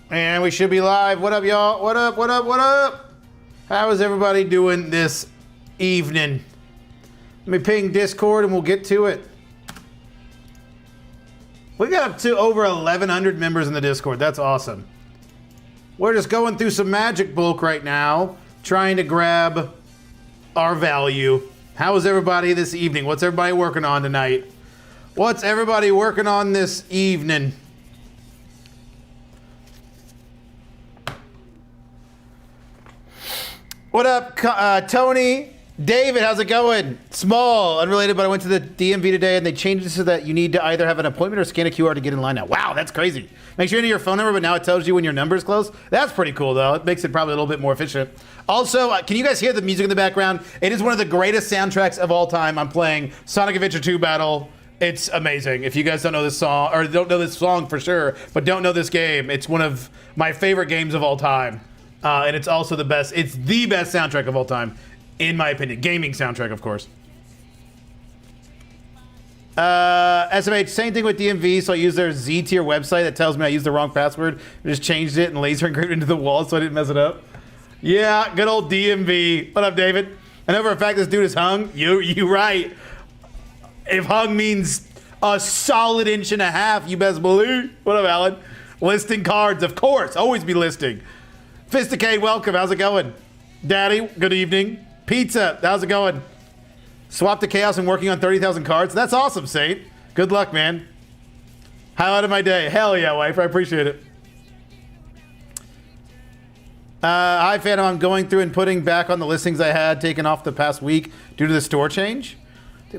And we should be live. What up, y'all? What up, what up, what up? How is everybody doing this evening? Let me ping Discord and we'll get to it. We got up to over 1,100 members in the Discord. That's awesome. We're just going through some Magic bulk right now, trying to grab our value. How is everybody this evening? What's everybody working on tonight? What's everybody working on this evening? What up, Tony? David, how's it going? Small, unrelated, but I went to the DMV today and they changed it so that you need to either have an appointment or scan a QR to get in line now. Wow, that's crazy. Make sure you enter your phone number, but now it tells you when your number is close. That's pretty cool, though. It makes it probably a little bit more efficient. Also, can you guys hear the music in the background? It is one of the greatest soundtracks of all time. I'm playing Sonic Adventure 2 Battle. It's amazing. If you guys don't know this song, or don't know this song for sure, but don't know this game, it's one of my favorite games of all time. And it's also the best. It's the best soundtrack of all time, in my opinion. Gaming soundtrack, of course. SMH, same thing with DMV. So I use their Z tier website that tells me I used the wrong password. I just changed it and laser engraved it into the wall so I didn't mess it up. Yeah, good old DMV. What up, David? I know for a fact this dude is hung. You right. If hung means a solid inch and a half, you best believe. What up, Alan? Listing cards, of course. Always be listing. Fisticade, welcome. How's it going? Daddy, good evening. Pizza, how's it going? Swap to Chaos and working on 30,000 cards. That's awesome, Saint. Good luck, man. Highlight of my day. Hell yeah, wife. I appreciate it. Hi, Phantom. I'm going through and putting back on the listings I had taken off the past week due to the store change.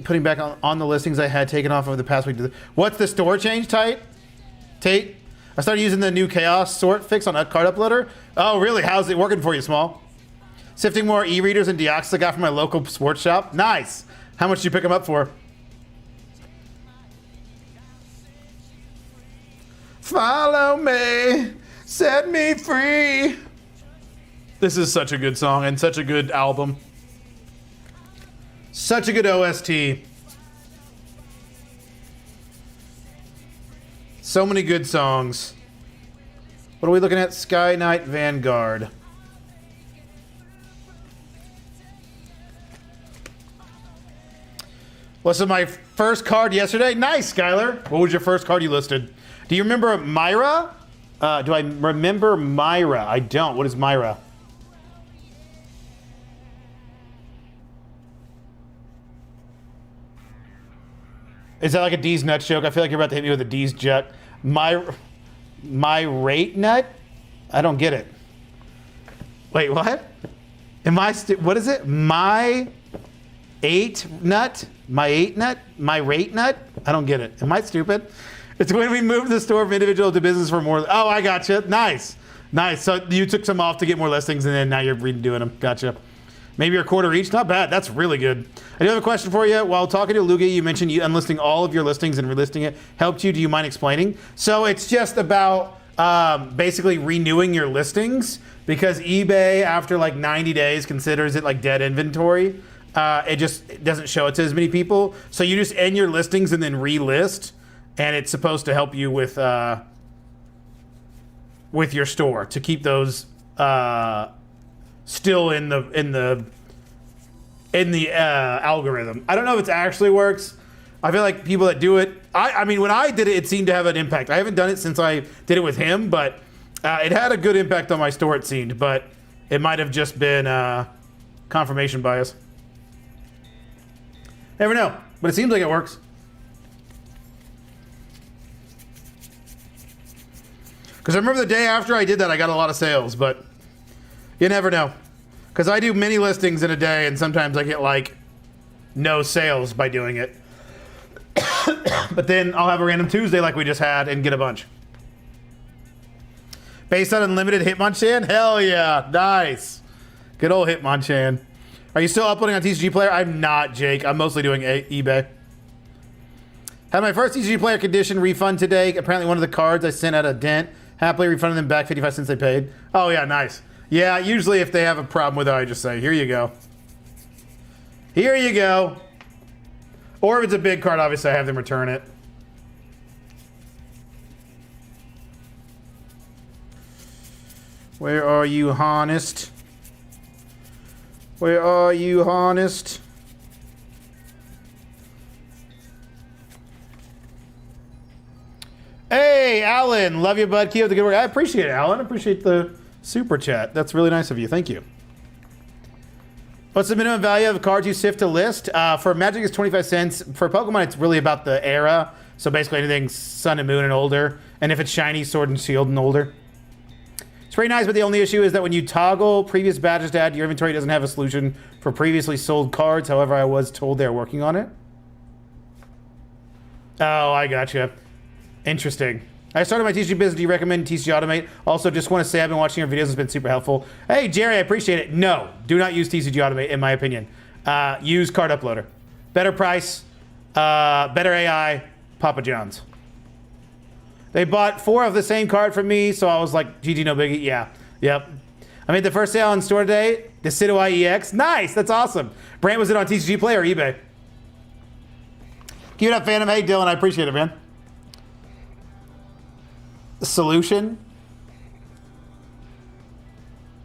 Putting back on the listings I had taken off over the past week. What's the store change, Tate? I started using the new Chaos sort fix on a card uploader. Oh, really? How's it working for you, Small? Sifting more e-readers and Deoxys I got from my local sports shop. Nice. How much did you pick them up for? Follow me, set me free. This is such a good song and such a good album. Such a good OST. So many good songs. What are we looking at? Sky Knight Vanguard. Was it my first card yesterday? Nice, Skylar. What was your first card you listed? Do you remember Myra? Do I remember Myra? I don't. What is Myra? Is that like a D's nuts joke? I feel like you're about to hit me with a D's jet. My rate nut? I don't get it. Wait, what? What is it? My 8 nut? My 8 nut? My rate nut? I don't get it. Am I stupid? It's when we moved the store from individual to business for more. Oh, I gotcha. Nice. Nice. So you took some off to get more listings and then now you're redoing them. Gotcha. Maybe a quarter each. Not bad. That's really good. I do have a question for you. While talking to Lugia, you mentioned you unlisting all of your listings and relisting it helped you. Do you mind explaining? So it's just about basically renewing your listings because eBay, after like 90 days, considers it like dead inventory. It just doesn't show it to as many people. So you just end your listings and then relist, and it's supposed to help you with your store to keep those still in the algorithm. I don't know if it actually works. I feel like people that do it, I mean, when I did it, it seemed to have an impact. I haven't done it since I did it with him, but it had a good impact on my store, it seemed, but it might have just been confirmation bias. Never know, but it seems like it works. Because I remember the day after I did that, I got a lot of sales, but you never know. Because I do many listings in a day, and sometimes I get like no sales by doing it. But then I'll have a random Tuesday like we just had and get a bunch. Based on unlimited Hitmonchan? Hell yeah, nice. Good old Hitmonchan. Are you still uploading on TCG Player? I'm not, Jake. I'm mostly doing eBay. Had my first TCG Player condition refund today. Apparently one of the cards I sent out a dent. Happily refunded them back 55 cents they paid. Oh yeah, nice. Yeah, usually if they have a problem with it, I just say, here you go. Here you go. Or if it's a big card, obviously I have them return it. Where are you, honest? Where are you, honest? Hey, Alan. Love you, bud. Keep up the good work. I appreciate it, Alan. I appreciate the super chat. That's really nice of you. Thank you. What's the minimum value of cards you sift to list? For Magic, it's 25 cents. For Pokemon, it's really about the era. So basically anything Sun and Moon and older. And if it's shiny, Sword and Shield and older. It's pretty nice, but the only issue is that when you toggle previous badges to add to your inventory, it doesn't have a solution for previously sold cards. However, I was told they're working on it. Oh, I gotcha. Interesting. I started my TCG business. Do you recommend TCG Automate? Also, just want to say I've been watching your videos. It's been super helpful. Hey, Jerry, I appreciate it. No, do not use TCG Automate, in my opinion. Use Card Uploader. Better price, better AI, Papa John's. They bought 4 of the same card from me, so I was like, GG, no biggie. Yeah, yep. I made the first sale on store today. The Decidueye EX. Nice, that's awesome. Brant, was it on TCG Play or eBay? Keep it up, Phantom. Hey, Dylan, I appreciate it, man. Solution.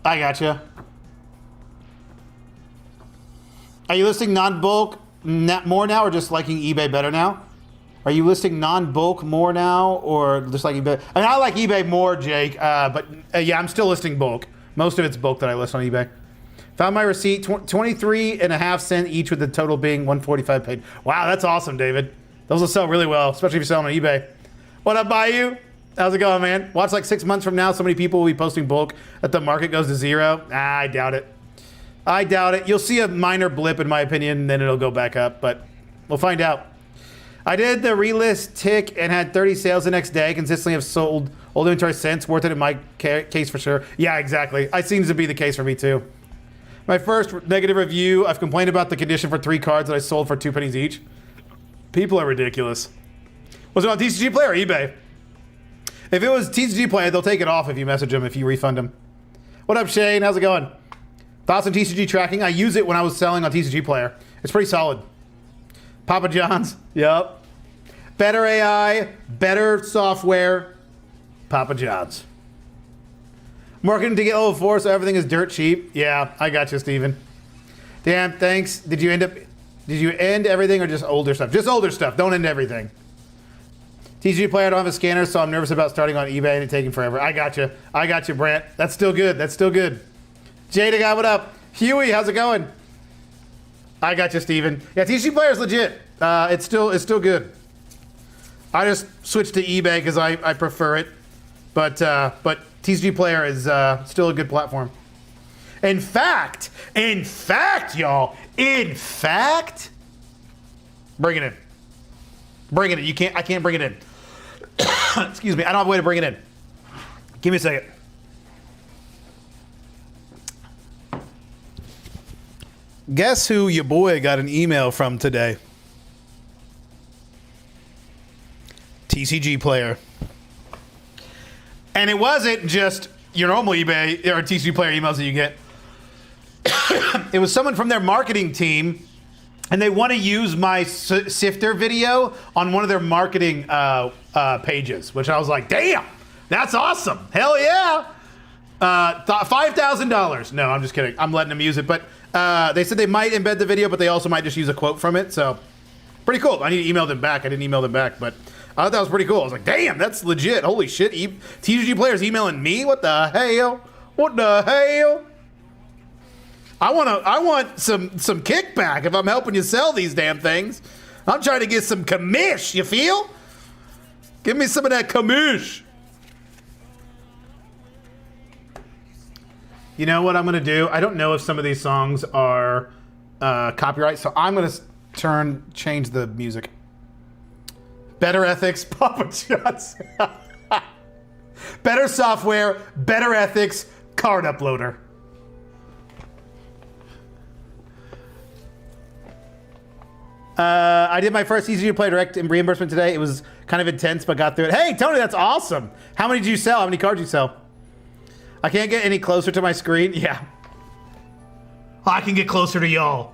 I gotcha. Are you listing non-bulk more now or just liking eBay better now? Are you listing non-bulk more now or just like eBay? I mean, I like eBay more, Jake, but yeah, I'm still listing bulk. Most of it's bulk that I list on eBay. Found my receipt, 23.5 cents each with the total being 145 paid. Wow, that's awesome, David. Those will sell really well, especially if you're selling on eBay. What up, Bayou? How's it going, man? Watch like 6 months from now, so many people will be posting bulk that the market goes to zero. I doubt it. I doubt it. You'll see a minor blip, in my opinion, and then it'll go back up, but we'll find out. I did the relist tick and had 30 sales the next day. Consistently have sold old inventory since. Worth it in my case for sure. Yeah, exactly. It seems to be the case for me too. My first negative review, I've complained about the condition for 3 cards that I sold for 2 pennies each. People are ridiculous. Was it on TCG Play or eBay? If it was TCG Play, they'll take it off if you message them, if you refund them. What up, Shane? How's it going? Thoughts on TCG tracking? I use it when I was selling on TCG Player. It's pretty solid. Papa John's. Yep. Better AI, better software. Papa John's. Marketing to get level 4, so everything is dirt cheap. Yeah, I got you, Steven. Damn, thanks. Did you end everything or just older stuff? Just older stuff. Don't end everything. TCG Player, I don't have a scanner, so I'm nervous about starting on eBay and it taking forever. I got you. I got you, Brant. That's still good. That's still good. Jada guy, what up? Huey, how's it going? I got you, Steven. Yeah, TCG Player is legit. It's still good. I just switched to eBay because I prefer it, but TCG Player is still a good platform. In fact, y'all. In fact, bring it in. Bring it in. I can't bring it in. Excuse me. I don't have a way to bring it in. Give me a second. Guess who your boy got an email from today? TCG Player. And it wasn't just your normal eBay or TCG Player emails that you get. It was someone from their marketing team, and they want to use my sifter video on one of their marketing pages, which I was like, damn, that's awesome. Hell yeah. $5,000. No, I'm just kidding. I'm letting them use it. But they said they might embed the video, but they also might just use a quote from it. So pretty cool. I need to email them back. I didn't email them back, but I thought that was pretty cool. I was like, damn, that's legit. Holy shit. TCG Player's emailing me? What the hell? What the hell? I want some kickback if I'm helping you sell these damn things. I'm trying to get some commish, you feel? Give me some of that commish. You know what I'm gonna do? I don't know if some of these songs are copyright, so I'm gonna change the music. Better ethics, Papa John's. Better software, better ethics, card uploader. I did my first TCG Play Direct in reimbursement today. It was kind of intense, but got through it. Hey, Tony, that's awesome. How many did you sell? How many cards did you sell? I can't get any closer to my screen. Yeah. I can get closer to y'all.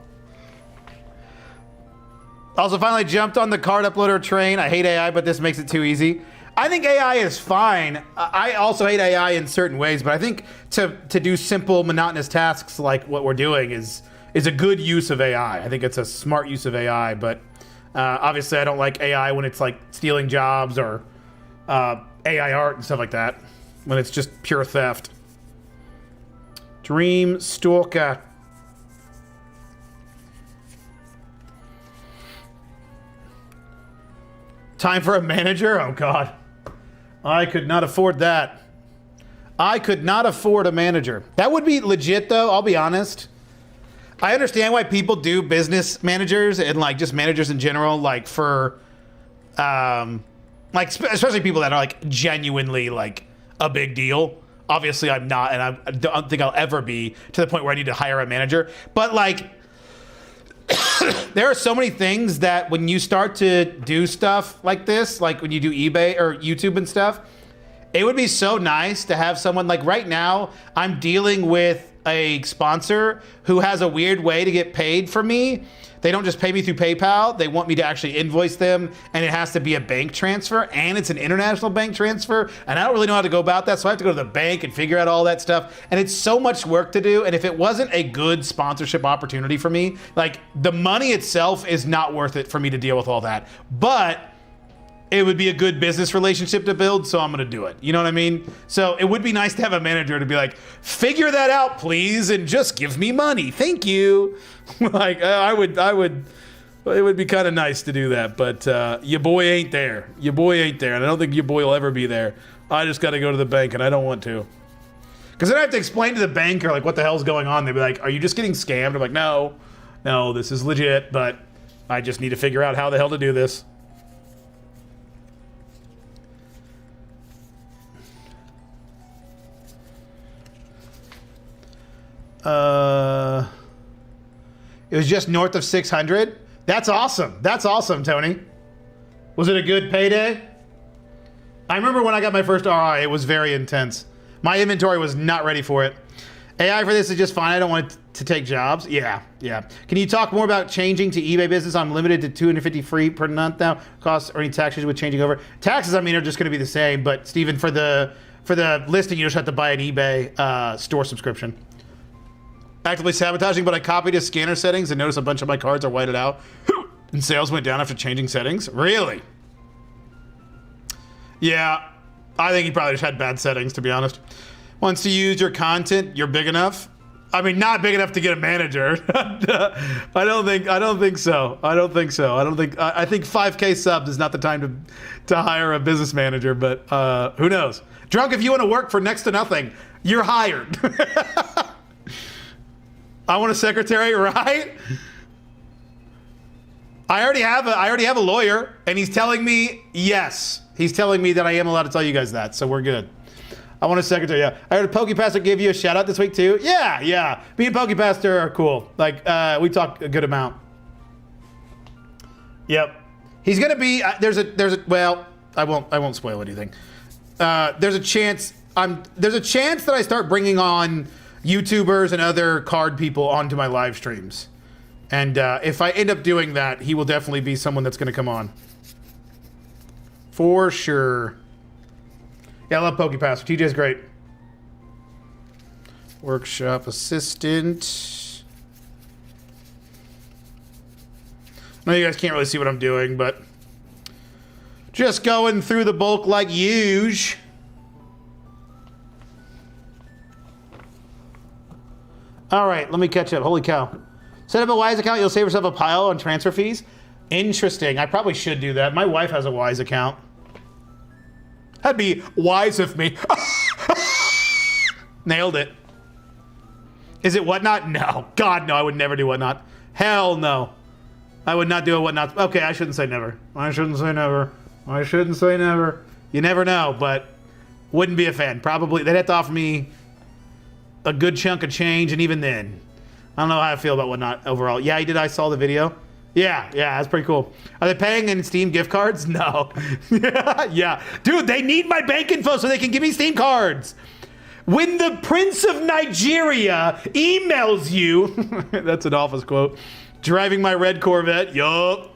Also, finally jumped on the card uploader train. I hate AI, but this makes it too easy. I think AI is fine. I also hate AI in certain ways, but I think to do simple, monotonous tasks like what we're doing is a good use of AI. I think it's a smart use of AI, but obviously I don't like AI when it's like stealing jobs or AI art and stuff like that, when it's just pure theft. Dream Stalker. Time for a manager? Oh, God. I could not afford that. I could not afford a manager. That would be legit, though, I'll be honest. I understand why people do business managers and, like, just managers in general, like, for, like, especially people that are, like, genuinely, like, a big deal. Obviously, I'm not, and I don't think I'll ever be to the point where I need to hire a manager. But, like, there are so many things that when you start to do stuff like this, like when you do eBay or YouTube and stuff, it would be so nice to have someone, like right now, I'm dealing with a sponsor who has a weird way to get paid from me. They don't just pay me through PayPal. They want me to actually invoice them, and it has to be a bank transfer, and it's an international bank transfer, and I don't really know how to go about that, so I have to go to the bank and figure out all that stuff, and it's so much work to do, and if it wasn't a good sponsorship opportunity for me, like, the money itself is not worth it for me to deal with all that, but it would be a good business relationship to build, so I'm gonna do it. You know what I mean? So it would be nice to have a manager to be like, figure that out, please, and just give me money. Thank you. Like, it would be kind of nice to do that, but your boy ain't there. Your boy ain't there, and I don't think your boy will ever be there. I just gotta go to the bank, and I don't want to. Because then I have to explain to the banker, like, what the hell's going on. They'd be like, are you just getting scammed? I'm like, no, this is legit, but I just need to figure out how the hell to do this. It was just north of 600. That's awesome. That's awesome, Tony. Was it a good payday? I remember when I got my first RI, it was very intense. My inventory was not ready for it. AI for this is just fine. I don't want it to take jobs. Yeah. Can you talk more about changing to eBay business? I'm limited to 250 free per month now. Costs or any taxes with changing over. Taxes, I mean, are just going to be the same. But Steven, for the listing, you just have to buy an eBay store subscription. Actively sabotaging, but I copied his scanner settings and noticed a bunch of my cards are whited out. And sales went down after changing settings. Really? Yeah, I think he probably just had bad settings, to be honest. Wants to use your content. You're big enough. I mean, not big enough to get a manager. I don't think so. I think 5K subs is not the time to hire a business manager, but who knows? Drunk, if you want to work for next to nothing, you're hired. I want a secretary, right? I already have a lawyer, and he's telling me yes. He's telling me that I am allowed to tell you guys that, so we're good. I want a secretary, yeah. I heard PokePaster gave you a shout out this week too. Yeah. Me and PokePaster are cool. Like, we talk a good amount. Yep. He's gonna be, well, I won't spoil anything. There's a chance that I start bringing on YouTubers and other card people onto my live streams. And if I end up doing that, he will definitely be someone that's gonna come on. For sure. Yeah, I love PokePaster. TJ's great. Workshop assistant. I know you guys can't really see what I'm doing, but just going through the bulk like usual. All right, let me catch up. Holy cow. Set up a Wise account. You'll save yourself a pile on transfer fees. Interesting. I probably should do that. My wife has a Wise account. That'd be wise of me. Nailed it. Is it Whatnot? No. God, no. I would never do Whatnot. Hell no. I would not do a Whatnot. Okay, I shouldn't say never. I shouldn't say never. You never know, but wouldn't be a fan. Probably. They'd have to offer me a good chunk of change, and even then, I don't know how I feel about Whatnot overall. Yeah, I saw the video. Yeah, that's pretty cool. Are they paying in Steam gift cards? No. Yeah. Dude, they need my bank info so they can give me Steam cards. When the Prince of Nigeria emails you, that's an Office quote, driving my red Corvette, yup.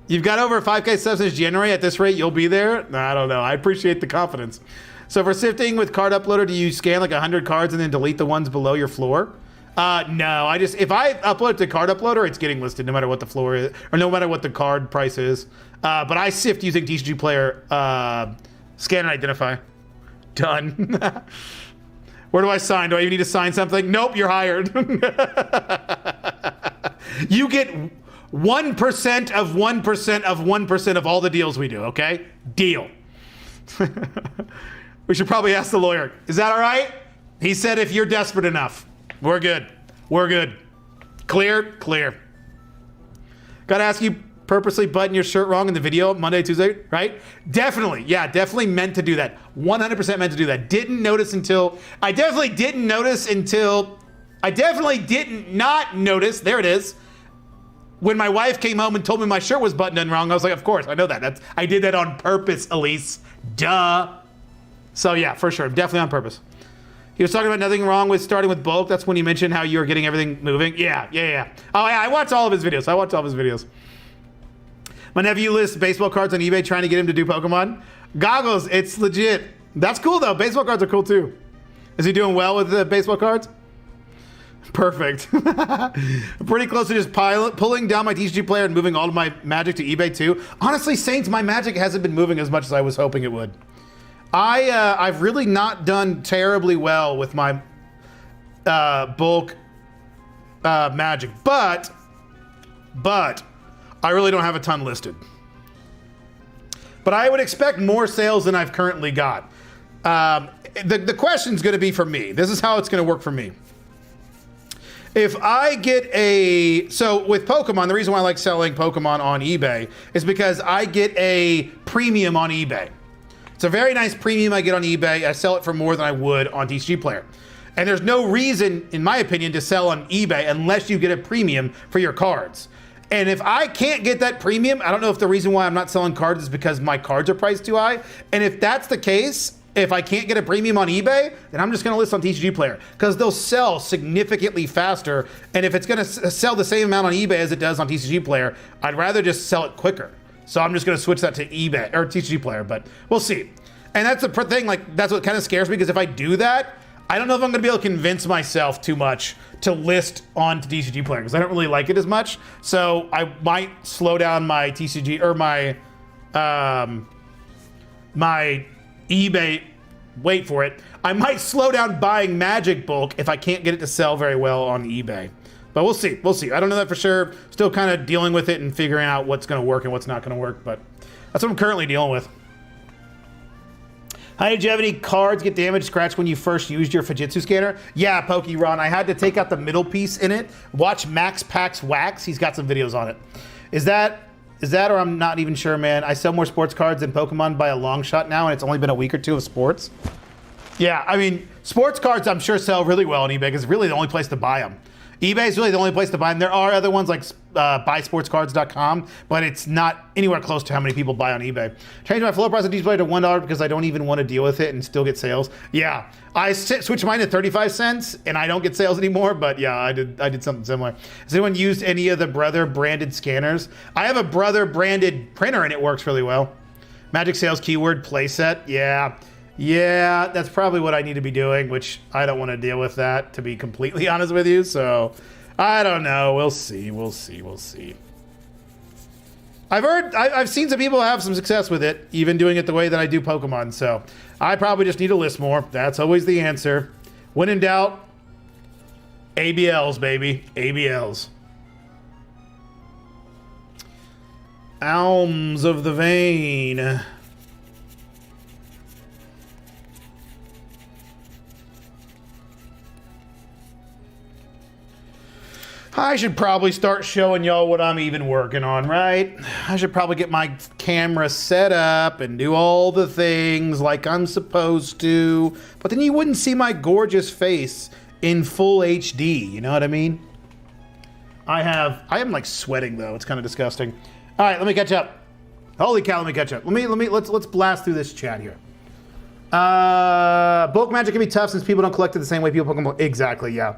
You've got over 5K subs since January. At this rate, you'll be there? No, I don't know. I appreciate the confidence. So for sifting with card uploader, do you scan like 100 cards and then delete the ones below your floor? No, if I upload it to card uploader, it's getting listed no matter what the floor is, or no matter what the card price is. But I sift using TCG Player, scan and identify. Done. Where do I sign? Do I even need to sign something? Nope, you're hired. You get 1% of 1% of 1% of all the deals we do, okay? Deal. We should probably ask the lawyer. Is that all right? He said if you're desperate enough. We're good. We're good. Clear? Clear. Gotta ask you, purposely button your shirt wrong in the video Monday, Tuesday, right? Definitely. Yeah, definitely meant to do that. 100% meant to do that. I definitely didn't not notice. There it is. When my wife came home and told me my shirt was buttoned wrong, I was like, of course, I know that. I did that on purpose, Elise. Duh. So yeah, for sure. Definitely on purpose. He was talking about nothing wrong with starting with bulk. That's when he mentioned how you were getting everything moving. Yeah. Oh yeah, I watched all of his videos. My nephew lists baseball cards on eBay trying to get him to do Pokemon. Goggles, it's legit. That's cool though. Baseball cards are cool too. Is he doing well with the baseball cards? Perfect. Pretty close to just pulling down my TCG Player and moving all of my Magic to eBay too. Honestly, Saints, my Magic hasn't been moving as much as I was hoping it would. I've really not done terribly well with my bulk Magic, but I really don't have a ton listed. But I would expect more sales than I've currently got. The question's going to be for me. This is how it's going to work for me. If I get so with Pokemon, the reason why I like selling Pokemon on eBay is because I get a premium on eBay. It's a very nice premium I get on eBay. I sell it for more than I would on TCG Player. And there's no reason, in my opinion, to sell on eBay unless you get a premium for your cards. And if I can't get that premium, I don't know if the reason why I'm not selling cards is because my cards are priced too high. And if that's the case, if I can't get a premium on eBay, then I'm just gonna list on TCG Player because they'll sell significantly faster. And if it's gonna sell the same amount on eBay as it does on TCG Player, I'd rather just sell it quicker. So I'm just gonna switch that to eBay or TCG Player, but we'll see. And that's the thing, like that's what kind of scares me because if I do that, I don't know if I'm gonna be able to convince myself too much to list on TCG Player because I don't really like it as much. So I might slow down my TCG or my my eBay, wait for it. I might slow down buying Magic bulk if I can't get it to sell very well on eBay. But we'll see, I don't know that for sure. Still kind of dealing with it and figuring out what's gonna work and what's not gonna work, but that's what I'm currently dealing with. How did you have any cards get damaged, scratched when you first used your Fujitsu scanner? Yeah, Pokeron, I had to take out the middle piece in it. Watch Max Pax Wax, he's got some videos on it. Is that or I'm not even sure, man. I sell more sports cards than Pokemon by a long shot now, and it's only been a week or two of sports. Yeah, I mean, sports cards I'm sure sell really well on eBay because it's really the only place to buy them. eBay is really the only place to buy them. There are other ones like buysportscards.com, but it's not anywhere close to how many people buy on eBay. Changed my floor price on display to $1 because I don't even want to deal with it and still get sales. Yeah, I switched mine to 35 cents and I don't get sales anymore, but yeah, I did something similar. Has anyone used any of the Brother branded scanners? I have a Brother branded printer and it works really well. Magic sales keyword playset, yeah. Yeah, that's probably what I need to be doing, which I don't want to deal with that, to be completely honest with you. So, I don't know. We'll see. I've seen some people have some success with it, even doing it the way that I do Pokemon. So, I probably just need to list more. That's always the answer. When in doubt, ABLs, baby. ABLs. Alms of the Vein. I should probably start showing y'all what I'm even working on, right? I should probably get my camera set up and do all the things like I'm supposed to, but then you wouldn't see my gorgeous face in full HD, you know what I mean? I am like sweating though, it's kind of disgusting. All right, let me catch up. Holy cow, let me catch up. Let's blast through this chat here. Bulk Magic can be tough since people don't collect it the same way people Pokemon. Exactly, yeah.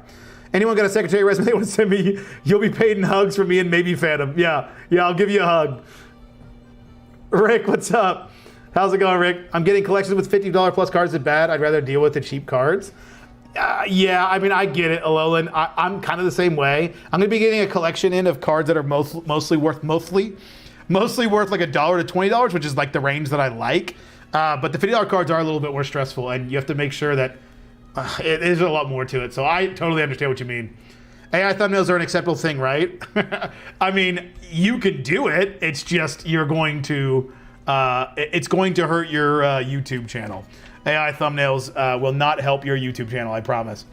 Anyone got a secretary resume they want to send me? You'll be paid in hugs from me and maybe Phantom. Yeah, I'll give you a hug. Rick, what's up? How's it going, Rick? I'm getting collections with $50 plus cards. Is it bad? I'd rather deal with the cheap cards. Yeah, I mean, I get it, Alolan. I'm kind of the same way. I'm going to be getting a collection in of cards that are mostly worth like $1 to $20, which is like the range that I like. But the $50 cards are a little bit more stressful, and you have to make sure that there's a lot more to it. So I totally understand what you mean. AI thumbnails are an acceptable thing, right? I mean, you could do it. It's just you're going to, it's going to hurt your YouTube channel. AI thumbnails will not help your YouTube channel, I promise.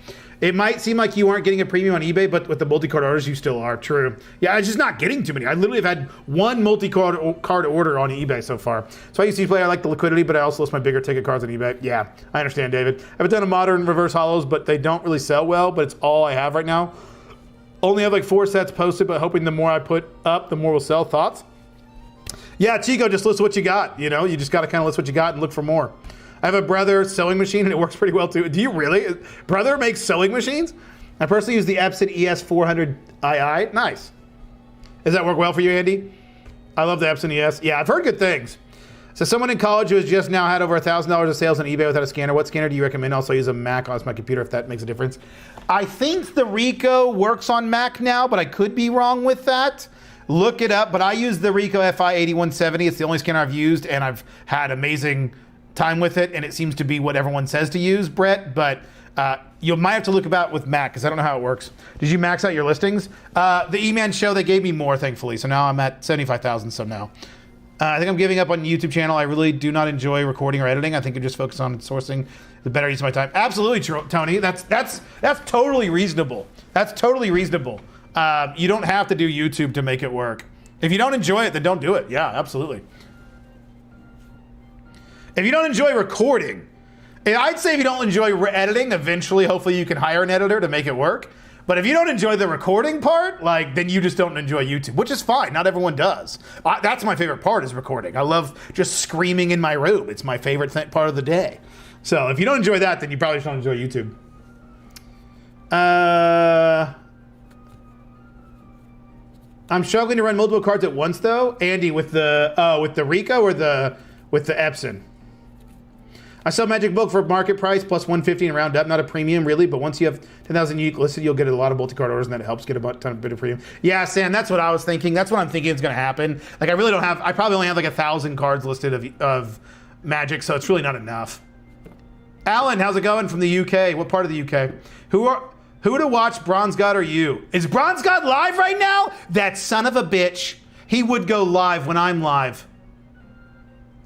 It might seem like you aren't getting a premium on eBay, but with the multi-card orders, you still are. True. Yeah, I'm just not getting too many. I literally have had one multi-card order on eBay so far. So I used to play, I like the liquidity, but I also list my bigger ticket cards on eBay. Yeah, I understand, David. I haven't done a modern reverse hollows, but they don't really sell well, but it's all I have right now. Only have like 4 sets posted, but hoping the more I put up, the more will sell. Thoughts? Yeah, Chico, just list what you got. You know, you just got to kind of list what you got and look for more. I have a Brother sewing machine, and it works pretty well, too. Do you really? Brother makes sewing machines? I personally use the Epson ES400II. Nice. Does that work well for you, Andy? I love the Epson ES. Yeah, I've heard good things. So someone in college who has just now had over $1,000 of sales on eBay without a scanner, what scanner do you recommend? Also use a Mac on my computer if that makes a difference. I think the Ricoh works on Mac now, but I could be wrong with that. Look it up, but I use the Ricoh FI8170. It's the only scanner I've used, and I've had amazing time with it, and it seems to be what everyone says to use, Brett, but you might have to look about with Mac, because I don't know how it works. Did you max out your listings? The E-Man show, they gave me more, thankfully, so now I'm at 75,000, so now. I think I'm giving up on YouTube channel. I really do not enjoy recording or editing. I think I just focus on sourcing the better use of my time. Absolutely, Tony. That's totally reasonable. That's totally reasonable. You don't have to do YouTube to make it work. If you don't enjoy it, then don't do it. Yeah, absolutely. If you don't enjoy recording, I'd say if you don't enjoy editing, eventually, hopefully you can hire an editor to make it work. But if you don't enjoy the recording part, like, then you just don't enjoy YouTube, which is fine. Not everyone does. That's my favorite part, is recording. I love just screaming in my room. It's my favorite part of the day. So if you don't enjoy that, then you probably just don't enjoy YouTube. I'm struggling to run multiple cards at once, though. Andy, with the Ricoh or with the Epson? I sell Magic Bulk for market price plus 150 and round up, not a premium really, but once you have 10,000 unique listed, you'll get a lot of multi-card orders, and that helps get a ton of bit of premium. Yeah, Sam, that's what I was thinking. That's what I'm thinking is going to happen. Like, I probably only have like 1,000 cards listed of Magic, so it's really not enough. Alan, how's it going from the UK? What part of the UK? Who to watch, Bronze God or you? Is Bronze God live right now? That son of a bitch. He would go live when I'm live.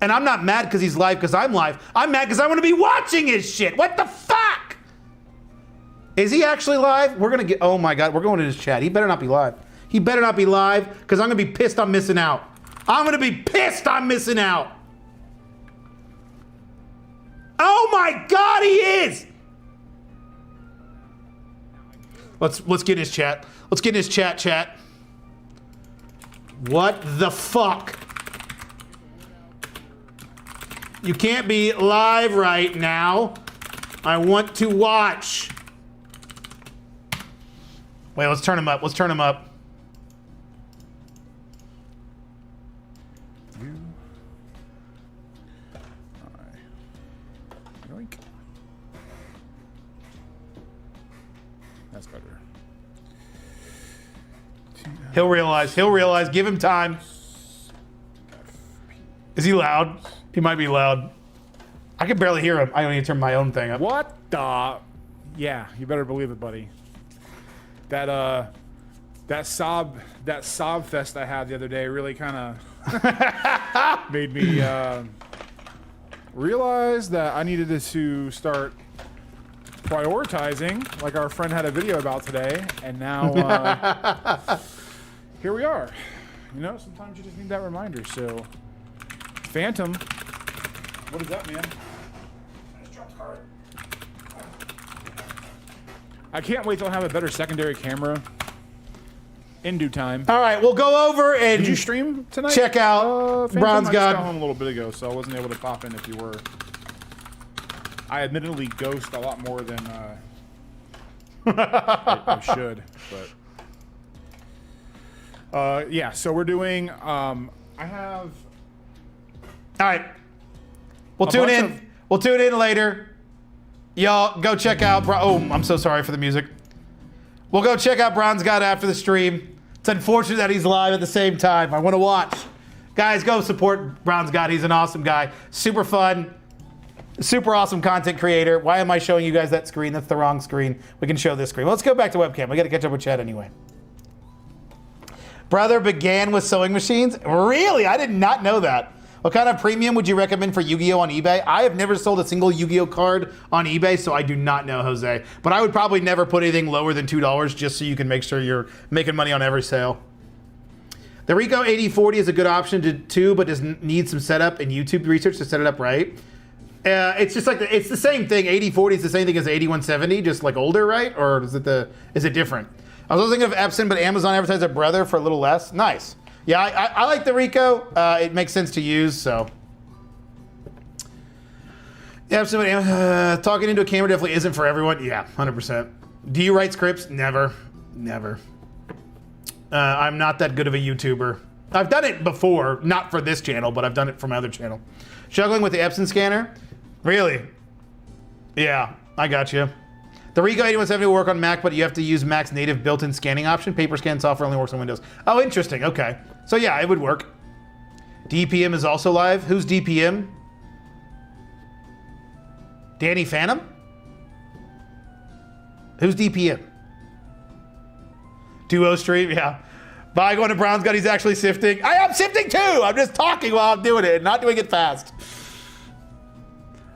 And I'm not mad because he's live because I'm live. I'm mad because I want to be watching his shit. What the fuck? Is he actually live? We're going to get, oh my God, we're going to his chat. He better not be live. He better not be live because I'm going to be pissed I'm missing out. I'm going to be pissed I'm missing out. Oh my God, he is. Let's get in his chat. Let's get in his chat. What the fuck? You can't be live right now. I want to watch. Wait, let's turn him up. Let's turn him up. Yoink. That's better. He'll realize. Give him time. Is he loud? He might be loud. I can barely hear him. I don't need to turn my own thing up. What the? Yeah, you better believe it, buddy. That sob fest I had the other day really kind of made me realize that I needed to start prioritizing, like our friend had a video about today, and now here we are. You know, sometimes you just need that reminder. So, Phantom, what is up, man? I just dropped the card. I can't wait till I have a better secondary camera in due time. All right, we'll go over and Did you stream tonight? Check out Bronze I God. just got home a little bit ago, so I wasn't able to pop in if you were. I admittedly ghost a lot more than I should, but yeah. So we're doing. I have All right. We'll tune in. We'll tune in later. Y'all go check out. Oh, I'm so sorry for the music. We'll go check out Bronze God after the stream. It's unfortunate that he's live at the same time. I want to watch. Guys, go support Bronze God. He's an awesome guy. Super fun. Super awesome content creator. Why am I showing you guys that screen? That's the wrong screen. We can show this screen. Well, let's go back to webcam. We got to catch up with Chad anyway. Brother began with sewing machines? Really? I did not know that. What kind of premium would you recommend for Yu-Gi-Oh on eBay? I have never sold a single Yu-Gi-Oh card on eBay, so I do not know, Jose. But I would probably never put anything lower than $2 just so you can make sure you're making money on every sale. The Rico 8040 is a good option too, but does need some setup and YouTube research to set it up right. It's just like it's the same thing. 8040 is the same thing as 8170, just like older, right? Or is it different? I was thinking of Epson, but Amazon advertised their brother for a little less. Nice. Yeah, I like the Rico. It makes sense to use, so. Epson, talking into a camera definitely isn't for everyone. Yeah, 100%. Do you write scripts? Never. I'm not that good of a YouTuber. I've done it before, not for this channel, but I've done it for my other channel. Struggling with the Epson scanner? Really? Yeah, I got you. The Rico 8170 will work on Mac, but you have to use Mac's native built-in scanning option. Paper scan software only works on Windows. Oh, interesting. Okay. So yeah, it would work. DPM is also live. Who's DPM? Danny Phantom? Who's DPM? Duo Stream? Yeah. Bye, going to Brown's God. He's actually sifting. I am sifting too. I'm just talking while I'm doing it and not doing it fast.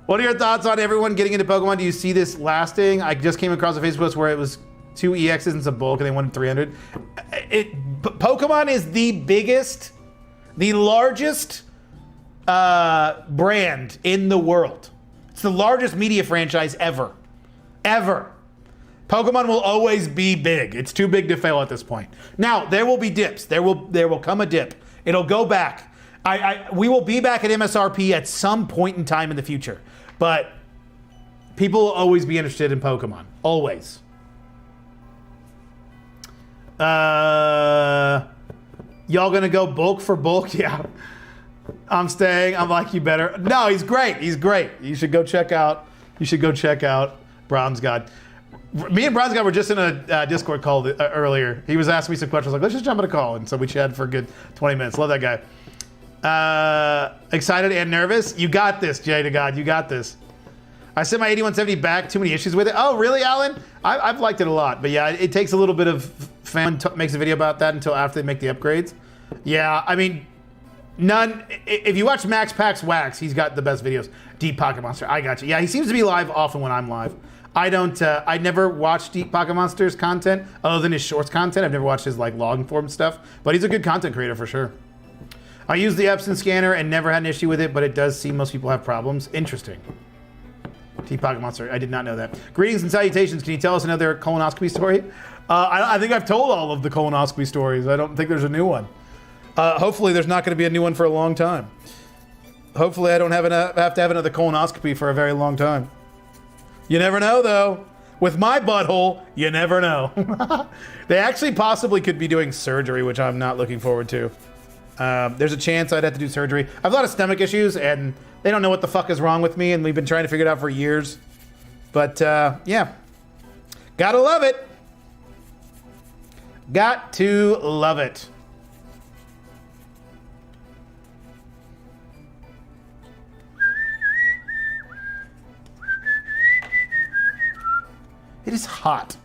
What are your thoughts on everyone getting into Pokemon? Do you see this lasting? I just came across a Facebook post where it was 2 EXs and some bulk and they wanted 300. Pokemon is the biggest, the largest brand in the world. It's the largest media franchise ever. Ever. Pokemon will always be big. It's too big to fail at this point. Now, there will be dips. There will come a dip. It'll go back. We will be back at MSRP at some point in time in the future. But people will always be interested in Pokemon. Always. Y'all gonna go bulk for bulk? Yeah. I'm staying. I'm like, you better. No, he's great. He's great. You should go check out Bronze God. Me and Bronze God were just in a Discord call earlier. He was asking me some questions. I was like, let's just jump on a call. And so we chatted for a good 20 minutes. Love that guy. Excited and nervous? You got this, Jay to God. You got this. I sent my 8170 back. Too many issues with it. Oh, really, Alan? I've liked it a lot. But yeah, it takes a little bit of fan makes a video about that until after they make the upgrades. Yeah, I mean, none. If you watch Max Pax Wax, he's got the best videos. Deep Pocket Monster. I got you. Yeah, he seems to be live often when I'm live. I don't. I never watch Deep Pocket Monster's content other than his shorts content. I've never watched his like long form stuff. But he's a good content creator for sure. I use the Epson scanner and never had an issue with it, but it does seem most people have problems. Interesting. Deep Pocket Monster. I did not know that. Greetings and salutations. Can you tell us another colonoscopy story? I think I've told all of the colonoscopy stories. I don't think there's a new one. Hopefully there's not going to be a new one for a long time. Hopefully I don't have to have another colonoscopy for a very long time. You never know, though. With my butthole, you never know. They actually possibly could be doing surgery, which I'm not looking forward to. There's a chance I'd have to do surgery. I have a lot of stomach issues, and they don't know what the fuck is wrong with me, and we've been trying to figure it out for years. But, yeah. Gotta love it. Got to love it. It is hot.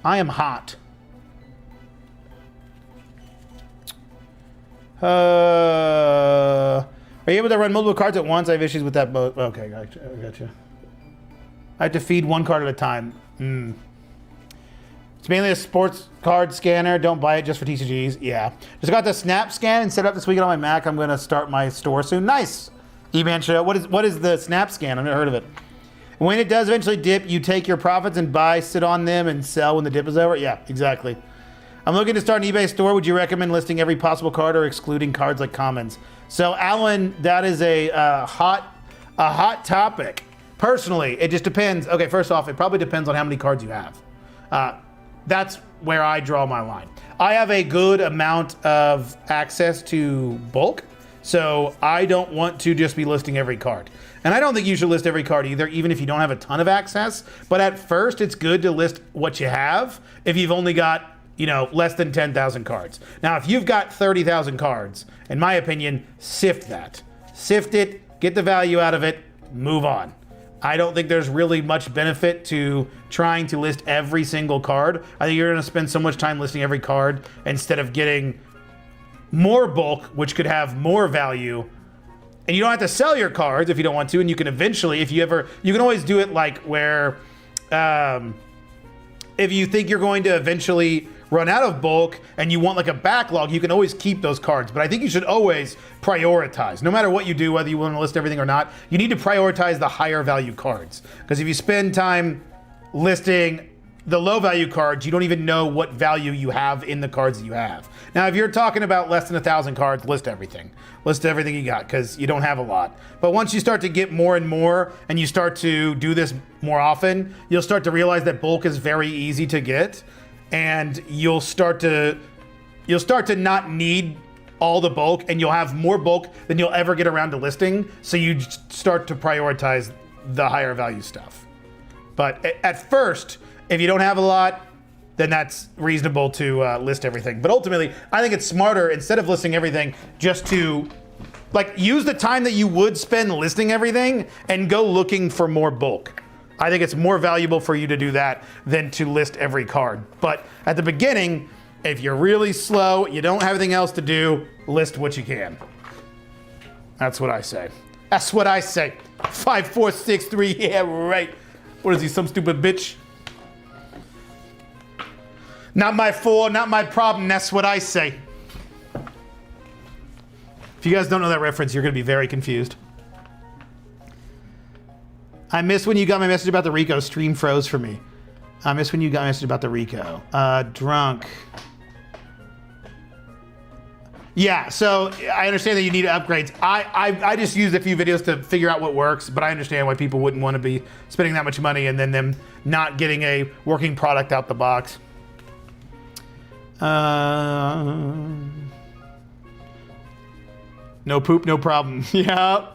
I am hot. Are you able to run multiple cards at once? I have issues with that both. Okay, gotcha. I have to feed one card at a time. It's mainly a sports card scanner. Don't buy it just for TCGs. Yeah. Just got the Snap Scan and set up this weekend on my Mac. I'm going to start my store soon. Nice. E-Man Show. What is the Snap Scan? I've never heard of it. When it does eventually dip, you take your profits and buy, sit on them, and sell when the dip is over? Yeah, exactly. I'm looking to start an eBay store. Would you recommend listing every possible card or excluding cards like commons? So, Alan, that is a hot topic. Personally, it just depends. Okay, first off, it probably depends on how many cards you have. That's where I draw my line. I have a good amount of access to bulk, So I don't want to just be listing every card. And I don't think you should list every card either, even if you don't have a ton of access. But at first, it's good to list what you have if you've only got, less than 10,000 cards. Now, if you've got 30,000 cards, in my opinion, sift that. Sift it, get the value out of it, move on. I don't think there's really much benefit to trying to list every single card. I think you're going to spend so much time listing every card instead of getting more bulk, which could have more value. And you don't have to sell your cards if you don't want to, and you can eventually, you can always do it like where, if you think you're going to eventually run out of bulk and you want like a backlog, you can always keep those cards. But I think you should always prioritize. No matter what you do, whether you want to list everything or not, you need to prioritize the higher value cards. Because if you spend time listing the low value cards, you don't even know what value you have in the cards that you have. Now, if you're talking about less than 1,000 cards, list everything. List everything you got, because you don't have a lot. But once you start to get more and more, and you start to do this more often, you'll start to realize that bulk is very easy to get, and you'll start to not need all the bulk, and you'll have more bulk than you'll ever get around to listing. So you start to prioritize the higher value stuff. But at first, if you don't have a lot, then that's reasonable to list everything. But ultimately, I think it's smarter, instead of listing everything, just to use the time that you would spend listing everything and go looking for more bulk. I think it's more valuable for you to do that than to list every card. But at the beginning, if you're really slow, you don't have anything else to do, list what you can. That's what I say. That's what I say. 5, 4, 6, 3, yeah, right. What is he, some stupid bitch? Not my fault, not my problem, that's what I say. If you guys don't know that reference, you're gonna be very confused. I missed when you got my message about the Rico. Stream froze for me. I missed when you got my message about the Rico. Drunk. Yeah, so I understand that you need upgrades. I just used a few videos to figure out what works, but I understand why people wouldn't want to be spending that much money and then them not getting a working product out the box. No poop, no problem. Yeah.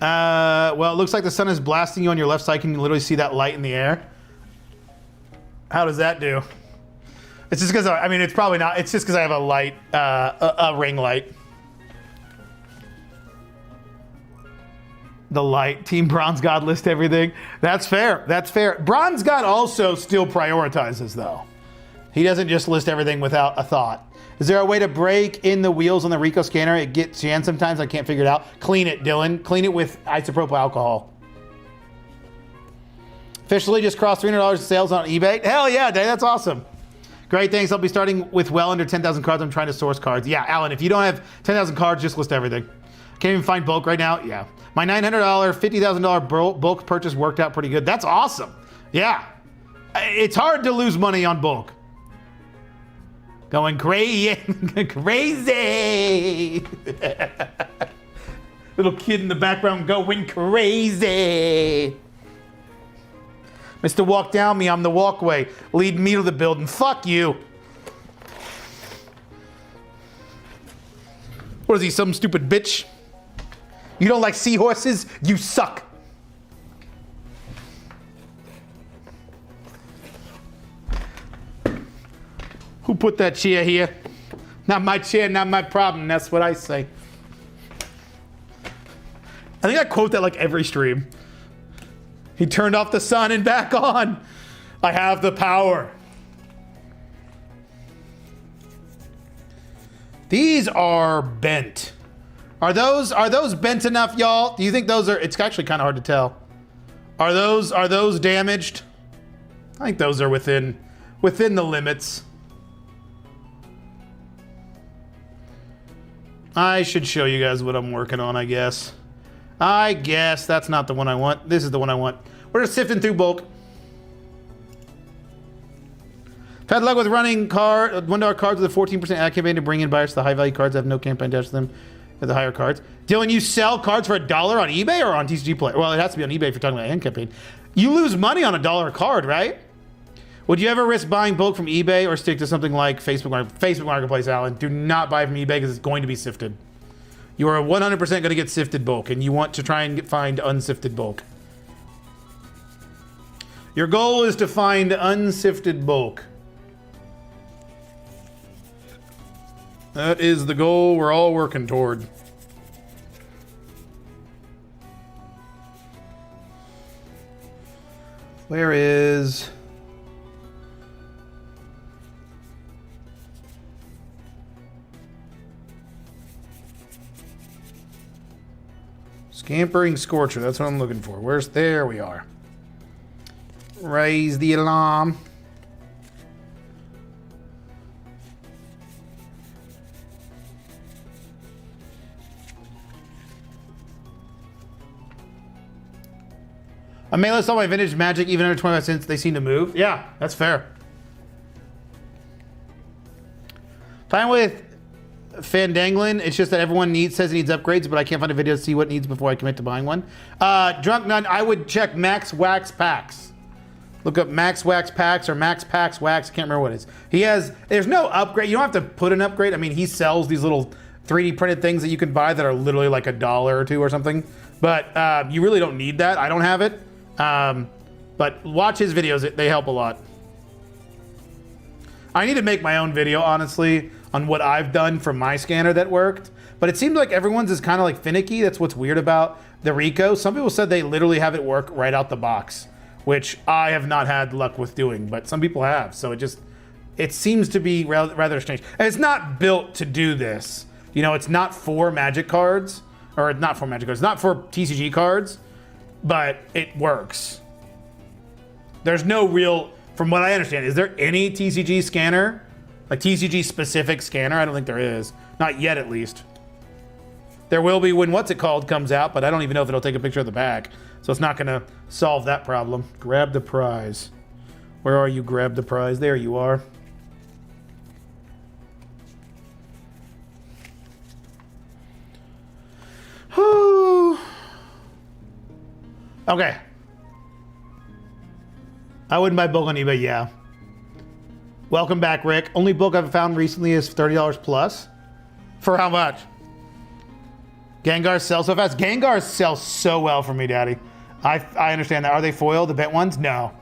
Well, it looks like the sun is blasting you on your left side. Can you literally see that light in the air? How does that do? It's just because, it's probably not. It's just because I have a light, a ring light. The light. Team Bronze God list everything. That's fair. That's fair. Bronze God also still prioritizes, though. He doesn't just list everything without a thought. Is there a way to break in the wheels on the Rico scanner? It gets jammed sometimes. I can't figure it out. Clean it, Dylan. Clean it with isopropyl alcohol. Officially just crossed $300 sales on eBay. Hell yeah, Dave. That's awesome. Great, thanks. I'll be starting with well under 10,000 cards. I'm trying to source cards. Yeah, Alan, if you don't have 10,000 cards, just list everything. Can't even find bulk right now. Yeah. My $900, $50,000 bulk purchase worked out pretty good. That's awesome. Yeah. It's hard to lose money on bulk. Going crazy. Crazy. Little kid in the background going crazy. Mr. Walk Down Me, I'm the walkway. Lead me to the building. Fuck you. What is he, some stupid bitch? You don't like seahorses? You suck. Who put that chair here? Not my chair, not my problem. That's what I say. I think I quote that like every stream. He turned off the sun and back on. I have the power. These are bent. Are those bent enough, y'all? Do you think those are? It's actually kind of hard to tell. Are those damaged? I think those are within the limits. I should show you guys what I'm working on, I guess. I guess that's not the one I want. This is the one I want. We're just sifting through bulk. I've had luck with running $1 cards with a 14% ad campaign to bring in buyers to the high value cards. I have no campaign attached to them at the higher cards. Dylan, you sell cards for $1 on eBay or on TCG Player? Well, it has to be on eBay if you're talking about ad campaign. You lose money on $1 a card, right? Would you ever risk buying bulk from eBay or stick to something like Facebook Marketplace, Alan? Do not buy from eBay because it's going to be sifted. You are 100% going to get sifted bulk, and you want to try and find unsifted bulk. Your goal is to find unsifted bulk. That is the goal we're all working toward. Where is... Scampering Scorcher, that's what I'm looking for. Where's... There we are. Raise the alarm. I may list all my vintage Magic, even under 25 cents, they seem to move. Yeah, that's fair. Fine with Fandanglin, it's just that everyone says it needs upgrades, but I can't find a video to see what it needs before I commit to buying one. Drunk Nun, I would check Max Wax Packs. Look up Max Wax Packs or Max Packs Wax, I can't remember what it is. He has, there's no upgrade, you don't have to put an upgrade. I mean, he sells these little 3D printed things that you can buy that are literally like $1 or $2 or something. But you really don't need that, I don't have it. But watch his videos, they help a lot. I need to make my own video, honestly, on what I've done from my scanner that worked. But it seems like everyone's is kind of like finicky. That's what's weird about the Rico. Some people said they literally have it work right out the box, which I have not had luck with doing, but some people have. So it seems to be rather strange. And it's not built to do this. You know, it's not for Magic cards, or not for Magic cards, it's not for TCG cards, but it works. There's no real, from what I understand, is there any TCG scanner? Like TCG specific scanner? I don't think there is. Not yet, at least. There will be when What's It Called comes out, but I don't even know if it'll take a picture of the back. So it's not gonna solve that problem. Grab the prize. Where are you, grab the prize? There you are. Okay. I wouldn't buy bulk on eBay, yeah. Welcome back, Rick. Only bulk I've found recently is $30 plus. For how much? Gengars sell so fast? Gengars sell so well for me, Daddy. I understand that. Are they foil, the bent ones? No.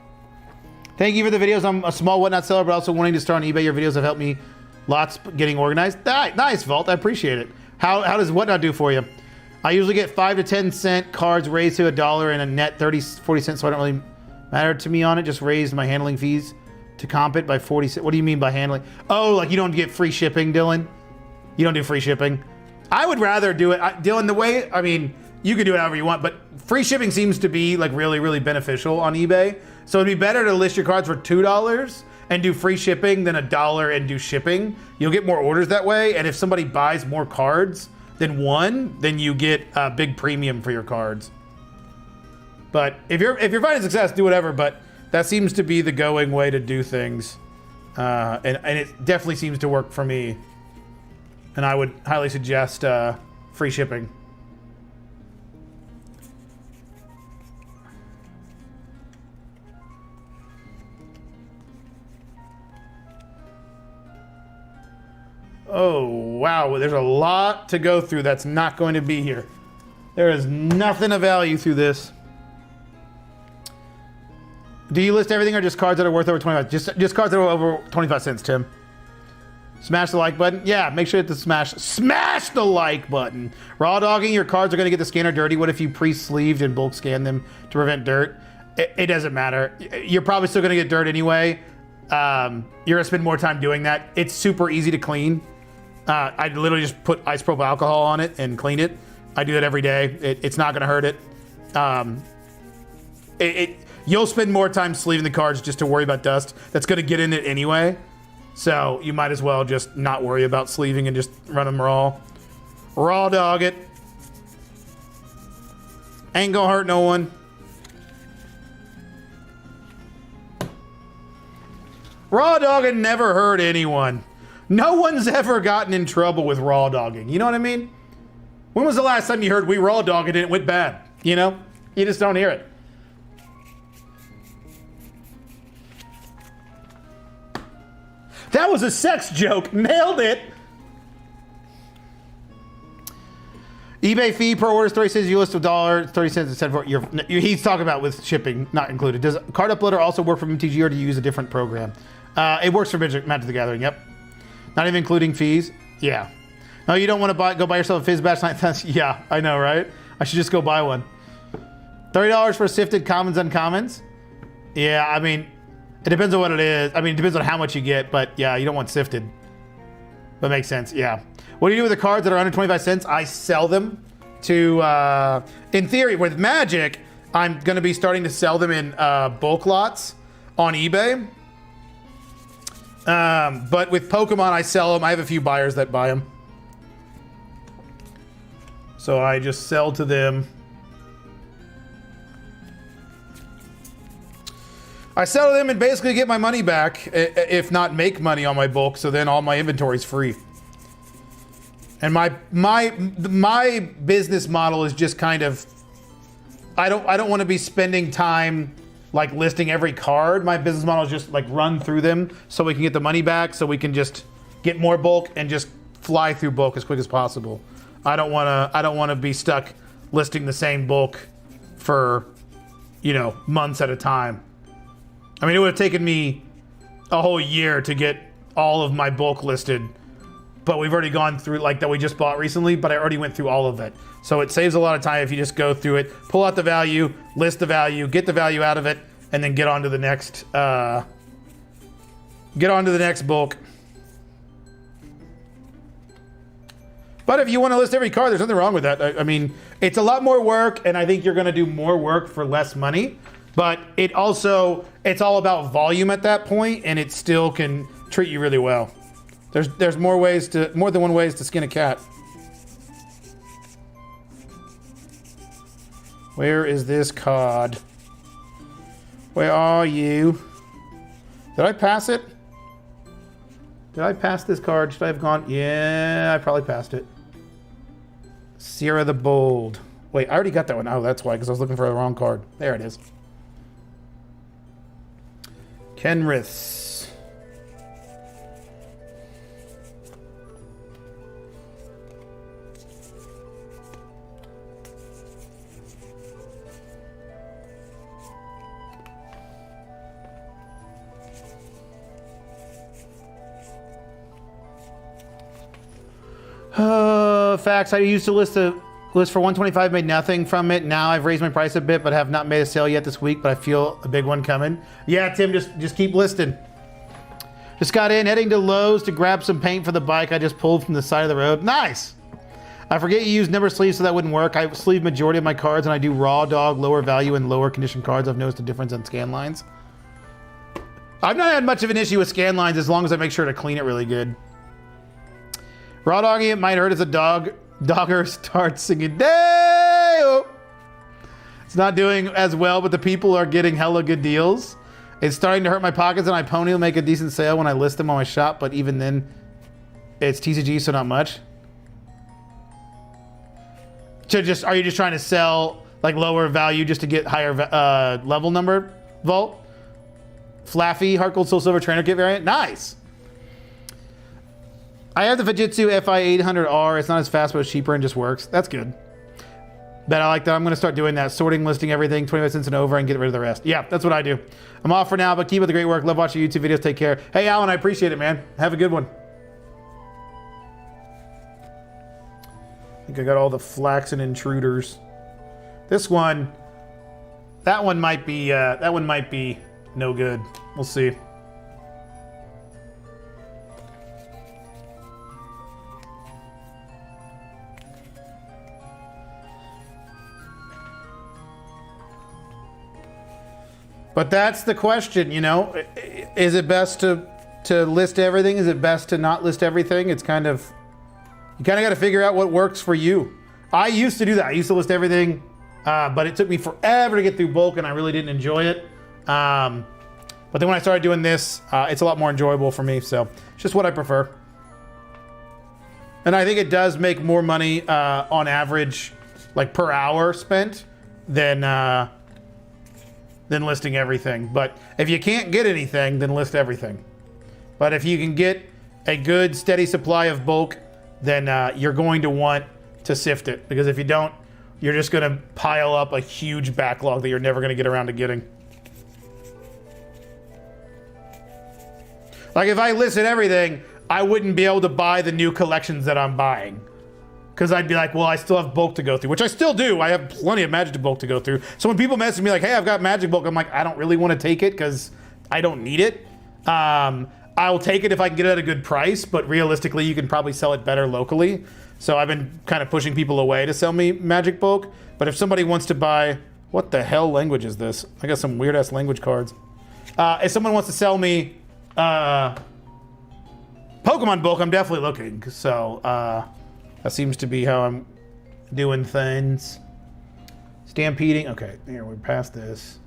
Thank you for the videos. I'm a small whatnot seller, but also wanting to start on eBay. Your videos have helped me lots getting organized. Nice, Vault. I appreciate it. How does whatnot do for you? I usually get 5 to 10 cent cards raised to $1 and a net 40 cents, so I don't really matter to me on it. Just raised my handling fees to comp it by 40 cents. What do you mean by handling? Oh, like you don't get free shipping, Dylan? You don't do free shipping? I would rather do it, Dylan, the way, I mean, you can do it however you want, but free shipping seems to be like really, really beneficial on eBay. So it'd be better to list your cards for $2 and do free shipping than $1 and do shipping. You'll get more orders that way, and if somebody buys more cards than one, then you get a big premium for your cards. But if you're finding success, do whatever, but that seems to be the going way to do things. And it definitely seems to work for me. And I would highly suggest free shipping. Oh, wow. There's a lot to go through that's not going to be here. There is nothing of value through this. Do you list everything or just cards that are worth over 25? Just cards that are over 25 cents, Tim. Smash the like button. Yeah, make sure to smash the like button. Raw dogging, your cards are going to get the scanner dirty. What if you pre-sleeved and bulk scan them to prevent dirt? It doesn't matter. You're probably still going to get dirt anyway. You're going to spend more time doing that. It's super easy to clean. I literally just put isopropyl alcohol on it and clean it. I do that every day. It's not going to hurt it. You'll spend more time sleeving the cards just to worry about dust. That's going to get in it anyway. So you might as well just not worry about sleeving and just run them raw. Raw dog it. Ain't gonna hurt no one. Raw dogging never hurt anyone. No one's ever gotten in trouble with raw dogging. You know what I mean? When was the last time you heard we raw dogged it and it went bad? You know? You just don't hear it. That was a sex joke. Nailed it. eBay fee per order is 30 cents. You list $1, 30 cents instead for he's talking about with shipping not included. Does Card Uploader also work from MTG or do you use a different program? It works for Magic the Gathering. Yep. Not even including fees. Yeah. No, you don't want to go buy yourself a Fizz Batch Night. Yeah, I know, right? I should just go buy one. $30 for sifted commons, uncommons. Yeah, I mean, it depends on what it is. I mean, it depends on how much you get, but yeah, you don't want sifted. That makes sense. Yeah. What do you do with the cards that are under 25 cents? I sell them to, in theory, with Magic, I'm going to be starting to sell them in bulk lots on eBay. But with Pokemon, I sell them. I have a few buyers that buy them. So I just sell to them. I sell to them and basically get my money back, if not make money on my bulk, so then all my inventory is free. And my business model is just kind of, I don't want to be spending time like listing every card. My business model is just like run through them so we can get the money back, so we can just get more bulk and just fly through bulk as quick as possible. I don't want to be stuck listing the same bulk for, you know, months at a time. I mean, it would have taken me a whole year to get all of my bulk listed, but we've already gone through, like, that we just bought recently, but I already went through all of it. So it saves a lot of time if you just go through it, pull out the value, list the value, get the value out of it, and then get on to the next, bulk. But if you want to list every card, there's nothing wrong with that. I mean, it's a lot more work, and I think you're going to do more work for less money. But it also, it's all about volume at that point, and it still can treat you really well. There's more than one ways to skin a cat. Where is this card? Where are you? Did I pass it? Did I pass this card? Should I have gone? Yeah, I probably passed it. Sierra the Bold. Wait, I already got that one. Oh, that's why, because I was looking for the wrong card. There it is. Kenriths. Facts. I used to list for 125, made nothing from it. Now I've raised my price a bit, but have not made a sale yet this week, but I feel a big one coming. Yeah, Tim, just keep listing. Just got in, heading to Lowe's to grab some paint for the bike I just pulled from the side of the road. Nice. I forget you use number sleeves, so that wouldn't work. I sleeve majority of my cards, and I do raw dog, lower value, and lower condition cards. I've noticed a difference in scan lines. I've not had much of an issue with scan lines as long as I make sure to clean it really good. Raw dogging it might hurt as a dogger starts singing day. It's not doing as well, but the people are getting hella good deals. It's starting to hurt my pockets, and I pony will make a decent sale when I list them on my shop, but even then, it's TCG, so not much. Are you just trying to sell like lower value just to get higher level number vault? Flaffy, Heart Gold, Soul Silver Trainer Kit variant. Nice. I have the Fujitsu FI 800R. It's not as fast, but it's cheaper and just works. That's good. Bet I like that. I'm going to start doing that. Sorting, listing everything, 25 cents and over, and get rid of the rest. Yeah, that's what I do. I'm off for now, but keep up the great work. Love watching YouTube videos. Take care. Hey, Alan, I appreciate it, man. Have a good one. I think I got all the flaxen intruders. This one, that one might be no good. We'll see. But that's the question, you know. Is it best to list everything? Is it best to not list everything? It's kind of, you kind of got to figure out what works for you. I used to do that. I used to list everything, but it took me forever to get through bulk, and I really didn't enjoy it. But then when I started doing this, it's a lot more enjoyable for me. So it's just what I prefer. And I think it does make more money on average, like per hour spent, than listing everything. But if you can't get anything, then list everything. But if you can get a good steady supply of bulk, then you're going to want to sift it, because if you don't, you're just going to pile up a huge backlog that you're never going to get around to getting. Like if I listed everything, I wouldn't be able to buy the new collections that I'm buying. Because I'd be like, well, I still have bulk to go through, which I still do. I have plenty of Magic bulk to go through. So when people message me like, hey, I've got Magic bulk, I'm like, I don't really want to take it because I don't need it. I'll take it if I can get it at a good price, but realistically, you can probably sell it better locally. So I've been kind of pushing people away to sell me Magic bulk. But if somebody wants to buy, what the hell language is this? I got some weird ass language cards. If someone wants to sell me Pokemon bulk, I'm definitely looking. So that seems to be how I'm doing things. Stampeding. Okay, here, we're past this.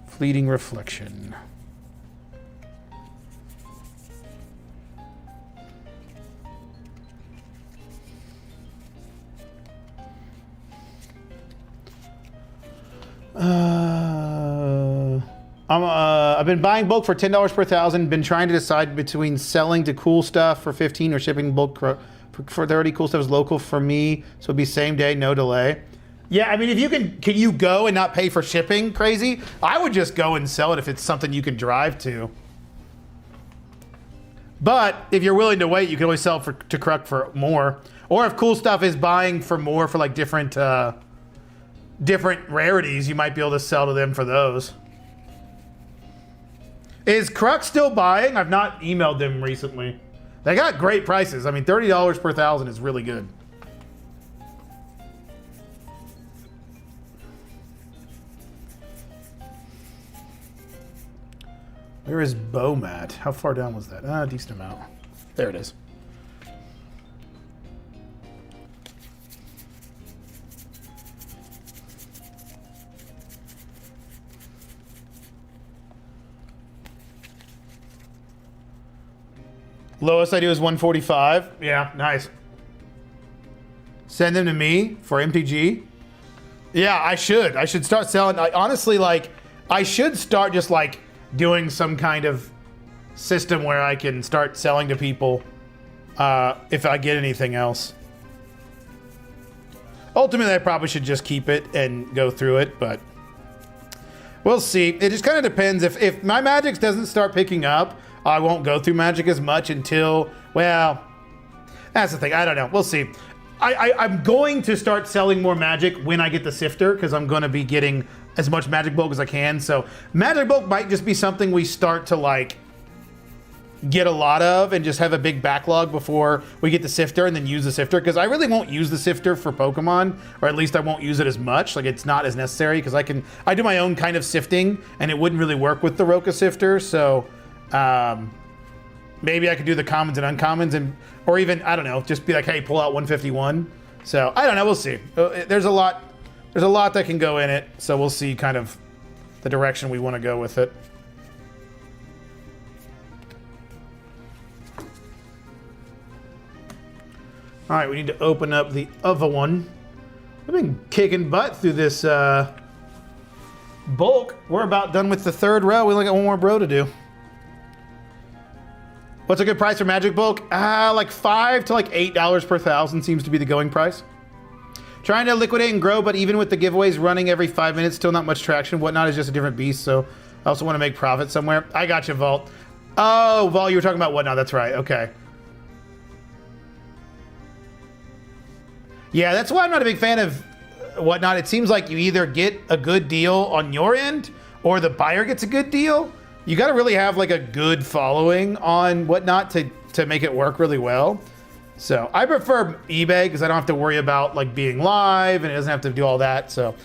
Fleeting Reflection. I've been buying bulk for $10 per thousand. Been trying to decide between selling to cool stuff for 15 or shipping bulk for 30. Cool stuff is local for me, so it'd be same day, no delay. Yeah, I mean, if you can you go and not pay for shipping? Crazy. I would just go and sell it if it's something you can drive to. But if you're willing to wait, you can always sell it to Kruk for more. Or if cool stuff is buying for more for like different rarities, you might be able to sell to them for those. Is Kruk still buying? I've not emailed them recently. They got great prices. I mean, $30 per thousand is really good. Where is Bomat? How far down was that? A decent amount. There it is. Lowest I do is 145. Yeah, nice. Send them to me for MTG. Yeah, I should. I should start selling. Honestly, like, I should start just like doing some kind of system where I can start selling to people if I get anything else. Ultimately, I probably should just keep it and go through it, but we'll see. It just kind of depends. If my Magic doesn't start picking up, I won't go through Magic as much until, well, that's the thing. I don't know. We'll see. I'm going to start selling more Magic when I get the Sifter, because I'm going to be getting as much Magic bulk as I can. So Magic bulk might just be something we start to like get a lot of and just have a big backlog before we get the Sifter, and then use the Sifter, because I really won't use the Sifter for Pokemon, or at least I won't use it as much. Like, it's not as necessary, because I do my own kind of sifting, and it wouldn't really work with the Roka Sifter. So maybe I could do the commons and uncommons, or even, I don't know, just be like, hey, pull out 151. So I don't know, we'll see. There's a lot that can go in it, so we'll see kind of the direction we want to go with it. All right, we need to open up the other one. We've been kicking butt through this bulk. We're about done with the third row. We only got one more row to do. What's a good price for Magic bulk? Like $5 to like $8 per thousand seems to be the going price. Trying to liquidate and grow, but even with the giveaways running every 5 minutes, still not much traction. Whatnot is just a different beast, so I also want to make profit somewhere. I got you, Vault. Oh, Vault, you were talking about Whatnot. That's right. Okay. Yeah, that's why I'm not a big fan of Whatnot. It seems like you either get a good deal on your end, or the buyer gets a good deal. You got to really have like a good following on Whatnot to make it work really well. So I prefer eBay because I don't have to worry about like being live, and it doesn't have to do all that. So,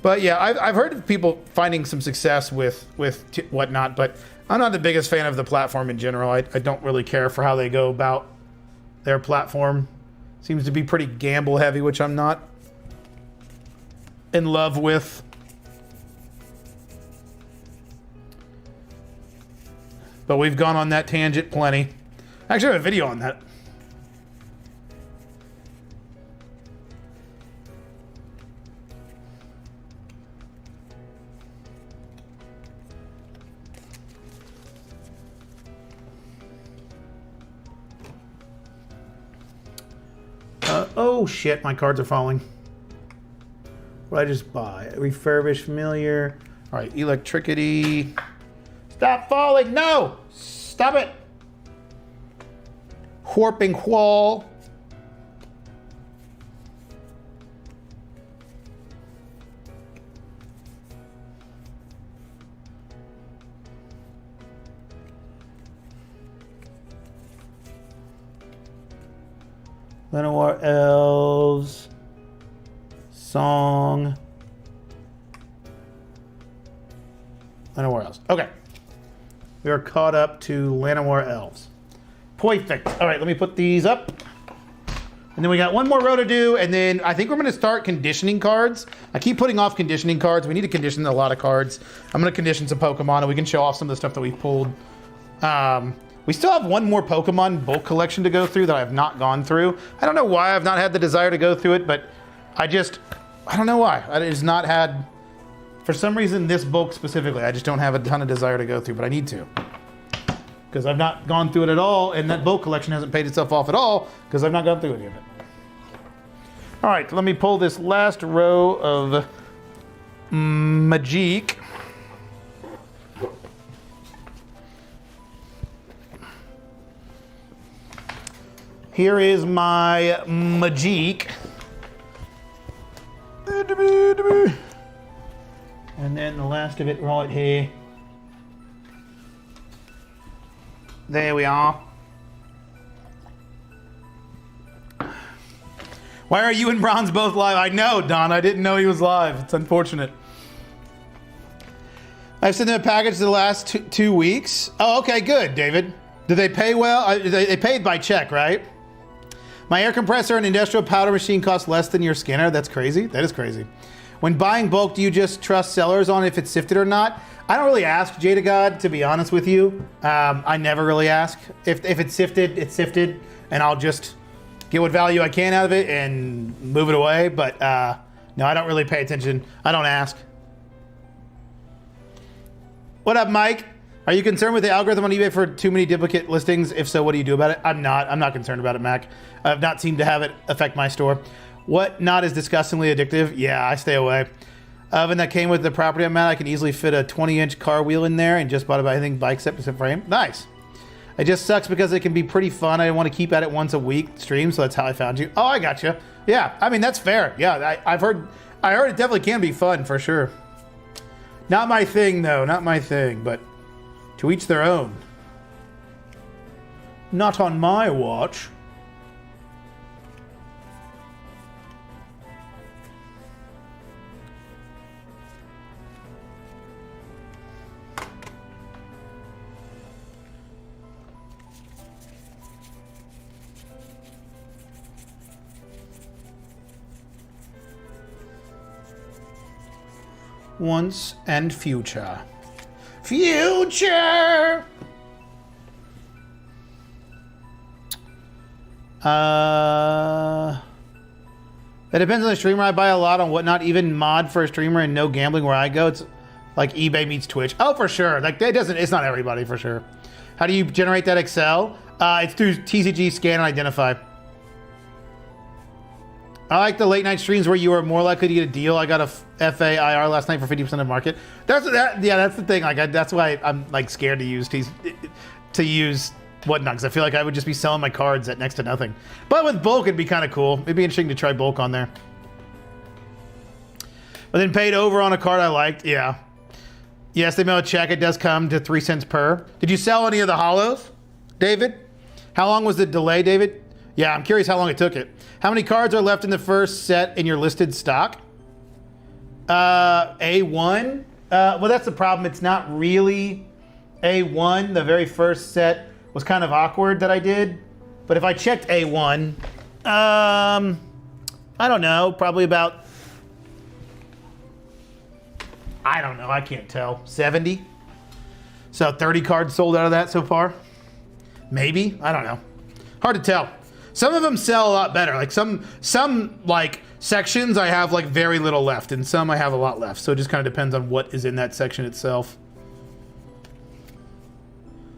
but yeah, I've heard of people finding some success with Whatnot, but I'm not the biggest fan of the platform in general. I don't really care for how they go about their platform. Seems to be pretty gamble heavy, which I'm not in love with. But we've gone on that tangent plenty. I actually have a video on that. Oh shit, my cards are falling. What did I just buy? Refurbish familiar. All right, electricity. Stop falling, no! Stop it! Warping Wall. Llanowar Elves. Song. Llanowar Elves. Okay. We are caught up to Llanowar Elves. Perfect. All right, let me put these up. And then we got one more row to do, and then I think we're going to start conditioning cards. I keep putting off conditioning cards. We need to condition a lot of cards. I'm going to condition some Pokemon, and we can show off some of the stuff that we've pulled. We still have one more Pokemon bulk collection to go through that I have not gone through. I don't know why I've not had the desire to go through it, but I don't know why. I just not had, for some reason, this bulk specifically, I just don't have a ton of desire to go through, but I need to. Because I've not gone through it at all, and that bulk collection hasn't paid itself off at all, because I've not gone through any of it. All right, let me pull this last row of Magic. Here is my Magic. And then the last of it right here. There we are. Why are you and Bronze both live? I know, Don. I didn't know he was live. It's unfortunate. I've sent them a package the last two weeks. Oh, okay, good, David. Did they pay well? They paid by check, right? My air compressor and industrial powder machine cost less than your scanner. That's crazy. That is crazy. When buying bulk, do you just trust sellers on if it's sifted or not? I don't really ask, Jada God, to be honest with you. I never really ask. If it's sifted, it's sifted, and I'll just get what value I can out of it and move it away. But no, I don't really pay attention. I don't ask. What up, Mike? Are you concerned with the algorithm on eBay for too many duplicate listings? If so, what do you do about it? I'm not concerned about it, Mac. I've not seemed to have it affect my store. What not is disgustingly addictive? Yeah, I stay away. Oven that came with the property I'm at, I can easily fit a 20-inch car wheel in there and just bought it, I think, bike set percent frame. Nice. It just sucks because it can be pretty fun. I want to keep at it once a week stream, so that's how I found you. Oh, I gotcha. Yeah, I mean, that's fair. Yeah, I heard it definitely can be fun for sure. Not my thing, though. Not my thing, but to each their own. Not on my watch. Once and future. Future! It depends on the streamer. I buy a lot on Whatnot, even mod for a streamer and no gambling where I go. It's like eBay meets Twitch. Oh, for sure. Like it's not everybody for sure. How do you generate that Excel? It's through TCG Scan and Identify. I like the late night streams where you are more likely to get a deal. I got a FAIR last night for 50% of market. That's the thing. Like that's why I'm like scared to use Whatnot, because I feel like I would just be selling my cards at next to nothing. But with bulk, it'd be kind of cool. It'd be interesting to try bulk on there. But then paid over on a card I liked. Yeah. Yes, they mail a check. It does come to 3 cents per. Did you sell any of the hollows, David? How long was the delay, David? Yeah, I'm curious how long it took it. How many cards are left in the first set in your listed stock? A1. Well, that's the problem. It's not really A1. The very first set was kind of awkward that I did. But if I checked A1, I don't know, probably about, I don't know, I can't tell, 70? So 30 cards sold out of that so far? Maybe? I don't know. Hard to tell. Some of them sell a lot better. Like some like sections I have like very little left, and some I have a lot left. So it just kind of depends on what is in that section itself.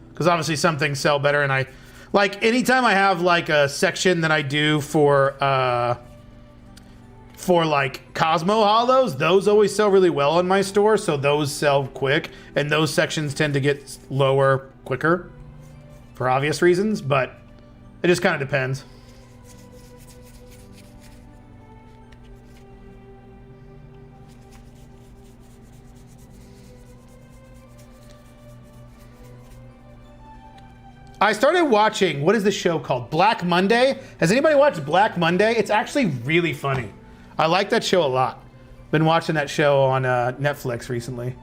Because obviously some things sell better, and I Like anytime I have like a section that I do for like Cosmo Hollows, those always sell really well on my store, so those sell quick, and those sections tend to get lower quicker for obvious reasons, but it just kind of depends. I started watching, what is the show called? Black Monday? Has anybody watched Black Monday? It's actually really funny. I like that show a lot. Been watching that show on Netflix recently.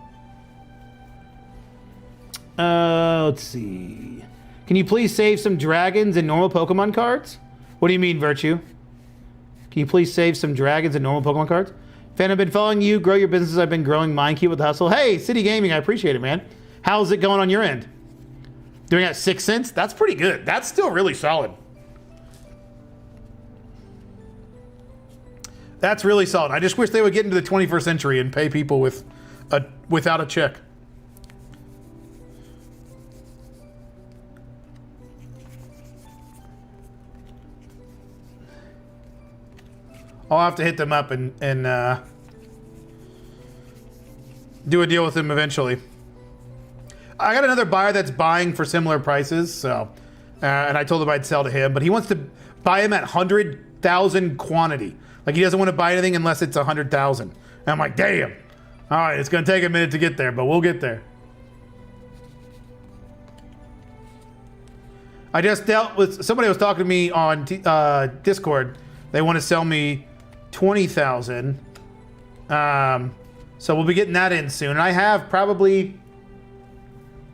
Let's see. Can you please save some dragons and normal Pokemon cards? What do you mean, Virtue? Can you please save some dragons and normal Pokemon cards? Fan, I've been following you. Grow your businesses. I've been growing mine. Keep with the hustle. Hey, City Gaming, I appreciate it, man. How's it going on your end? Doing at 6 cents? That's pretty good. That's still really solid. That's really solid. I just wish they would get into the 21st century and pay people without a check. I'll have to hit them up and do a deal with them eventually. I got another buyer that's buying for similar prices, so and I told him I'd sell to him, but he wants to buy him at 100,000 quantity. Like he doesn't want to buy anything unless it's 100,000. And I'm like, damn. All right, it's gonna take a minute to get there, but we'll get there. I just dealt with somebody was talking to me on Discord. They want to sell me 20,000. So we'll be getting that in soon. And I have probably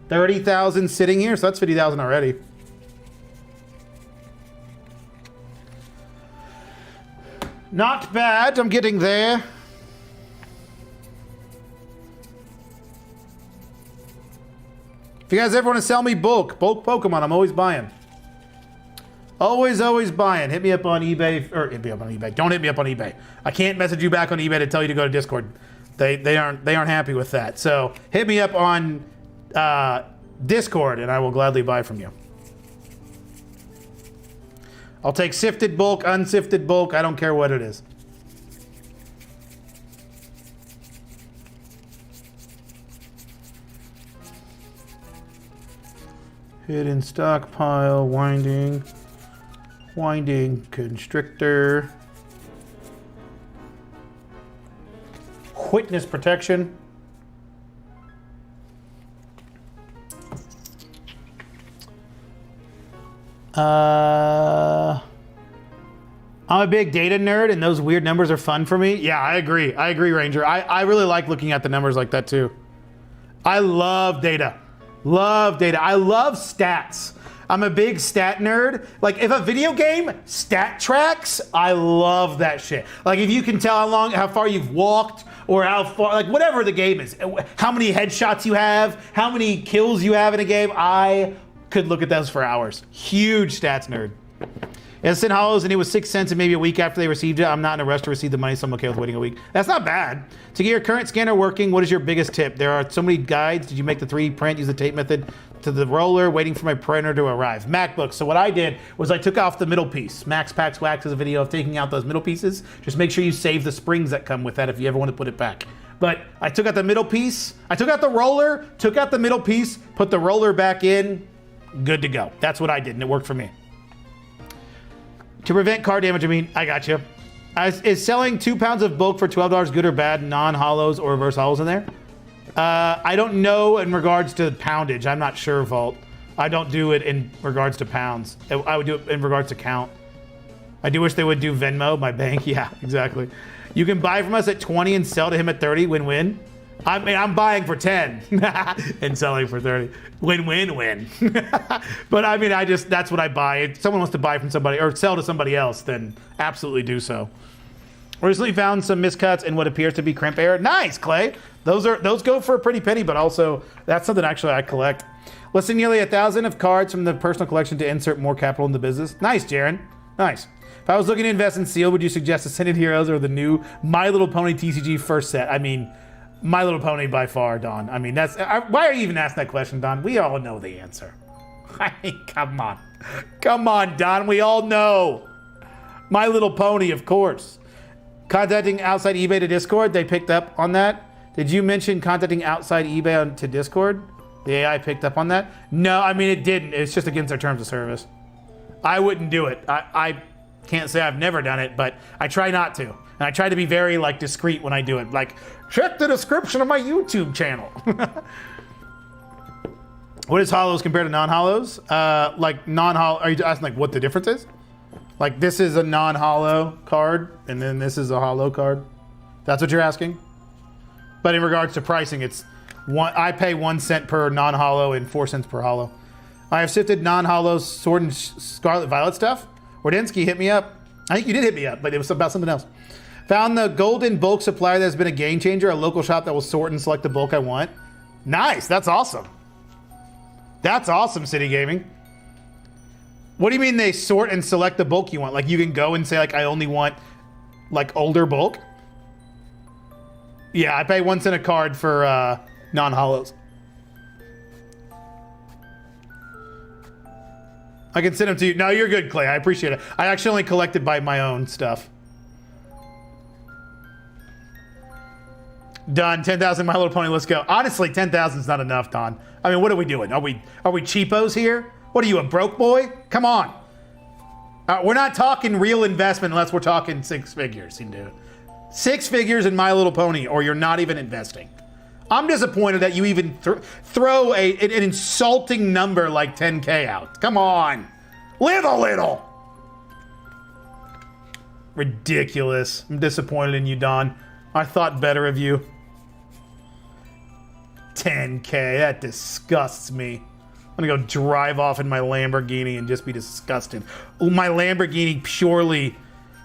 30,000 sitting here, so that's 50,000 already. Not bad, I'm getting there. If you guys ever want to sell me bulk Pokemon, I'm always buying. Always buying. Hit me up on eBay, or hit me up on eBay. Don't hit me up on eBay. I can't message you back on eBay to tell you to go to Discord. They aren't happy with that. So hit me up on Discord and I will gladly buy from you. I'll take sifted bulk, unsifted bulk. I don't care what it is. Hidden stockpile, winding constrictor, witness protection. I'm a big data nerd and those weird numbers are fun for me. Yeah, I agree, Ranger. I really like looking at the numbers like that too. I love data. I love stats. I'm a big stat nerd. Like if a video game stat tracks, I love that shit. Like if you can tell how far you've walked or how far, like whatever the game is, how many headshots you have, how many kills you have in a game, I could look at those for hours. Huge stats nerd. It sent hollows and it was 6 cents and maybe a week after they received it. I'm not in a rush to receive the money, so I'm okay with waiting a week. That's not bad. To get your current scanner working, what is your biggest tip? There are so many guides. Did you make the 3D print, use the tape method to the roller, waiting for my printer to arrive? MacBook. So what I did was I took off the middle piece. Max Packs Wax is a video of taking out those middle pieces. Just make sure you save the springs that come with that if you ever want to put it back. But I took out the middle piece. I took out the roller, took out the middle piece, put the roller back in. Good to go. That's what I did, and it worked for me. To prevent car damage, I mean, I got you. Is selling 2 pounds of bulk for $12 good or bad? Non-hollows or reverse hollows in there? I don't know in regards to poundage. I'm not sure, Vault. I don't do it in regards to pounds. I would do it in regards to count. I do wish they would do Venmo, my bank. Yeah, exactly. You can buy from us at 20 and sell to him at 30. Win-win. I mean, I'm buying for 10 and selling for 30. Win-win-win. But I mean, that's what I buy. If someone wants to buy from somebody or sell to somebody else, then absolutely do so. Recently found some miscuts in what appears to be crimp error. Nice, Clay. Those go for a pretty penny, but also that's something actually I collect. Listing nearly 1,000 of cards from the personal collection to insert more capital in the business. Nice, Jaren. Nice. If I was looking to invest in Seal, would you suggest Ascended Heroes or the new My Little Pony TCG first set? I mean, My Little Pony by far, Don. I mean, why are you even asking that question, Don? We all know the answer. I mean, come on. Come on, Don. We all know. My Little Pony, of course. Contacting outside eBay to Discord, they picked up on that. Did you mention contacting outside eBay to Discord? The AI picked up on that? No, I mean, it didn't. It's just against our terms of service. I wouldn't do it. I can't say I've never done it, but I try not to. And I try to be very, like, discreet when I do it. Like, check the description of my YouTube channel. What is hollows compared to non-hollows? Like, non-hollow, are you asking, like, what the difference is? Like, this is a non-hollow card, and then this is a hollow card? That's what you're asking? But in regards to pricing, it's I pay 1 cent per non-hollow and 4 cents per hollow. I have sifted non-hollow Sword and Scarlet Violet stuff. Wardinsky hit me up. I think you did hit me up, but it was about something else. Found the golden bulk supplier that has been a game changer, a local shop that will sort and select the bulk I want. Nice, that's awesome. That's awesome, City Gaming. What do you mean they sort and select the bulk you want? Like you can go and say like, I only want like older bulk? Yeah, I pay 1 cent a card for non-hollows. I can send them to you. No, you're good, Clay. I appreciate it. I actually only collected by my own stuff. Done. 10,000 My Little Pony. Let's go. Honestly, 10,000 is not enough, Don. I mean, what are we doing? Are we cheapos here? What are you, a broke boy? Come on. We're not talking real investment unless we're talking 6 figures. You do 6 figures in My Little Pony, or you're not even investing. I'm disappointed that you even throw an insulting number like 10K out. Come on. Live a little. Ridiculous. I'm disappointed in you, Don. I thought better of you. 10K, that disgusts me. I'm gonna go drive off in my Lamborghini and just be disgusted. Oh, my Lamborghini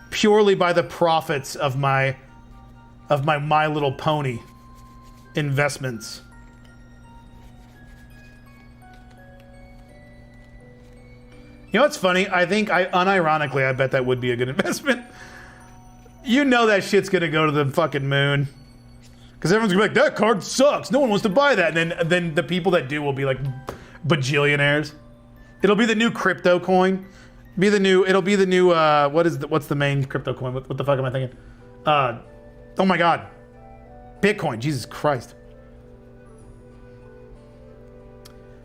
purely by the profits of my My Little Pony investments. You know what's funny? I think unironically, I bet that would be a good investment. You know that shit's gonna go to the fucking moon. Because everyone's gonna be like, that card sucks. No one wants to buy that. And then the people that do will be like bajillionaires. It'll be the new crypto coin. It'll be the new what's the main crypto coin? What the fuck am I thinking? Oh my god. Bitcoin, Jesus Christ.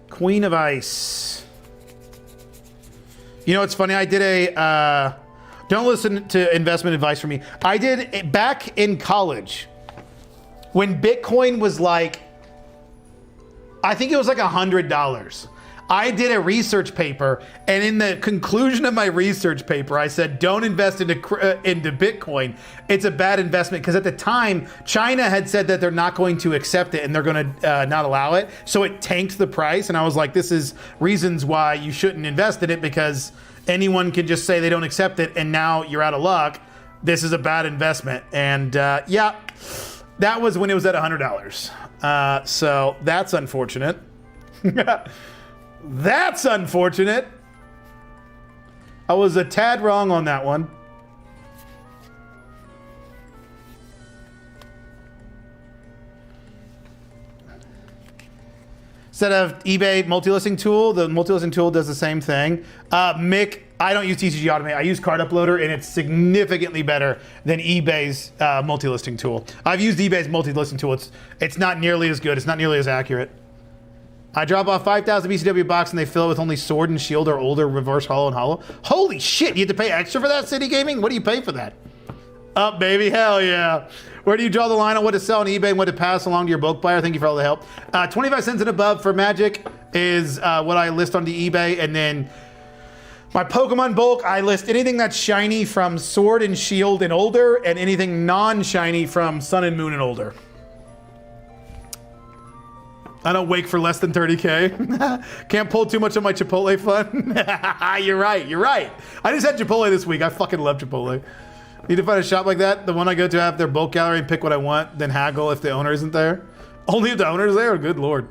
Queen of Ice. You know what's funny? I did a don't listen to investment advice from me. I did it back in college when Bitcoin was like, I think it was like $100. I did a research paper, and in the conclusion of my research paper, I said, don't invest into Bitcoin. It's a bad investment, because at the time, China had said that they're not going to accept it and they're going to not allow it. So it tanked the price, and I was like, this is reasons why you shouldn't invest in it, because anyone can just say they don't accept it, and now you're out of luck. This is a bad investment. And yeah, that was when it was at $100. So that's unfortunate. That's unfortunate. I was a tad wrong on that one. Instead of eBay multi-listing tool, the multi-listing tool does the same thing. Mick, I don't use TCG Automate. I use Card Uploader, and it's significantly better than eBay's multi-listing tool. I've used eBay's multi-listing tool. It's not nearly as good. It's not nearly as accurate. I drop off 5,000 BCW box and they fill it with only Sword and Shield or older reverse hollow and hollow. Holy shit, you have to pay extra for that, City Gaming? What do you pay for that? Up, baby, hell yeah. Where do you draw the line on what to sell on eBay and what to pass along to your bulk buyer? Thank you for all the help. 25 cents and above for Magic is what I list onto eBay, and then my Pokemon bulk, I list anything that's shiny from Sword and Shield and older, and anything non-shiny from Sun and Moon and older. I don't wake for less than 30K. Can't pull too much of my Chipotle fun. You're right. I just had Chipotle this week. I fucking love Chipotle. Need to find a shop like that. The one I go to, have their bulk gallery and pick what I want, then haggle if the owner isn't there. Only if the owner's there? Good lord.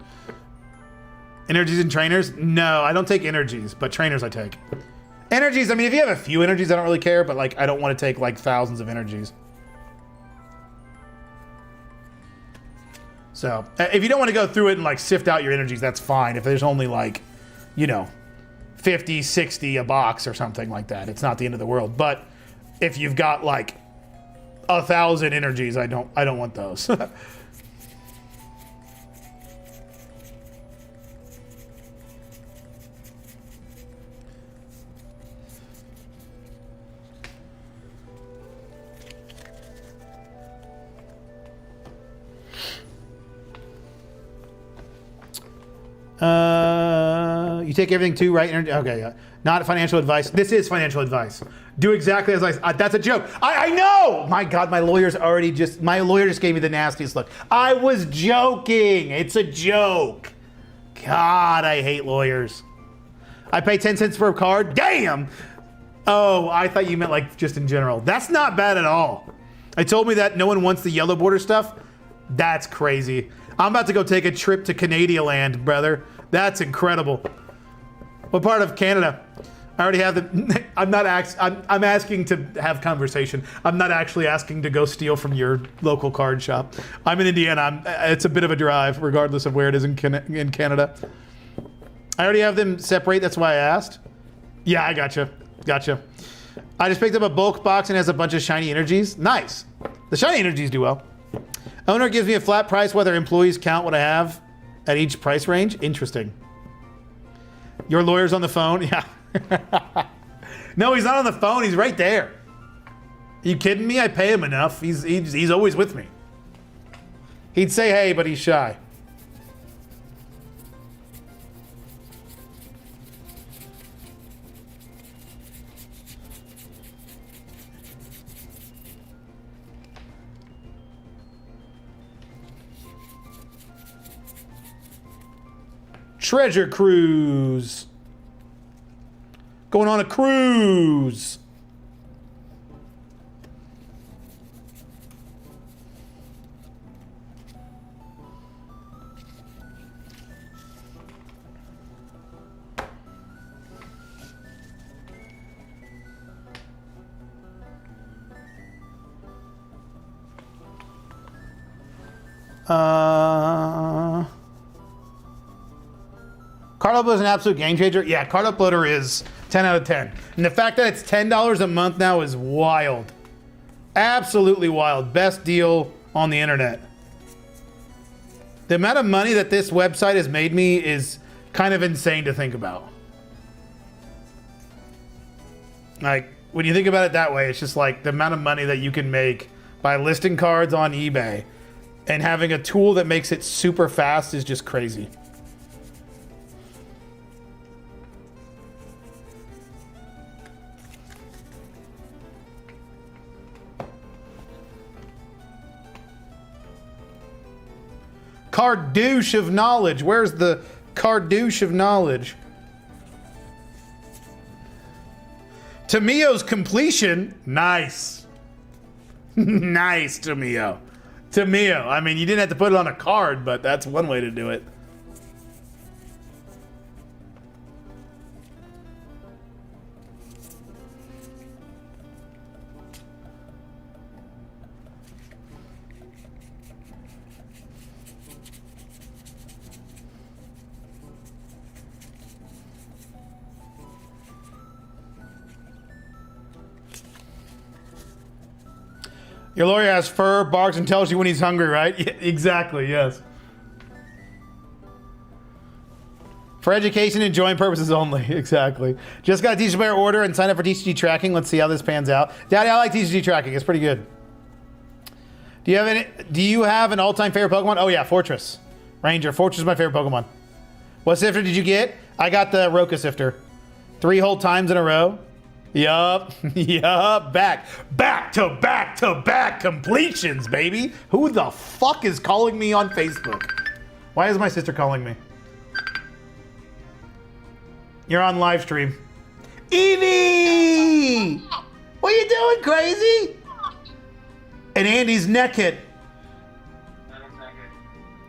Energies and trainers? No, I don't take energies, but trainers I take. Energies, I mean, if you have a few energies, I don't really care, but like, I don't want to take like thousands of energies. So if you don't want to go through it and like sift out your energies, that's fine. If there's only like, you know, 50, 60 a box or something like that. It's not the end of the world. But if you've got like 1,000 energies, I don't want those. You take everything too, right? Okay, yeah. Not financial advice. This is financial advice. Do exactly as that's a joke. I know! My God, my lawyer just gave me the nastiest look. I was joking. It's a joke. God, I hate lawyers. I pay 10 cents for a card? Damn! Oh, I thought you meant like just in general. That's not bad at all. It told me that no one wants the yellow border stuff. That's crazy. I'm about to go take a trip to Canada land, brother. That's incredible. What part of Canada? I already have the. I'm asking to have conversation. I'm not actually asking to go steal from your local card shop. I'm in Indiana. It's a bit of a drive, regardless of where it is in Canada. I already have them separate. That's why I asked. Yeah, I gotcha. I just picked up a bulk box and it has a bunch of shiny energies. Nice. The shiny energies do well. Owner gives me a flat price whether employees count what I have at each price range. Interesting. Your lawyer's on the phone? Yeah. No, he's not on the phone. He's right there. Are you kidding me? I pay him enough. He's always with me. He'd say hey, but he's shy. Treasure cruise. Going on a cruise. Card Uploader is an absolute game changer. Yeah, Card Uploader is 10 out of 10. And the fact that it's $10 a month now is wild. Absolutely wild. Best deal on the internet. The amount of money that this website has made me is kind of insane to think about. Like, when you think about it that way, it's just like the amount of money that you can make by listing cards on eBay and having a tool that makes it super fast is just crazy. Cardouche of knowledge. Where's the Cardouche of knowledge? Tamio's completion. Nice. Nice, Tamio. Tamio. I mean, you didn't have to put it on a card, but that's one way to do it. Your lawyer has fur, barks, and tells you when he's hungry, right? Yeah, exactly, yes. For education and joint purposes only, exactly. Just got a TCG player order and sign up for TCG tracking. Let's see how this pans out. Daddy, I like TCG tracking. It's pretty good. Do you have an all-time favorite Pokemon? Oh yeah, Fortress. Ranger. Fortress is my favorite Pokemon. What Sifter did you get? I got the Roka Sifter. 3 whole times in a row. Yup. Yup. Back to back completions, baby. Who the fuck is calling me on Facebook? Why is my sister calling me? You're on live stream. Evie! What are you doing, crazy? And Andy's naked.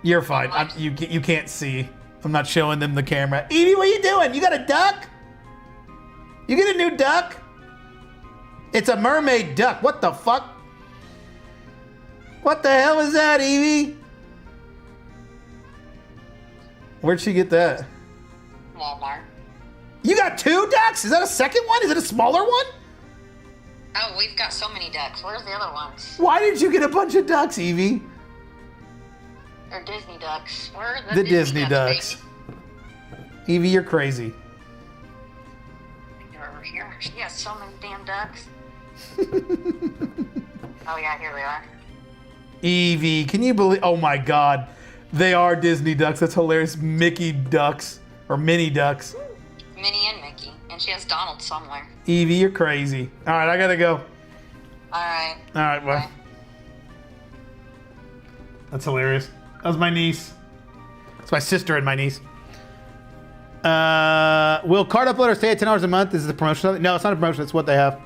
You're fine. You can't see. I'm not showing them the camera. Evie, what are you doing? You got a duck? You get a new duck? It's a mermaid duck. What the fuck? What the hell is that, Evie? Where'd she get that? Walmart. You got 2 ducks? Is that a second one? Is it a smaller one? Oh, we've got so many ducks. Where's the other ones? Why did you get a bunch of ducks, Evie? They're Disney ducks. Where are The Disney ducks. Baby? Evie, you're crazy. They're over here. She has so many damn ducks. Oh, yeah, here they are. Evie, can you believe? Oh my God, they are Disney ducks. That's hilarious. Mickey ducks or Minnie ducks. Minnie and Mickey, and she has Donald somewhere. Evie, you're crazy. All right, I gotta go. All right. All right, bye. That's hilarious. That was my niece. It's my sister and my niece. Will card uploader stay at $10 a month? This is a promotion. No, it's not a promotion. It's what they have.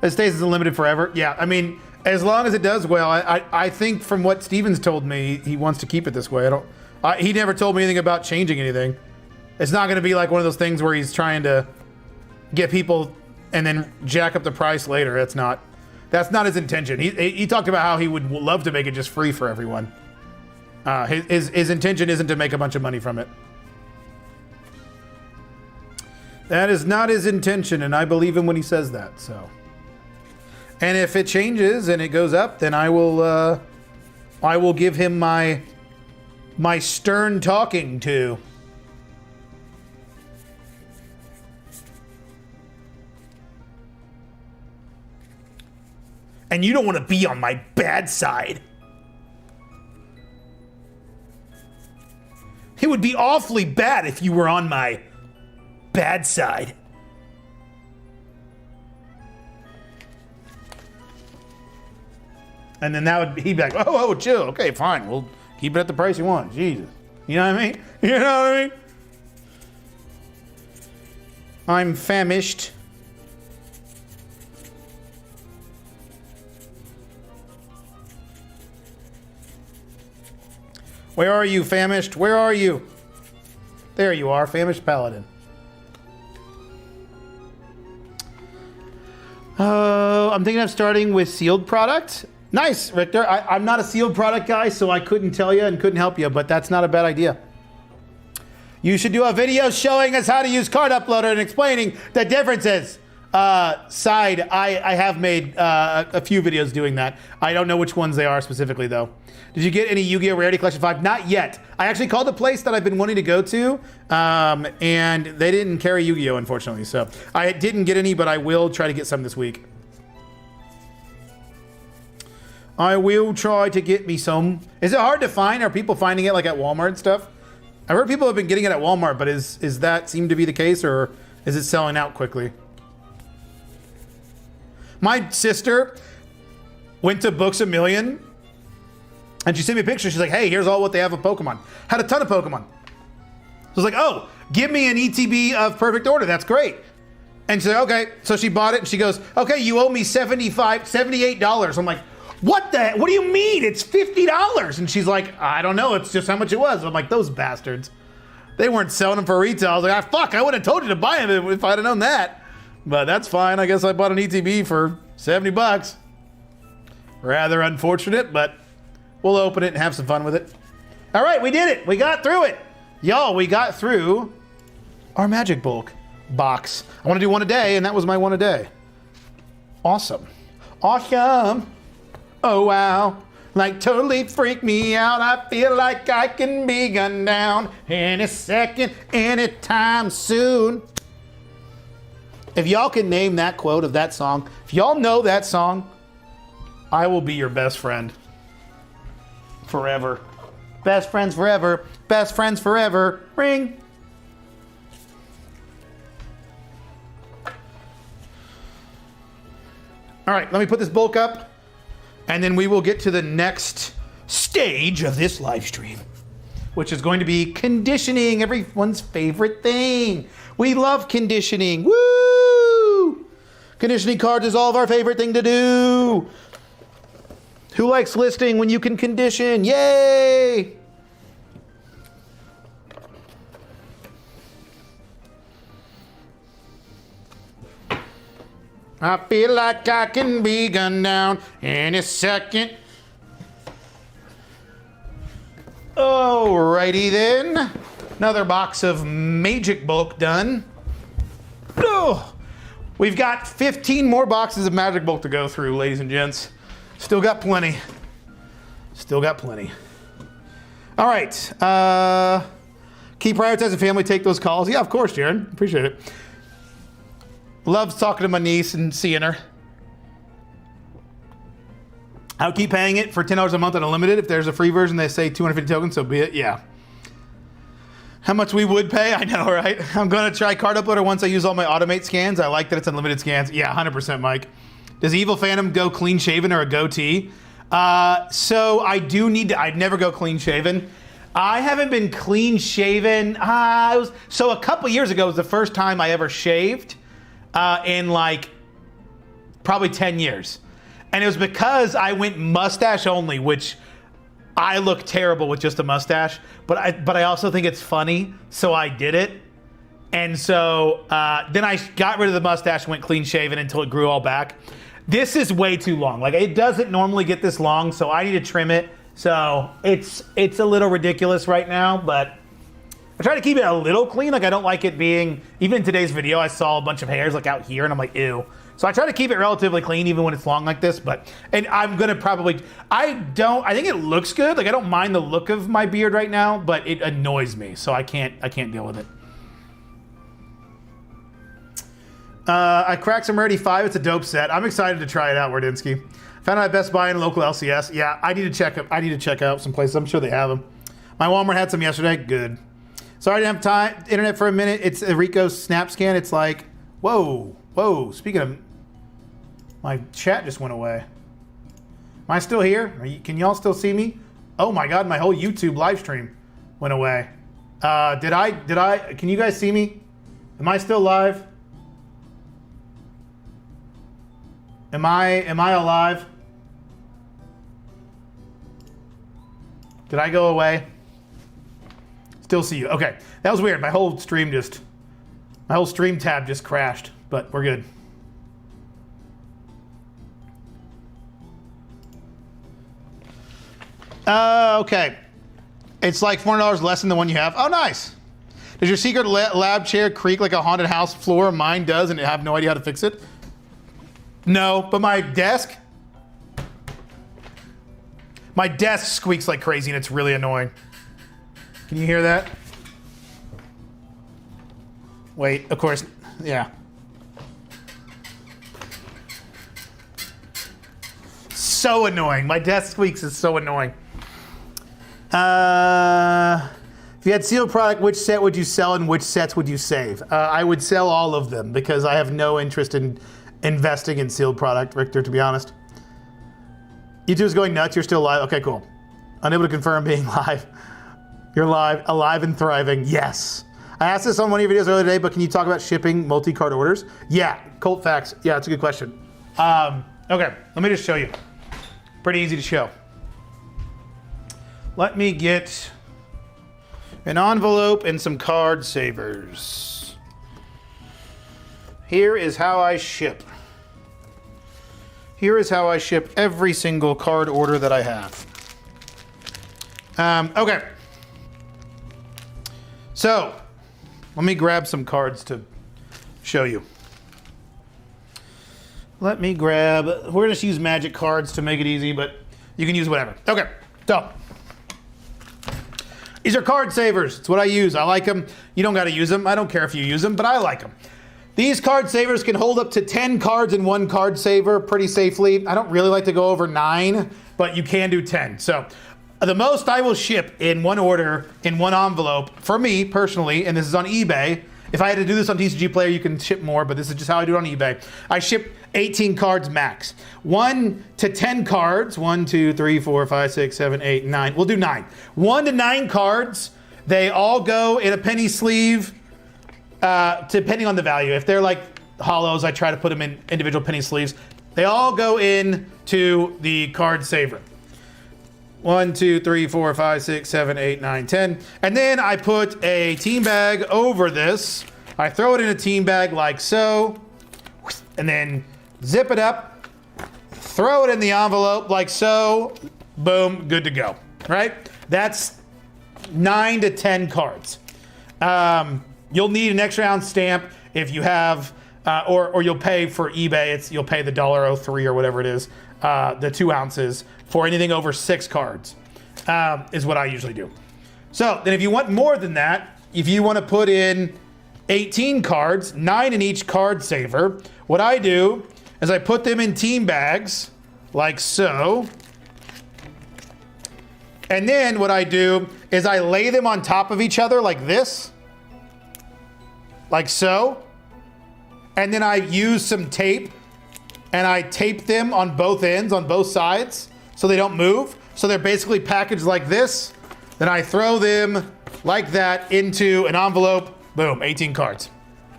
It stays as unlimited forever. Yeah, I mean, as long as it does well. I think from what Steven's told me, he wants to keep it this way. He never told me anything about changing anything. It's not going to be like one of those things where he's trying to get people and then jack up the price later. That's not his intention. He talked about how he would love to make it just free for everyone. His intention isn't to make a bunch of money from it. That is not his intention, and I believe him when he says that. So, and if it changes and it goes up, then I will give him my stern talking to. And you don't want to be on my bad side. It would be awfully bad if you were on my bad side. And then he'd be like, oh, chill. Okay, fine. We'll keep it at the price you want. Jesus. You know what I mean? You know what I mean? I'm famished. Where are you, famished? Where are you? There you are, famished paladin. I'm thinking of starting with sealed product. Nice, Richter. I'm not a sealed product guy, so I couldn't tell you and couldn't help you, but that's not a bad idea. You should do a video showing us how to use Card Uploader and explaining the differences. Side, I have made a few videos doing that. I don't know which ones they are specifically, though. Did you get any Yu-Gi-Oh! Rarity Collection 5? Not yet. I actually called a place that I've been wanting to go to, and they didn't carry Yu-Gi-Oh! Unfortunately. So I didn't get any, but I will try to get some this week. I will try to get me some. Is it hard to find? Are people finding it like at Walmart and stuff? I've heard people have been getting it at Walmart, but is that seem to be the case, or is it selling out quickly? My sister went to Books A Million, and she sent me a picture. She's like, hey, here's all what they have of Pokemon. Had a ton of Pokemon. So I was like, oh, give me an ETB of Perfect Order. That's great. And she said, okay. So she bought it, and she goes, okay, you owe me $78. I'm like, what do you mean? It's $50. And she's like, I don't know. It's just how much it was. I'm like, those bastards. They weren't selling them for retail. I was like, fuck, I would have told you to buy them if I'd have known that. But that's fine. I guess I bought an ETB for $70. Rather unfortunate, but we'll open it and have some fun with it. All right, we did it. We got through it. Y'all, we got through our Magic Bulk box. I want to do one a day, and that was my one a day. Awesome. Awesome. Oh, wow. Like, totally freak me out. I feel like I can be gunned down any second, anytime soon. If y'all can name that quote of that song, if y'all know that song, I will be your best friend. Forever. Best friends forever. Best friends forever. Ring. All right, let me put this bulk up, and then we will get to the next stage of this live stream, which is going to be conditioning, everyone's favorite thing. We love conditioning. Woo! Conditioning cards is all of our favorite thing to do. Who likes listing when you can condition? Yay! I feel like I can be gunned down any second. Alrighty then. Another box of Magic Bulk done. Oh, we've got 15 more boxes of Magic Bulk to go through, ladies and gents. Still got plenty. Still got plenty. All right. Keep prioritizing family. Take those calls. Yeah, of course, Jared. Appreciate it. Loves talking to my niece and seeing her. I'll keep paying it for $10 a month on Unlimited. If there's a free version, they say 250 tokens, so be it. Yeah. How much we would pay? I know, right? I'm going to try Card Uploader once I use all my automate scans. I like that it's unlimited scans. Yeah, 100%, Mike. Does Evil Phantom go clean shaven or a goatee? So I do need to, I'd never go clean shaven. I haven't been clean shaven. So a couple years ago was the first time I ever shaved in like probably 10 years. And it was because I went mustache only, which I look terrible with just a mustache, but I also think it's funny, so I did it. And so then I got rid of the mustache and went clean shaven until it grew all back. This is way too long. Like, it doesn't normally get this long, so I need to trim it. So it's a little ridiculous right now, but I try to keep it a little clean. Like, I don't like it being, even in today's video, I saw a bunch of hairs like out here and I'm like, ew. So I try to keep it relatively clean even when it's long like this, and I'm gonna probably, I think it looks good. Like, I don't mind the look of my beard right now, but it annoys me, so I can't deal with it. I cracked some Rarity 5. It's a dope set. I'm excited to try it out, Wardinsky. Found out at Best Buy and local LCS. Yeah, I need to check out some places. I'm sure they have them. My Walmart had some yesterday. Good. Sorry I didn't have internet for a minute. It's a Rico snap scan. It's like, whoa. Speaking of, my chat just went away. Am I still here? Can y'all still see me? Oh my God, my whole YouTube live stream went away. Can you guys see me? Am I still live? Am I alive? Did I go away? Still see you. Okay, that was weird. My whole stream tab just crashed, but we're good. Okay. It's like $400 less than the one you have. Oh, nice. Does your secret lab chair creak like a haunted house floor? Mine does, and I have no idea how to fix it. No, but my desk squeaks like crazy and it's really annoying. Can you hear that? Wait, of course, yeah. So annoying. My desk squeaks is so annoying. If you had sealed product, which set would you sell and which sets would you save? I would sell all of them because I have no interest in investing in sealed product, Richter, to be honest. YouTube is going nuts. You're still live. Okay, cool. Unable to confirm being live. You're live, alive and thriving. Yes. I asked this on one of your videos earlier today, but can you talk about shipping multi-card orders? Yeah, Colt Facts. Yeah, it's a good question. Okay, let me just show you. Pretty easy to show. Let me get an envelope and some card savers. Here is how I ship. Here is how I ship every single card order that I have. Okay. So, let me grab some cards to show you. Let me grab, we're gonna just use magic cards to make it easy, but you can use whatever. Okay, so. These are card savers. It's what I use. I like them. You don't gotta use them. I don't care if you use them, but I like them. These card savers can hold up to 10 cards in one card saver pretty safely. I don't really like to go over 9, but you can do 10. So the most I will ship in one order, in one envelope, for me personally, and this is on eBay. If I had to do this on TCG Player, you can ship more, but this is just how I do it on eBay. I ship 18 cards max. 1 to 10 cards, 1, 2, 3, 4, 5, 6, 7, 8, 9. We'll do 9. 1 to 9 cards, they all go in a penny sleeve, depending on the value. If they're like hollows, I try to put them in individual penny sleeves. They all go into the card saver. 1, 2, 3, 4, 5, 6, 7, 8, 9, 10. And then I put a team bag over this. I throw it in a team bag like so, and then zip it up, throw it in the envelope like so, boom, good to go, right? That's 9 to 10 cards. You'll need an extra round stamp if you have or you'll pay for eBay. You'll pay the $1.03 or whatever it is, the 2 ounces for anything over 6 cards, is what I usually do. So then if you want more than that, if you want to put in 18 cards, 9 in each card saver, what I do is I put them in team bags like so. And then what I do is I lay them on top of each other like this, like so. And then I use some tape and I tape them on both ends, on both sides, so they don't move. So they're basically packaged like this. Then I throw them like that into an envelope. Boom, 18 cards.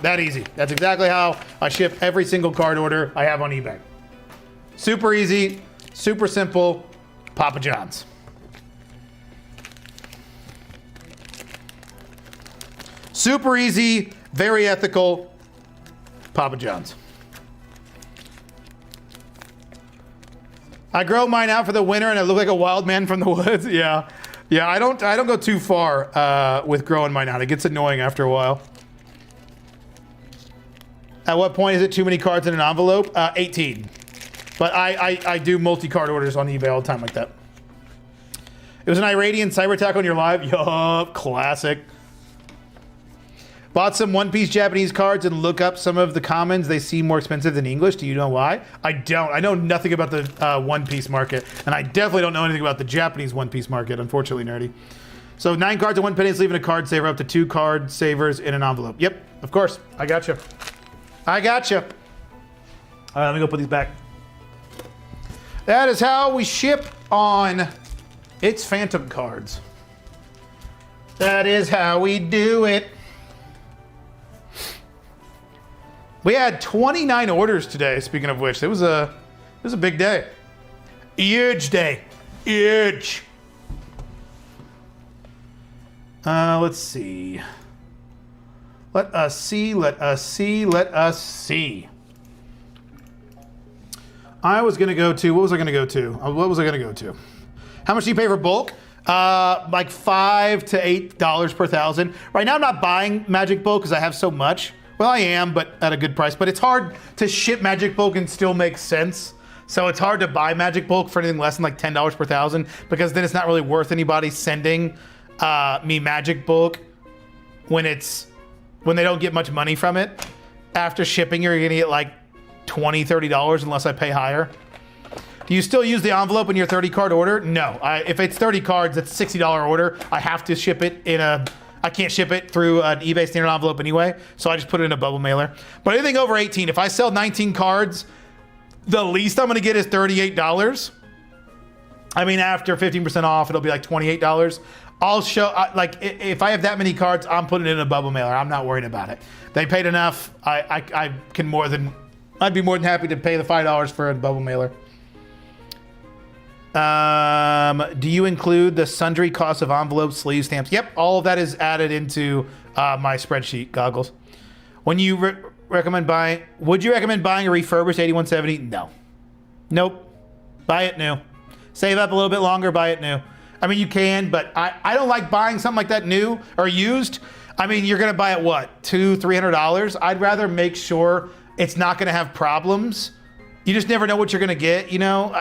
That easy. That's exactly how I ship every single card order I have on eBay. Super easy, super simple, Papa John's. Super easy, very ethical, Papa John's. I grow mine out for the winter and I look like a wild man from the woods. Yeah. Yeah, I don't go too far with growing mine out. It gets annoying after a while. At what point is it too many cards in an envelope? 18. But I do multi-card orders on eBay all the time like that. It was an Iranian cyber attack on your live. Yup, classic. Bought some One Piece Japanese cards and look up some of the commons. They seem more expensive than English. Do you know why? I don't. I know nothing about the One Piece market. And I definitely don't know anything about the Japanese One Piece market, unfortunately, nerdy. So 9 cards and 1 penny is leaving a card saver, up to 2 card savers in an envelope. Yep, of course. I gotcha. I gotcha. All right, let me go put these back. That is how we ship on It's Phantom cards. That is how we do it. We had 29 orders today, speaking of which. It was a big day. Huge day. Huge. Let's see. Let us see. Let us see. Let us see. I was going to go to, what was I going to go to? What was I going to go to? How much do you pay for bulk? Like $5 to $8 per thousand. Right now I'm not buying Magic Bulk because I have so much. Well, I am, but at a good price. But it's hard to ship Magic Bulk and still make sense. So it's hard to buy Magic Bulk for anything less than like $10 per thousand, because then it's not really worth anybody sending me Magic Bulk when they don't get much money from it. After shipping, you're gonna get like $20, $30 unless I pay higher. Do you still use the envelope in your 30 card order? No. If it's 30 cards, it's a $60 order. I have to ship it I can't ship it through an eBay standard envelope anyway, so I just put it in a bubble mailer. But anything over 18, if I sell 19 cards, the least I'm gonna get is $38. I mean, after 15% off, it'll be like $28. I'll show, like, if I have that many cards, I'm putting it in a bubble mailer. I'm not worried about it. They paid enough. I'd be more than happy to pay the $5 for a bubble mailer. Do you include the sundry costs of envelopes, sleeve stamps? Yep, all of that is added into my spreadsheet, Goggles. When you recommend buying, would you recommend buying a refurbished 8170? No. Nope. Buy it new. Save up a little bit longer, buy it new. I mean, you can, but I don't like buying something like that new or used. I mean, you're gonna buy it what, $200, $300? I'd rather make sure it's not gonna have problems. You just never know what you're gonna get, you know?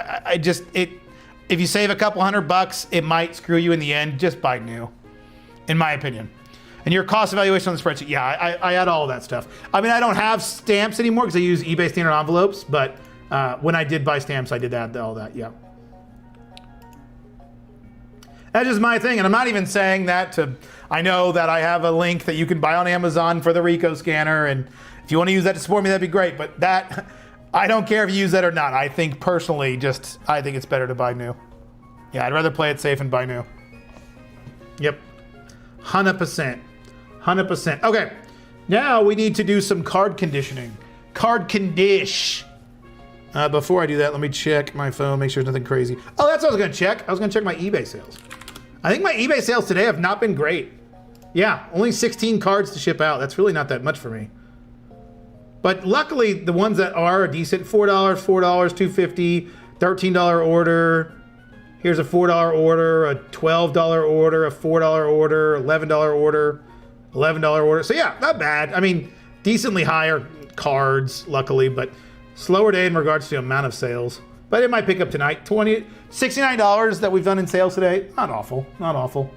If you save a couple $100, it might screw you in the end. Just buy new, in my opinion. And your cost evaluation on the spreadsheet, yeah, I add all of that stuff. I mean, I don't have stamps anymore because I use eBay standard envelopes, but when I did buy stamps, I did add all that, yeah. That's just my thing, and I'm not even saying that I know that I have a link that you can buy on Amazon for the Ricoh scanner, and if you want to use that to support me, that'd be great, but that... I don't care if you use that or not. I think personally, I think it's better to buy new. Yeah, I'd rather play it safe and buy new. Yep. 100%. 100%. Okay. Now we need to do some card conditioning. Card condish. Before I do that, let me check my phone, make sure there's nothing crazy. Oh, that's what I was going to check. I was going to check my eBay sales. I think my eBay sales today have not been great. Yeah, only 16 cards to ship out. That's really not that much for me. But luckily, the ones that are decent, $4, $2.50, $13 order. Here's a $4 order, a $12 order, a $4 order, $11 order, $11 order. So yeah, not bad. I mean, decently higher cards, luckily, but slower day in regards to amount of sales. But it might pick up tonight. $69 that we've done in sales today. Not awful. Not awful.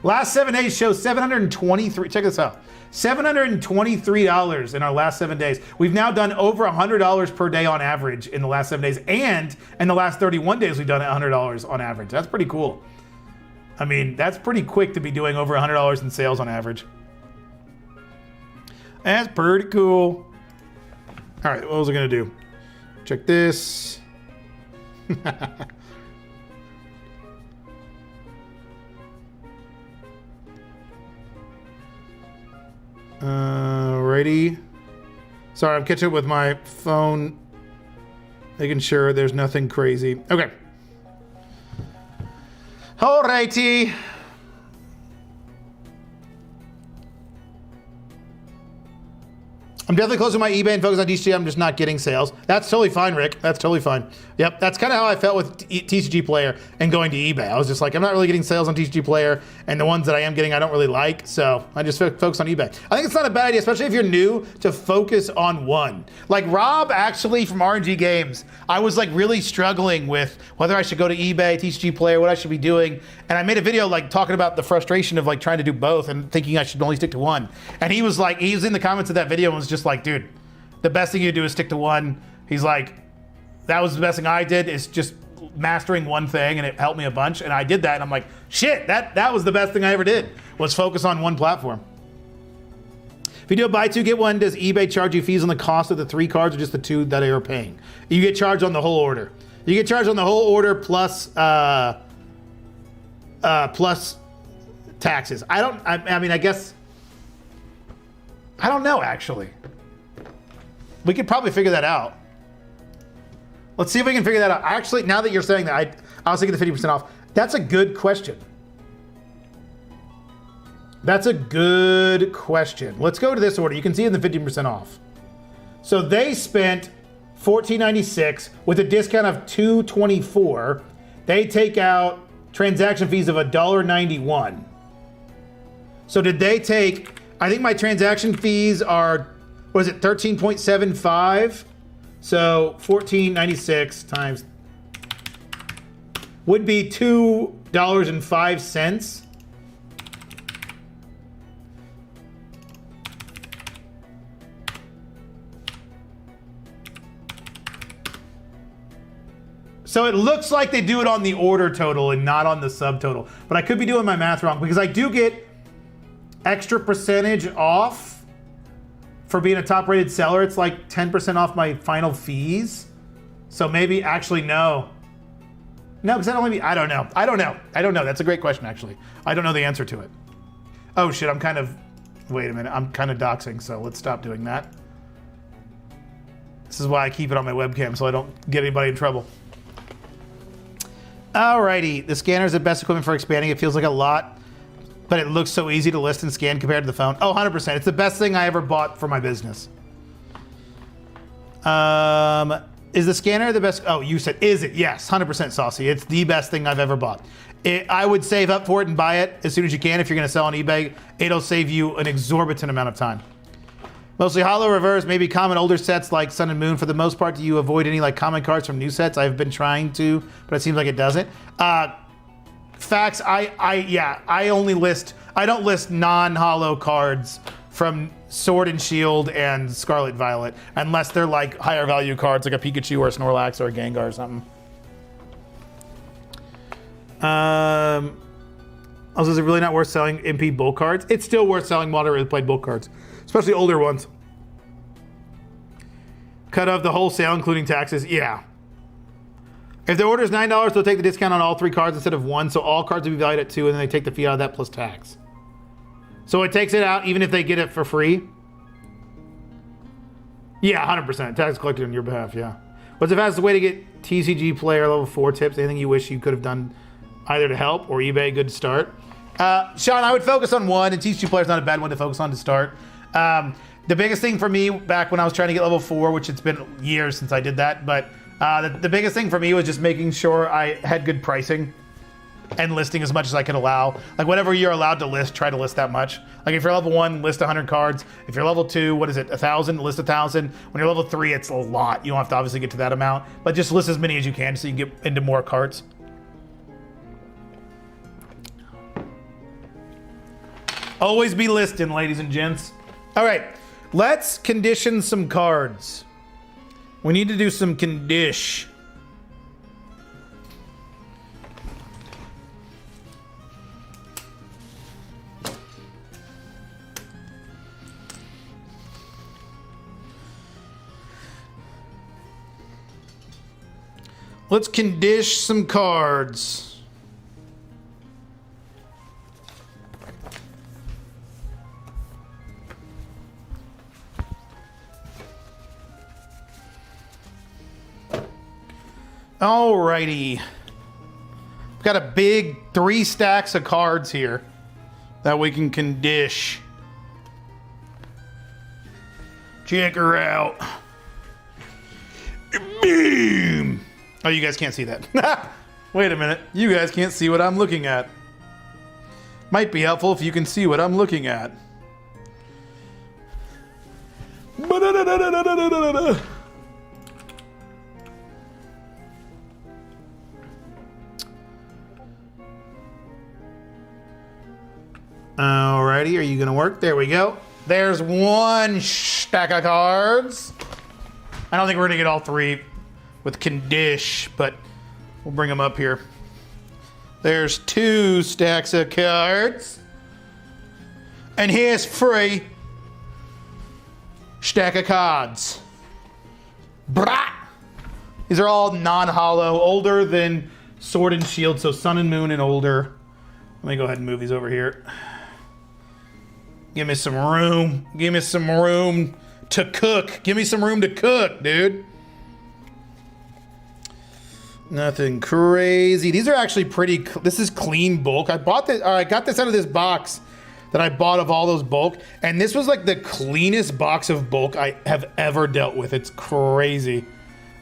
Last 7 days shows 723. Check this out. $723 in our last 7 days. We've now done over $100 per day on average in the last 7 days. And in the last 31 days, we've done $100 on average. That's pretty cool. I mean, that's pretty quick to be doing over $100 in sales on average. That's pretty cool. All right, what was I gonna do? Check this. Righty. Sorry, I'm catching up with my phone, making sure there's nothing crazy. Okay. Alrighty. I'm definitely closing my eBay and focus on TCG. I'm just not getting sales. That's totally fine, Rick. That's totally fine. Yep, that's kind of how I felt with TCG Player and going to eBay. I was just like, I'm not really getting sales on TCG Player, and the ones that I am getting, I don't really like. So I just focus on eBay. I think it's not a bad idea, especially if you're new, to focus on one. Like Rob, actually, from RNG Games, I was like really struggling with whether I should go to eBay, TCG Player, what I should be doing. And I made a video like talking about the frustration of like trying to do both and thinking I should only stick to one. And he was like, he was in the comments of that video and was just like, dude, the best thing you do is stick to one. He's like, that was the best thing I did, is just mastering one thing, and it helped me a bunch. And I did that, and I'm like, shit, that was the best thing I ever did, was focus on one platform. If you do a buy two, get one, does eBay charge you fees on the cost of the 3 cards or just the 2 that you're paying? You get charged on the whole order. You get charged on the whole order plus plus taxes. I mean, I guess, I don't know, actually. We could probably figure that out. Let's see if we can figure that out. Actually, now that you're saying that, I was thinking the 50% off. That's a good question. That's a good question. Let's go to this order. You can see in the 50% off. So they spent $14.96 with a discount of $2.24. They take out transaction fees of $1.91. So did they take, I think my transaction fees are, what is it, 13.75? So $14.96 times would be $2.05. So it looks like they do it on the order total and not on the subtotal. But I could be doing my math wrong, because I do get extra percentage off for being a top rated seller. It's like 10% off my final fees. So maybe, actually, no. No, because that only be, I don't know. That's a great question, actually. I don't know the answer to it. Oh shit, wait a minute. I'm kind of doxing, so let's stop doing that. This is why I keep it on my webcam, so I don't get anybody in trouble. Alrighty, the scanner is the best equipment for expanding. It feels like a lot, but it looks so easy to list and scan compared to the phone. Oh, 100%. It's the best thing I ever bought for my business. Is the scanner the best? Oh, you said, is it? Yes, 100% Saucy. It's the best thing I've ever bought. I would save up for it and buy it as soon as you can. If you're going to sell on eBay, it'll save you an exorbitant amount of time. Mostly hollow reverse, maybe common older sets like Sun and Moon. For the most part, do you avoid any like common cards from new sets? I've been trying to, but it seems like it doesn't. Facts, I don't list non-hollow cards from Sword and Shield and Scarlet Violet, unless they're like higher value cards like a Pikachu or a Snorlax or a Gengar or something. Also, is it really not worth selling MP bulk cards? It's still worth selling moderately played bulk cards, especially older ones. Cut off the wholesale, including taxes. Yeah. If the order is $9, they'll take the discount on all 3 cards instead of 1, so all cards will be valued at 2, and then they take the fee out of that plus tax. So it takes it out even if they get it for free? Yeah, 100%. Tax collected on your behalf, yeah. What's the fastest way to get TCG Player level 4 tips? Anything you wish you could have done either to help or eBay good to start? Sean, I would focus on one, and TCG Player is not a bad one to focus on to start. The biggest thing for me back when I was trying to get level 4, which it's been years since I did that, but the biggest thing for me was just making sure I had good pricing. and listing as much as I can allow. Like whatever you're allowed to list, try to list that much. Like if you're level 1, list 100 cards. If you're level 2, what is it, 1,000, list 1,000. When you're level 3, it's a lot. You don't have to obviously get to that amount, but just list as many as you can so you can get into more cards. Always be listing, ladies and gents. All right, let's condition some cards. We need to do some condish. Let's condish some cards. Alrighty. We've got a big 3 stacks of cards here that we can condish. Check her out. Boom. Oh, you guys can't see that. Wait a minute. You guys can't see what I'm looking at. Might be helpful if you can see what I'm looking at. Alrighty, are you gonna work? There we go. There's 1 stack of cards. I don't think we're gonna get all 3 with condish, but we'll bring them up here. There's 2 stacks of cards. And here's 3 stack of cards. Brah! These are all non-hollow, older than Sword and Shield, so Sun and Moon and older. Let me go ahead and move these over here. Give me some room. Give me some room to cook. Give me some room to cook, dude. Nothing crazy. These are actually pretty. This is clean bulk. I bought this. I got this out of this box that I bought of all those bulk, and this was like the cleanest box of bulk I have ever dealt with. It's crazy.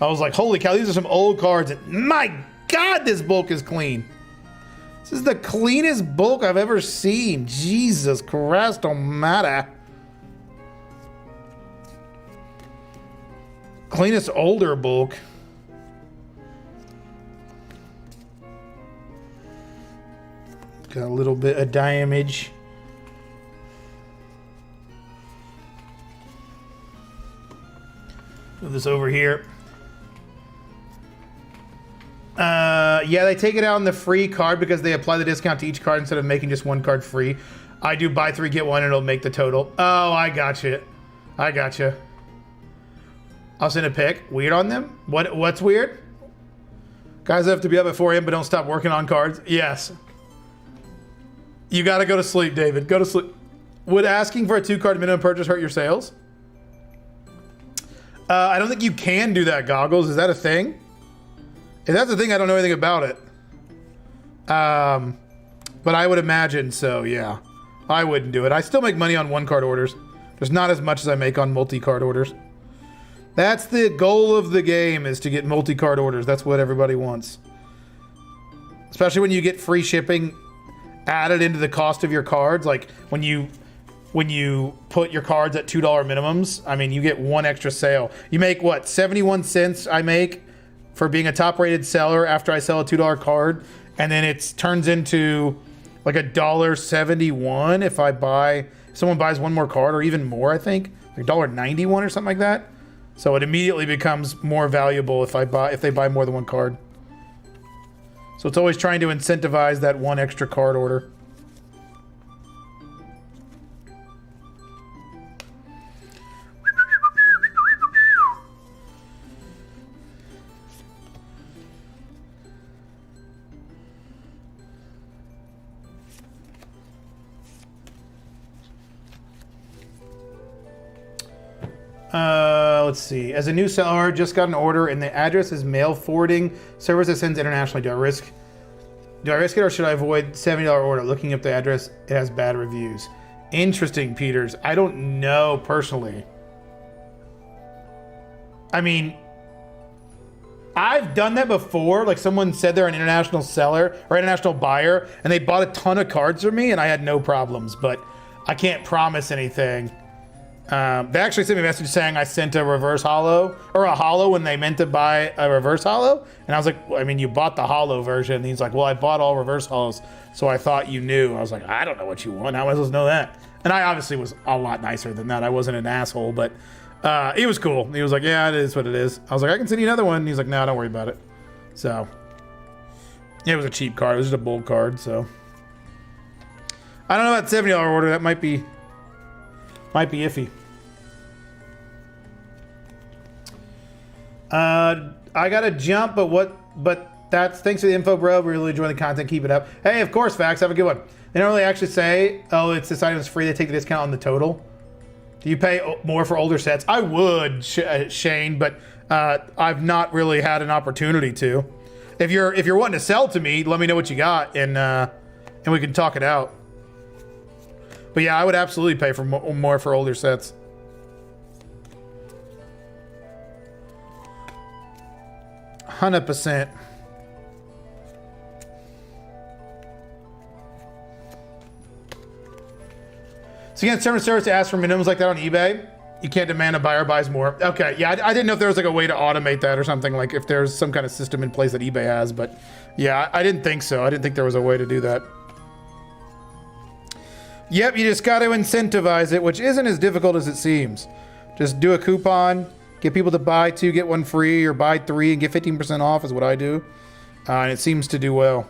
I was like, holy cow, these are some old cards. And my God, this bulk is clean. This is the cleanest bulk I've ever seen. Jesus Christ almighty. Cleanest older bulk. Got a little bit of damage. Move this over here. Yeah, they take it out on the free card because they apply the discount to each card instead of making just 1 card free. I do buy 3, get 1, and it'll make the total. Oh, I gotcha. I gotcha. I'll send a pic. Weird on them? What's weird? Guys have to be up at 4 a.m. but don't stop working on cards. Yes. You gotta go to sleep, David. Go to sleep. Would asking for a 2-card minimum purchase hurt your sales? I don't think you can do that, Goggles. Is that a thing? If that's a thing, I don't know anything about it. But I would imagine so, yeah. I wouldn't do it. I still make money on 1-card orders. There's not as much as I make on multi-card orders. That's the goal of the game, is to get multi-card orders. That's what everybody wants. Especially when you get free shipping added into the cost of your cards. Like when you put your cards at $2 minimums, I mean, you get 1 extra sale. You make what, 71 cents I make for being a top rated seller after I sell a $2 card, and then it turns into like $1.71 if someone buys 1 more card, or even more, I think, like $1.91 or something like that. So it immediately becomes more valuable if they buy more than 1 card. So it's always trying to incentivize that 1 extra card order. Let's see. As a new seller, just got an order and the address is mail forwarding service that sends internationally. Do I risk it, or should I avoid $70 order? Looking up the address, it has bad reviews. Interesting, Peters. I don't know personally. I mean, I've done that before. Like someone said they're an international seller or international buyer, and they bought a ton of cards from me, and I had no problems. But I can't promise anything. They actually sent me a message saying I sent a reverse holo or a holo when they meant to buy a reverse holo, and I was like, well, I mean, you bought the holo version. And he's like, well, I bought all reverse holos, so I thought you knew. I was like, I don't know what you want. How am I supposed to know that? And I obviously was a lot nicer than that. I wasn't an asshole, but he was cool. He was like, yeah, it is what it is. I was like, I can send you another one. And he's like, no, don't worry about it. So it was a cheap card. It was just a bulk card. So I don't know about $70 order. That might be iffy. I got to jump, but that's thanks for the info, bro. We really enjoy the content. Keep it up. Hey, of course, Fax. Have a good one. They don't really actually say, oh, this item's free. They take the discount on the total. Do you pay more for older sets? I would, Shane, but I've not really had an opportunity to. If you're wanting to sell to me, let me know what you got, and we can talk it out. But yeah, I would absolutely pay for more for older sets. %100%. So again, customer service to ask for minimums like that on eBay. You can't demand a buyer buys more. Okay, yeah, I didn't know if there was like a way to automate that or something, like if there's some kind of system in place that eBay has, but yeah, I didn't think so. I didn't think there was a way to do that. Yep, you just got to incentivize it, which isn't as difficult as it seems. Just do a coupon, get people to buy 2, get 1 free, or buy 3 and get 15% off is what I do. And it seems to do well.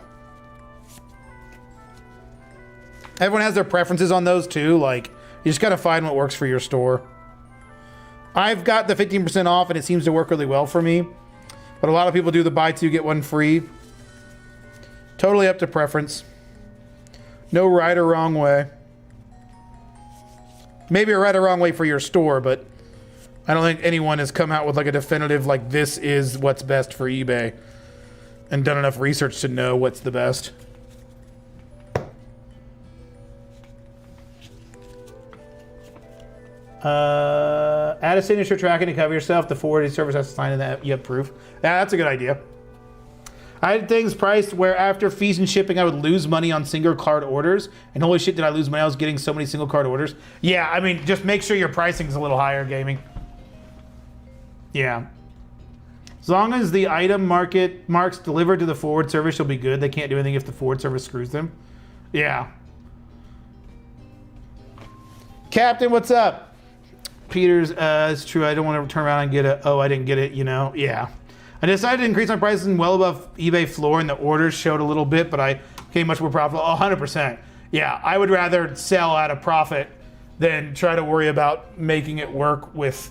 Everyone has their preferences on those too. Like, you just got to find what works for your store. I've got the 15% off and it seems to work really well for me. But a lot of people do the buy 2, get 1 free. Totally up to preference. No right or wrong way. Maybe a right or wrong way for your store, but I don't think anyone has come out with like a definitive, like this is what's best for eBay and done enough research to know what's the best. Add a signature tracking to cover yourself. The forwarding service has to sign in that you have proof. Yeah, that's a good idea. I had things priced where after fees and shipping, I would lose money on single card orders. And holy shit, did I lose money? I was getting so many single card orders. Yeah, I mean, just make sure your pricing is a little higher, gaming. Yeah. As long as the item marks delivered to the forward service, you'll be good. They can't do anything if the forward service screws them. Yeah. Captain, what's up? Peters, it's true. I don't want to turn around and get it. Oh, I didn't get it, you know? Yeah. I decided to increase my prices well above eBay floor, and the orders showed a little bit, but I became much more profitable. 100%. Yeah, I would rather sell at a profit than try to worry about making it work with,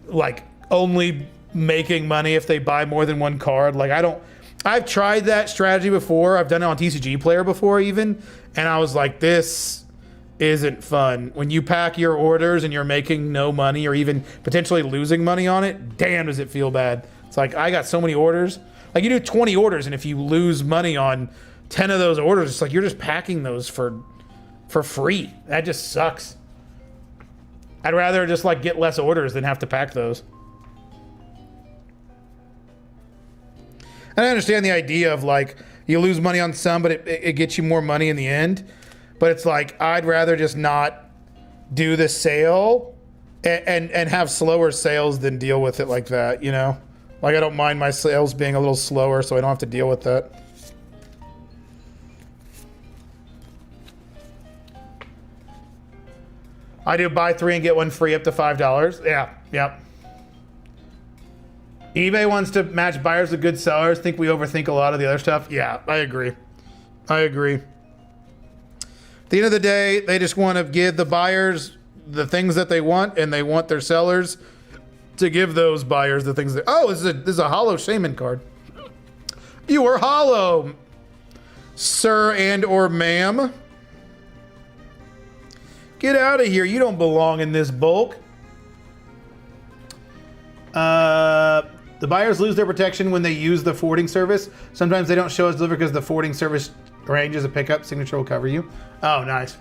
like, only making money if they buy more than 1 card. Like, I've tried that strategy before. I've done it on TCG Player before even, and I was like, this isn't fun. When you pack your orders and you're making no money or even potentially losing money on it, damn, does it feel bad. It's like, I got so many orders. Like, you do 20 orders, and if you lose money on 10 of those orders, it's like you're just packing those for free. That just sucks. I'd rather just like get less orders than have to pack those. And I understand the idea of like, you lose money on some, but it gets you more money in the end. But it's like, I'd rather just not do the sale and have slower sales than deal with it like that, you know? Like, I don't mind my sales being a little slower, so I don't have to deal with that. I do buy 3 and get 1 free up to $5. Yeah, yep. eBay wants to match buyers with good sellers. Think we overthink a lot of the other stuff. Yeah, I agree. I agree. At the end of the day, they just want to give the buyers the things that they want, and they want their sellers to give those buyers the things that... Oh, this is a hollow shaman card. You are hollow, sir and or ma'am. Get out of here. You don't belong in this bulk. The buyers lose their protection when they use the forwarding service. Sometimes they don't show us delivered because the forwarding service arranges a pickup. Signature will cover you. Oh, nice.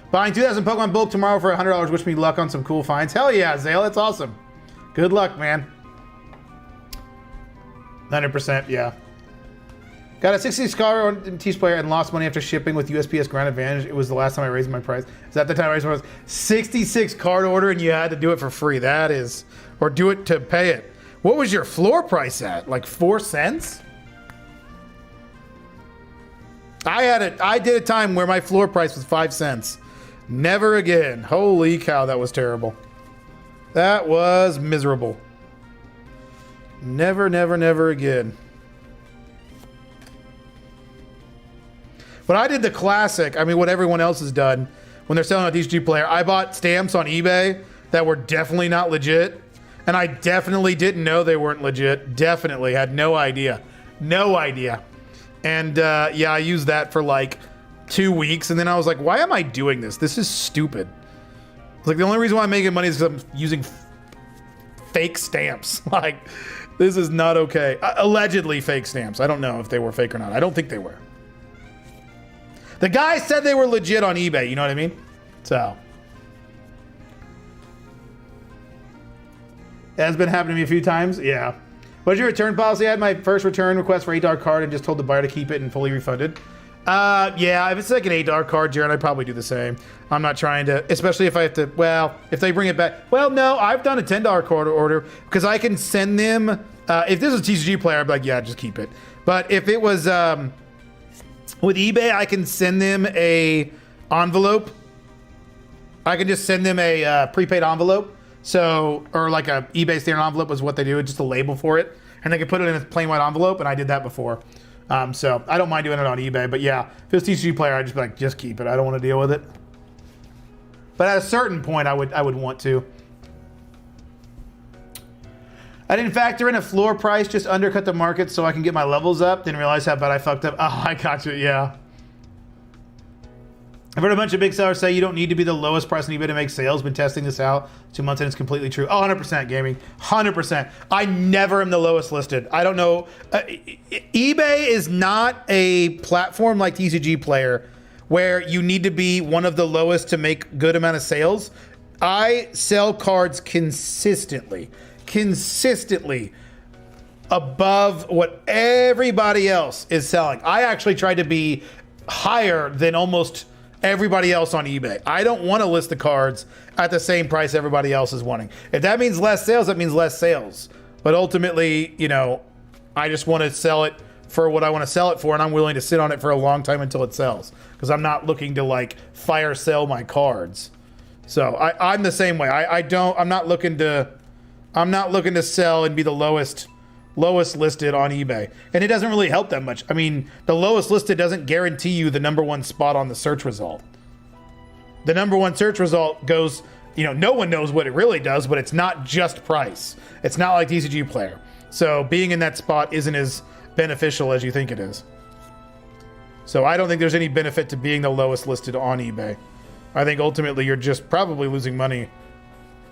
Buying 2,000 Pokemon bulk tomorrow for $100. Wish me luck on some cool finds. Hell yeah, Zale. That's awesome. Good luck, man. 100%, yeah. Got a 60 scar on Teach Player and lost money after shipping with USPS Ground Advantage. It was the last time I raised my price. Is that the time I raised my price? 66 card order and you had to do it for free. That is, or do it to pay it. What was your floor price at? Like 4 cents? I did a time where my floor price was 5 cents. Never again. Holy cow, that was terrible. That was miserable. Never, never, never again. But I did the classic, I mean, what everyone else has done when they're selling a TCG Player. I bought stamps on eBay that were definitely not legit. And I definitely didn't know they weren't legit. Definitely had no idea. No idea. And yeah, I used that for like 2 weeks. And then I was like, why am I doing this? This is stupid. It's like the only reason why I'm making money is because I'm using fake stamps. Like, this is not okay. Allegedly fake stamps. I don't know if they were fake or not. I don't think they were. The guy said they were legit on eBay. You know what I mean? So. It has been happening to me a few times. Yeah. What's your return policy? I had my first return request for $8 card and just told the buyer to keep it and fully refunded. Yeah, if it's like an $8 card, Jared, I'd probably do the same. I'm not trying to, especially if I have to, well, if they bring it back. Well, no, I've done a $10 card order because I can send them, if this is a TCG Player, I'd be like, yeah, just keep it. But if it was, with eBay, I can send them a envelope. I can just send them a prepaid envelope. So, or like a eBay standard envelope is what they do. It's just a label for it. And they can put it in a plain white envelope. And I did that before. So I don't mind doing it on eBay. But yeah, if it's TCG Player, I'd just be like, just keep it. I don't want to deal with it. But at a certain point, I would want to. I didn't factor in a floor price, just undercut the market so I can get my levels up. Didn't realize how bad I fucked up. Oh, I got you, yeah. I've heard a bunch of big sellers say you don't need to be the lowest price on eBay to make sales. Been testing this out 2 months and it's completely true. Oh, 100% gaming, 100%. I never am the lowest listed. I don't know. eBay is not a platform like TCG Player where you need to be one of the lowest to make good amount of sales. I sell cards consistently above what everybody else is selling. I actually try to be higher than almost everybody else on eBay. I don't want to list the cards at the same price everybody else is wanting. If that means less sales, that means less sales. But ultimately, you know, I just want to sell it for what I want to sell it for, and I'm willing to sit on it for a long time until it sells. Because I'm not looking to like fire sell my cards. So I'm the same way. I'm not looking to sell and be the lowest listed on eBay. And it doesn't really help that much. I mean, the lowest listed doesn't guarantee you the #1 spot on the search result. The #1 search result goes, you know, no one knows what it really does, but it's not just price. It's not like TCG Player. So being in that spot isn't as beneficial as you think it is. So I don't think there's any benefit to being the lowest listed on eBay. I think ultimately you're just probably losing money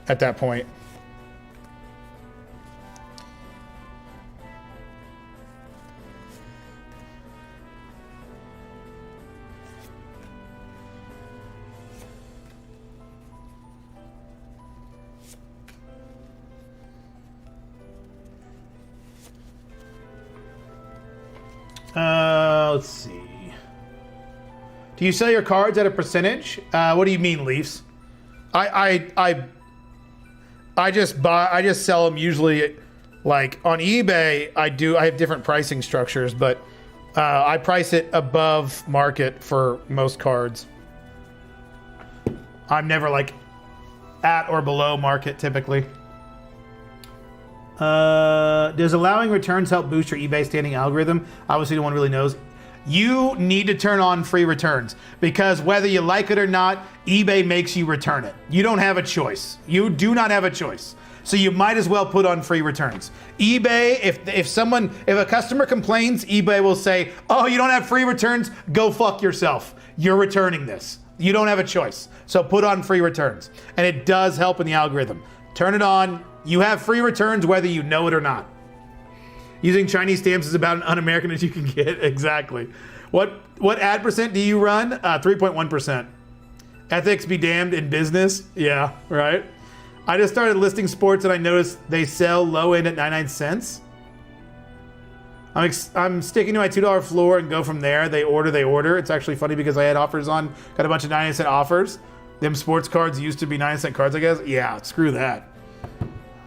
at that point. Let's see. Do you sell your cards at a percentage? What do you mean, Leafs? I just sell them usually, like on eBay. I have different pricing structures, but I price it above market for most cards. I'm never like at or below market typically. Does allowing returns help boost your eBay standing algorithm? Obviously, no one really knows. You need to turn on free returns because whether you like it or not, eBay makes you return it. You don't have a choice. You do not have a choice. So you might as well put on free returns. eBay, if a customer complains, eBay will say, "Oh, you don't have free returns? Go fuck yourself. You're returning this." You don't have a choice. So put on free returns. And it does help in the algorithm. Turn it on. You have free returns whether you know it or not. Using Chinese stamps is about as un-American as you can get. Exactly. What ad percent do you run? 3.1%. Ethics be damned in business. Yeah, right. I just started listing sports and I noticed they sell low end at 99 cents. I'm sticking to my $2 floor and go from there. They order. It's actually funny because I had offers on, got a bunch of 99-cent offers. Them sports cards used to be 99-cent cards, I guess. Yeah, screw that.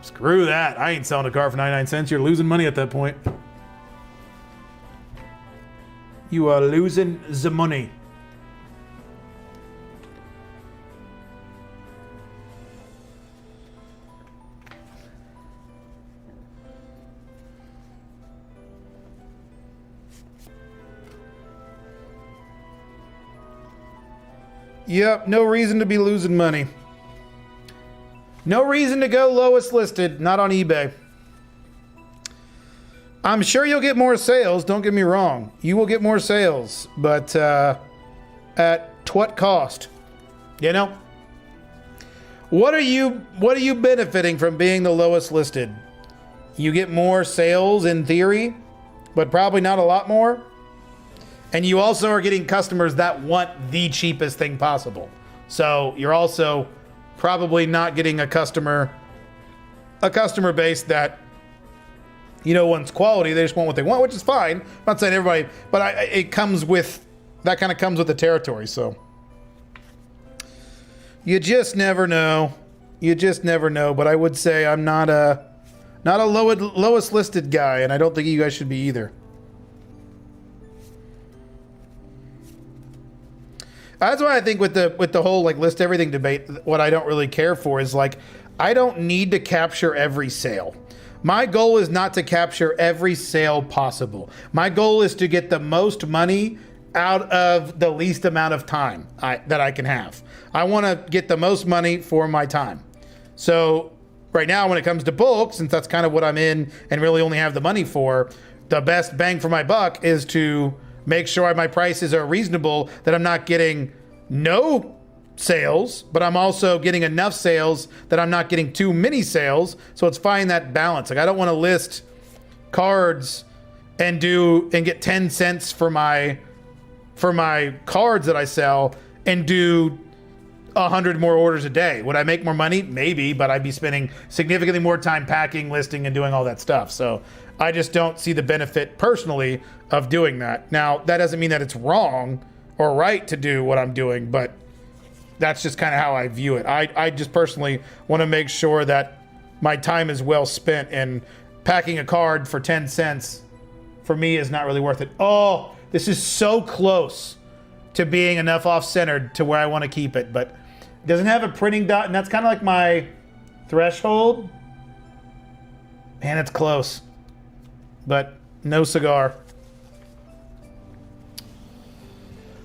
Screw that. I ain't selling a card for 99 cents. You're losing money at that point. You are losing the money. Yep, no reason to be losing money. No reason to go lowest listed, not on eBay. I'm sure you'll get more sales, don't get me wrong. You will get more sales, but at what cost? You know? What are you benefiting from being the lowest listed? You get more sales in theory, but probably not a lot more. And you also are getting customers that want the cheapest thing possible. So you're also probably not getting a customer base that, you know, wants quality. They just want what they want, which is fine. I'm not saying everybody, but it comes with, that kind of comes with the territory. So you just never know. You just never know. But I would say I'm not a lowest listed guy, and I don't think you guys should be either. That's why I think with the whole like list everything debate, what I don't really care for is like, I don't need to capture every sale. My goal is not to capture every sale possible. My goal is to get the most money out of the least amount of time that I can have. I want to get the most money for my time. So right now, when it comes to bulk, since that's kind of what I'm in and really only have the money for, the best bang for my buck is to make sure my prices are reasonable, that I'm not getting no sales, but I'm also getting enough sales that I'm not getting too many sales. So it's finding that balance. Like, I don't want to list cards and get 10 cents for my cards that I sell and do 100 more orders a day. Would I make more money? Maybe, but I'd be spending significantly more time packing, listing, and doing all that stuff. So I just don't see the benefit personally of doing that. Now, that doesn't mean that it's wrong or right to do what I'm doing, but that's just kind of how I view it. I just personally want to make sure that my time is well spent, and packing a card for 10 cents for me is not really worth it. Oh, this is so close to being enough off-centered to where I want to keep it, but it doesn't have a printing dot, and that's kind of like my threshold. Man, it's close, but no cigar.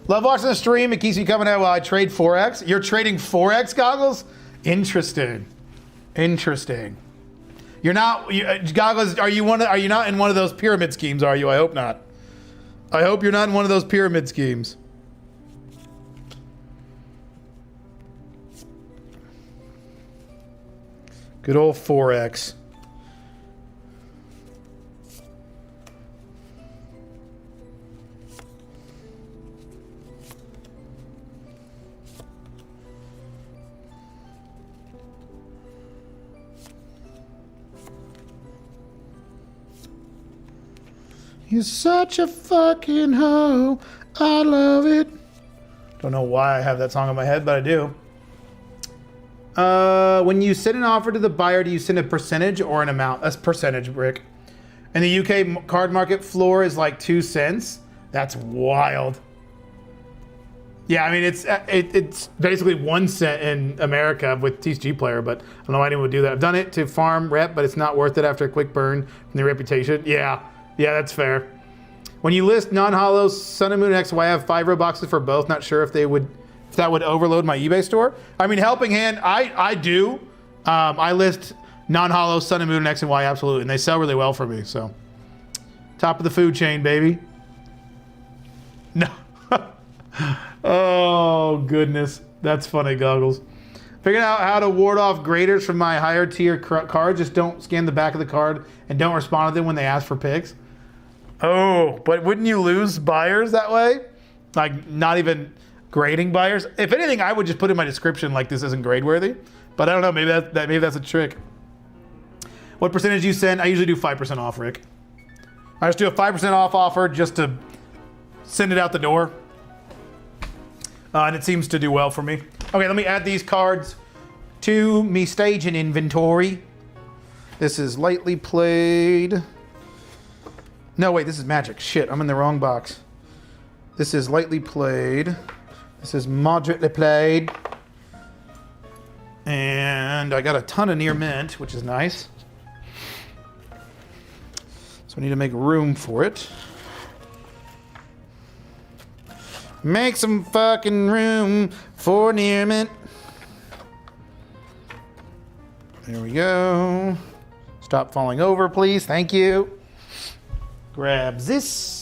Love watching the stream. It keeps me coming out while I trade Forex. You're trading Forex, Goggles? Interesting. You're not, Goggles, are you not in one of those pyramid schemes, are you? I hope not. I hope you're not in one of those pyramid schemes. Good old Forex. You're such a fucking hoe. I love it. Don't know why I have that song in my head, but I do. When you send an offer to the buyer, do you send a percentage or an amount? That's percentage, Rick. And the UK card market floor is like 2 cents. That's wild. Yeah, I mean, it's basically 1 cent in America with TCG Player, but I don't know why anyone would do that. I've done it to farm rep, but it's not worth it after a quick burn from the reputation. Yeah, that's fair. When you list non-hollow Sun and Moon and X and Y, I have 5 row boxes for both. Not sure if that would overload my eBay store. I mean, helping hand, I do. I list non-hollow Sun and Moon and X and Y, absolutely, and they sell really well for me. So, top of the food chain, baby. No. Oh goodness, that's funny, Goggles. Figured out how to ward off graders from my higher tier cards. Just don't scan the back of the card and don't respond to them when they ask for pics. Oh, but wouldn't you lose buyers that way? Like, not even grading buyers? If anything, I would just put in my description like this isn't grade worthy. But I don't know, maybe that's a trick. What percentage you send? I usually do 5% off, Rick. I just do a 5% off offer just to send it out the door. And it seems to do well for me. Okay, let me add these cards to me staging inventory. This is lightly played. No, wait, this is Magic. Shit, I'm in the wrong box. This is lightly played. This is moderately played. And I got a ton of near mint, which is nice. So I need to make room for it. Make some fucking room for near mint. There we go. Stop falling over, please. Thank you. Grab this.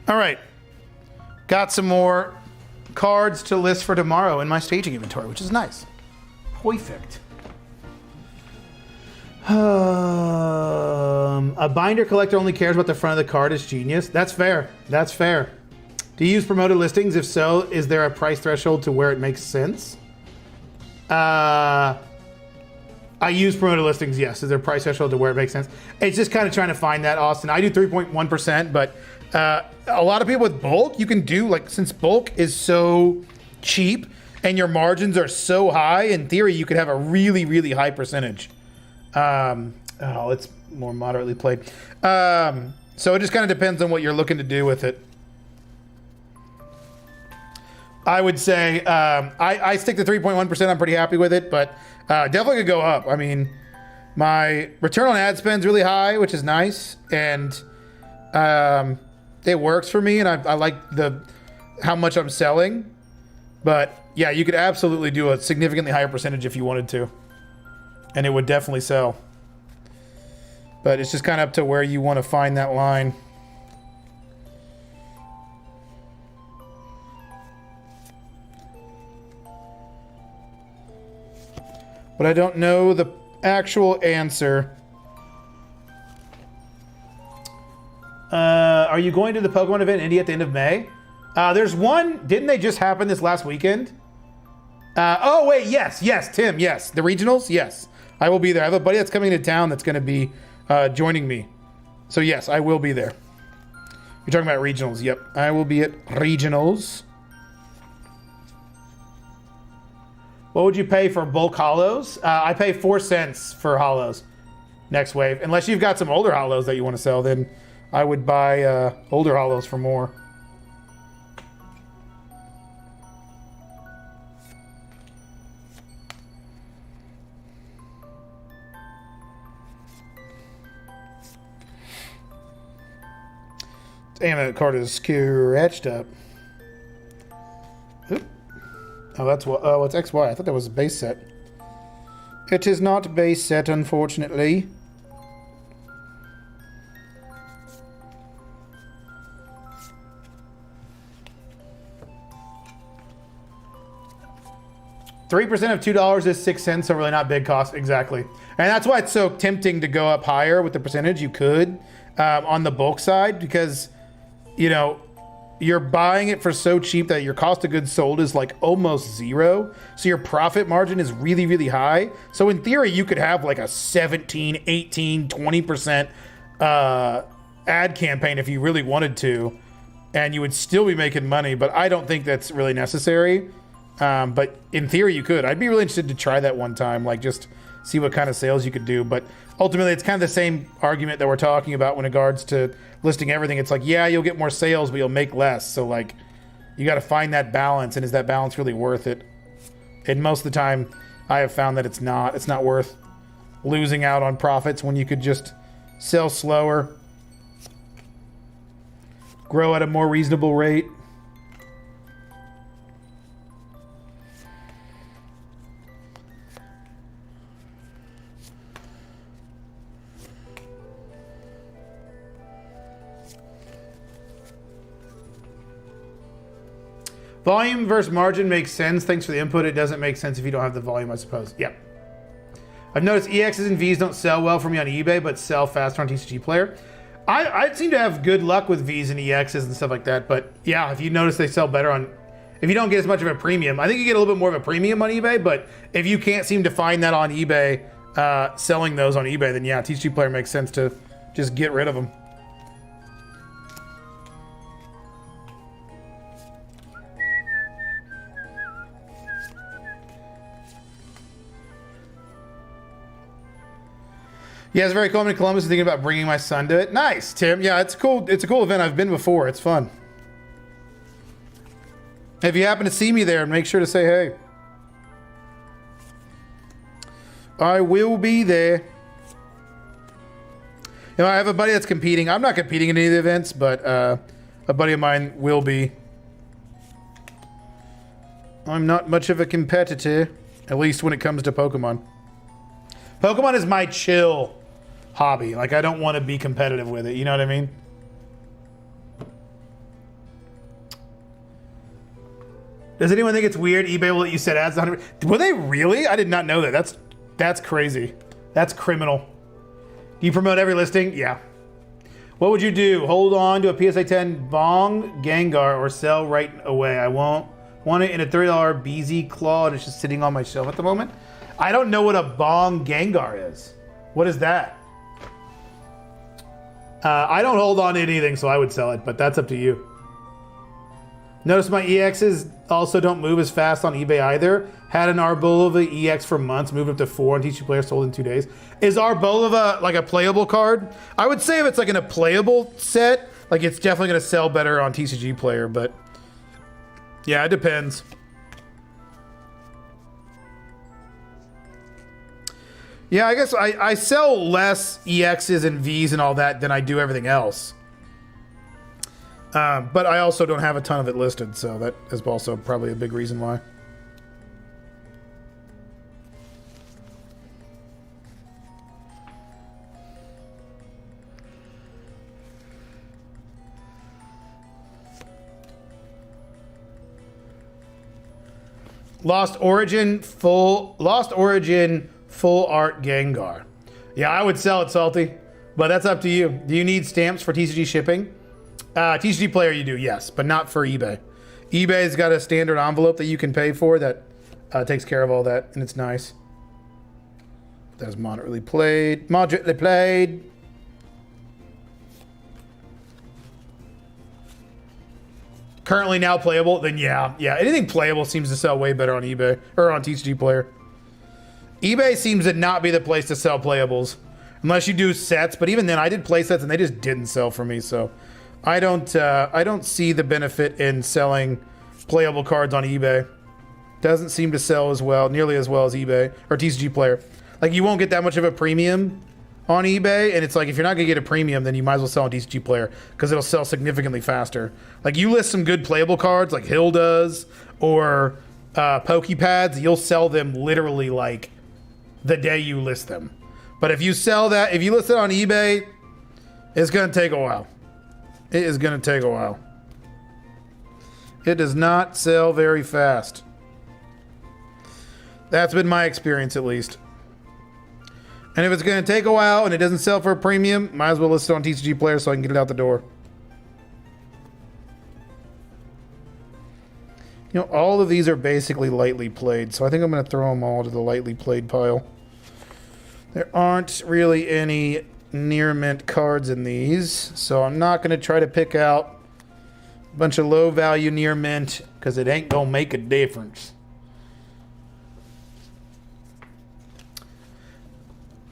All right, got some more cards to list for tomorrow in my staging inventory, which is nice. Perfect. A binder collector only cares what the front of the card is genius. That's fair. That's fair. Do you use promoted listings? If so, is there a price threshold to where it makes sense? I use promoted listings, yes. Is there a price threshold to where it makes sense? It's just kind of trying to find that, Austin. I do 3.1%, but a lot of people with bulk, you can do, like, since bulk is so cheap and your margins are so high, in theory, you could have a really, really high percentage. It's more moderately played. So it just kind of depends on what you're looking to do with it. I would say I stick to 3.1%. I'm pretty happy with it, but definitely could go up. I mean, my return on ad spend's really high, which is nice, and it works for me, and I like how much I'm selling. But yeah, you could absolutely do a significantly higher percentage if you wanted to, and it would definitely sell. But it's just kind of up to where you want to find that line. But I don't know the actual answer. Are you going to the Pokemon event in India at the end of May? There's one. Didn't they just happen this last weekend? Oh, wait. Yes, Tim. Yes. The regionals? Yes. I will be there. I have a buddy that's coming to town that's going to be joining me. So, yes, I will be there. You're talking about regionals. Yep. I will be at regionals. What would you pay for bulk hollows? I pay 4 cents for hollows next wave. Unless you've got some older hollows that you want to sell, then I would buy older hollows for more. Damn, that card is scratched up. Oop. Oh, that's what. Oh, it's XY. I thought that was a base set. It is not base set, unfortunately. $3% of $2 is 6 cents, so really not big cost. Exactly. And that's why it's so tempting to go up higher with the percentage. You could on the bulk side, because, you know, you're buying it for so cheap that your cost of goods sold is like almost zero. So your profit margin is really, really high. So in theory, you could have like a 17, 18, 20% ad campaign if you really wanted to, and you would still be making money. But I don't think that's really necessary. But in theory, you could. I'd be really interested to try that one time, like just see what kind of sales you could do. But ultimately, it's kind of the same argument that we're talking about when it regards to listing everything. It's like, yeah, you'll get more sales, but you'll make less. So like, you got to find that balance, and is that balance really worth it? And most of the time, I have found that it's not. It's not worth losing out on profits when you could just sell slower, grow at a more reasonable rate. Volume versus margin makes sense. Thanks for the input. It doesn't make sense if you don't have the volume, I suppose. Yep. I've noticed EXs and Vs don't sell well for me on eBay, but sell faster on TCG Player. I seem to have good luck with Vs and EXs and stuff like that, but yeah, if you notice they sell better on, if you don't get as much of a premium, I think you get a little bit more of a premium on eBay, but if you can't seem to find that on eBay, selling those on eBay, then yeah, TCG Player makes sense to just get rid of them. Yeah, it's very cool. I'm in Columbus thinking about bringing my son to it. Nice, Tim. Yeah, it's cool. It's a cool event. I've been before. It's fun. If you happen to see me there, make sure to say hey. I will be there. You know, I have a buddy that's competing. I'm not competing in any of the events, but a buddy of mine will be. I'm not much of a competitor, at least when it comes to Pokemon. Pokemon is my chill hobby. Like, I don't want to be competitive with it. You know what I mean? Does anyone think it's weird eBay will let you set ads 100? Will they really? I did not know that. That's crazy. That's criminal. Do you promote every listing? Yeah. What would you do? Hold on to a PSA 10 Bong Gengar or sell right away? I won't want it in a $30 BZ Claw and it's just sitting on my shelf at the moment. I don't know what a Bong Gengar is. What is that? I don't hold on to anything, so I would sell it, but that's up to you. Notice my EXs also don't move as fast on eBay either. Had an Arboliva EX for months, moved up to 4 on TCG Player, sold in 2 days. Is Arboliva like a playable card? I would say if it's like in a playable set, like it's definitely going to sell better on TCG Player, but yeah, it depends. Yeah, I guess I sell less EXs and Vs and all that than I do everything else. But I also don't have a ton of it listed, so that is also probably a big reason why. Lost Origin full art Gengar. Yeah, I would sell it, Salty, but that's up to you. Do you need stamps for TCG shipping? TCG Player you do, yes, but not for eBay. eBay's got a standard envelope that you can pay for that takes care of all that, and it's nice. That is moderately played. Moderately played. Currently now playable, then yeah. Anything playable seems to sell way better on eBay or on TCG Player. eBay seems to not be the place to sell playables unless you do sets. But even then, I did play sets and they just didn't sell for me. So I don't see the benefit in selling playable cards on eBay. Doesn't seem to sell as well, nearly as well as eBay or TCG Player. Like you won't get that much of a premium on eBay, and it's like if you're not gonna get a premium, then you might as well sell on TCG Player because it'll sell significantly faster. Like you list some good playable cards, like Hill does, or Pokepads, you'll sell them literally like the day you list them. But if you sell that, if you list it on eBay, it's gonna take a while. It is gonna take a while. It does not sell very fast. That's been my experience, at least. And if it's going to take a while and it doesn't sell for a premium, might as well list it on TCG Player so I can get it out the door. You know, all of these are basically lightly played, so I think I'm going to throw them all to the lightly played pile. There aren't really any near mint cards in these, so I'm not going to try to pick out a bunch of low value near mint because it ain't going to make a difference.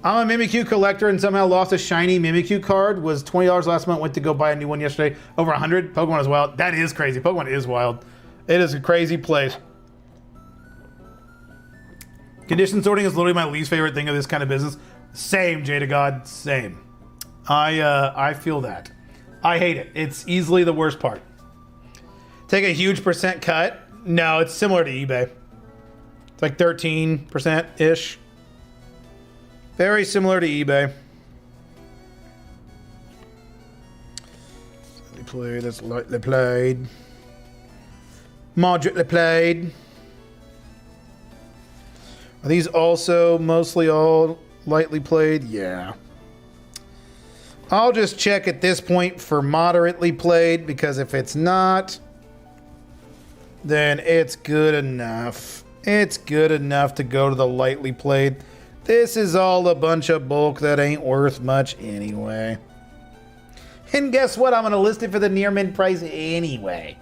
I'm a Mimikyu collector and somehow lost a shiny Mimikyu card. Was $20 last month. Went to go buy a new one yesterday. Over 100. Pokemon is wild. That is crazy. Pokemon is wild. It is a crazy place. Condition sorting is literally my least favorite thing of this kind of business. Same, Jada God. Same. I feel that. I hate it. It's easily the worst part. Take a huge percent cut. No, it's similar to eBay. It's like 13%-ish. Very similar to eBay. They play, that's lightly played. Moderately played. Are these also mostly all lightly played? Yeah. I'll just check at this point for moderately played, because if it's not, then it's good enough. It's good enough to go to the lightly played. This is all a bunch of bulk that ain't worth much anyway. And guess what? I'm going to list it for the near mint price anyway.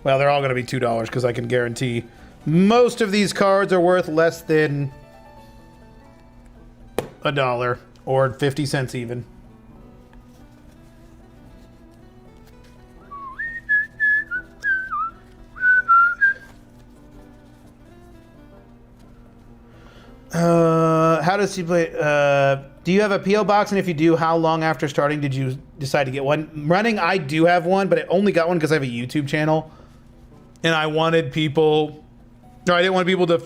Well, they're all going to be $2 because I can guarantee most of these cards are worth less than $1 or 50 cents even. How does he play? Do you have a PO box? And if you do, how long after starting did you decide to get one? Running, I do have one, but I only got one because I have a YouTube channel, and I wanted people, or I didn't want people to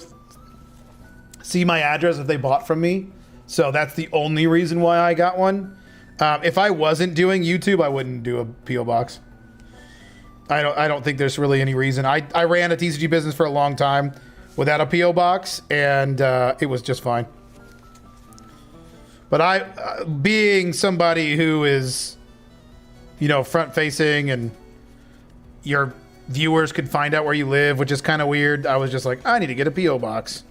see my address if they bought from me. So that's the only reason why I got one. If I wasn't doing YouTube, I wouldn't do a PO box. I don't think there's really any reason. I ran a TCG business for a long time without a PO box, and it was just fine. But I, being somebody who is, you know, front facing and your viewers could find out where you live, which is kind of weird, I was just like, I need to get a PO box.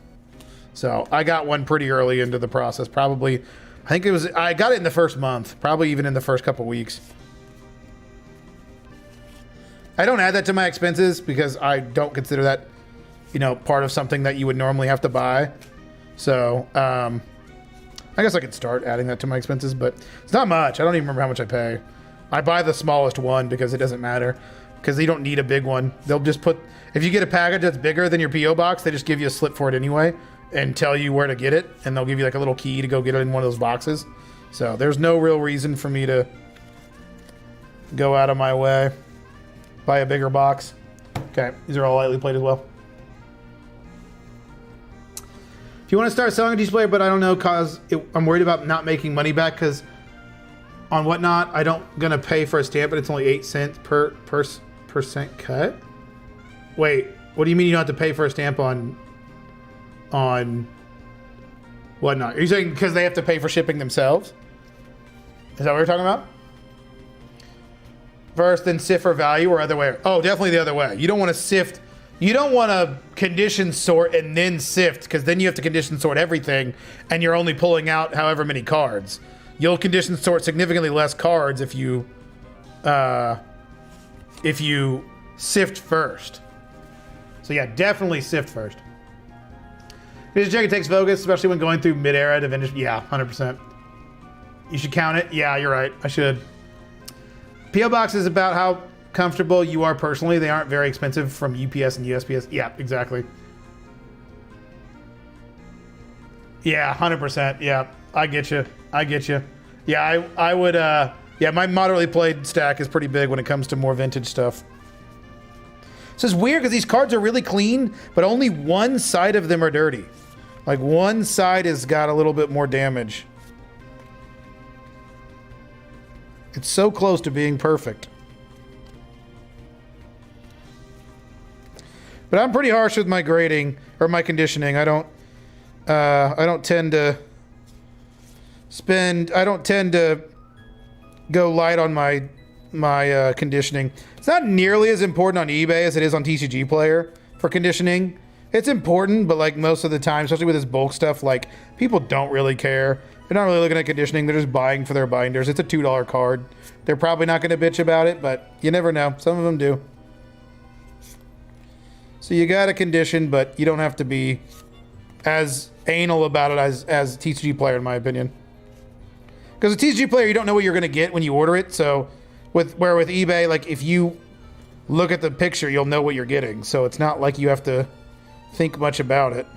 So I got one pretty early into the process. Probably, I think it was, I got it in the first month, probably even in the first couple weeks. I don't add that to my expenses because I don't consider that, you know, part of something that you would normally have to buy. So, I guess I could start adding that to my expenses, but it's not much. I don't even remember how much I pay. I buy the smallest one because it doesn't matter, because you don't need a big one. They'll just put, if you get a package that's bigger than your PO box, they just give you a slip for it anyway and tell you where to get it, and they'll give you like a little key to go get it in one of those boxes. So there's no real reason for me to go out of my way, buy a bigger box. Okay, these are all lightly played as well. If you want to start selling a display, but I don't know, cause I'm worried about not making money back, because on Whatnot, I don't gonna pay for a stamp, but it's only 8 cents per percent cut. Wait, what do you mean you don't have to pay for a stamp on Whatnot? Are you saying because they have to pay for shipping themselves? Is that what you're talking about? First, then sift for value, or other way? Oh, definitely the other way. You don't want to sift. You don't want to condition sort and then sift, because then you have to condition sort everything, and you're only pulling out however many cards. You'll condition sort significantly less cards if you sift first. So yeah, definitely sift first. This check, it takes focus, especially when going through mid-era to vintage. Yeah, 100%. You should count it. Yeah, you're right. I should. PO box is about how comfortable you are personally. They aren't very expensive from UPS and USPS. Yeah, exactly. Yeah, 100%. Yeah, I get you. I get you. Yeah, I would, yeah, my moderately played stack is pretty big when it comes to more vintage stuff. So it's weird because these cards are really clean, but only one side of them are dirty. Like one side has got a little bit more damage. It's so close to being perfect. But I'm pretty harsh with my grading or my conditioning. I don't tend to go light on my conditioning. It's not nearly as important on eBay as it is on TCG Player for conditioning. It's important, but like most of the time, especially with this bulk stuff, like people don't really care. They're not really looking at conditioning. They're just buying for their binders. It's a $2 card. They're probably not going to bitch about it, but you never know. Some of them do. So you got to condition, but you don't have to be as anal about it as TCG Player, in my opinion. Because a TCG Player, you don't know what you're going to get when you order it. So with eBay, like if you look at the picture, you'll know what you're getting. So it's not like you have to think much about it.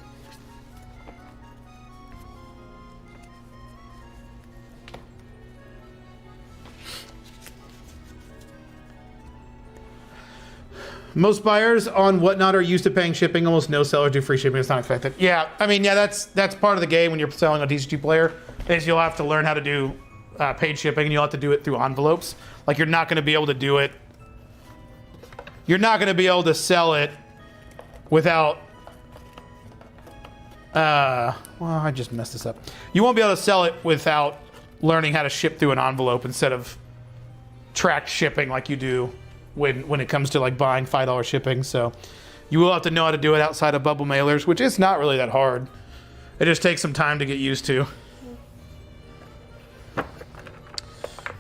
Most buyers on Whatnot are used to paying shipping. Almost no sellers do free shipping. It's not expected. Yeah, I mean, yeah, that's part of the game when you're selling a TCG Player, is you'll have to learn how to do paid shipping, and you'll have to do it through envelopes. Like you're not going to be able to do it. You're not going to be able to sell it without Well, I just messed this up. You won't be able to sell it without learning how to ship through an envelope instead of tracked shipping like you do when it comes to like buying $5 shipping. So you will have to know how to do it outside of bubble mailers, which is not really that hard. It just takes some time to get used to.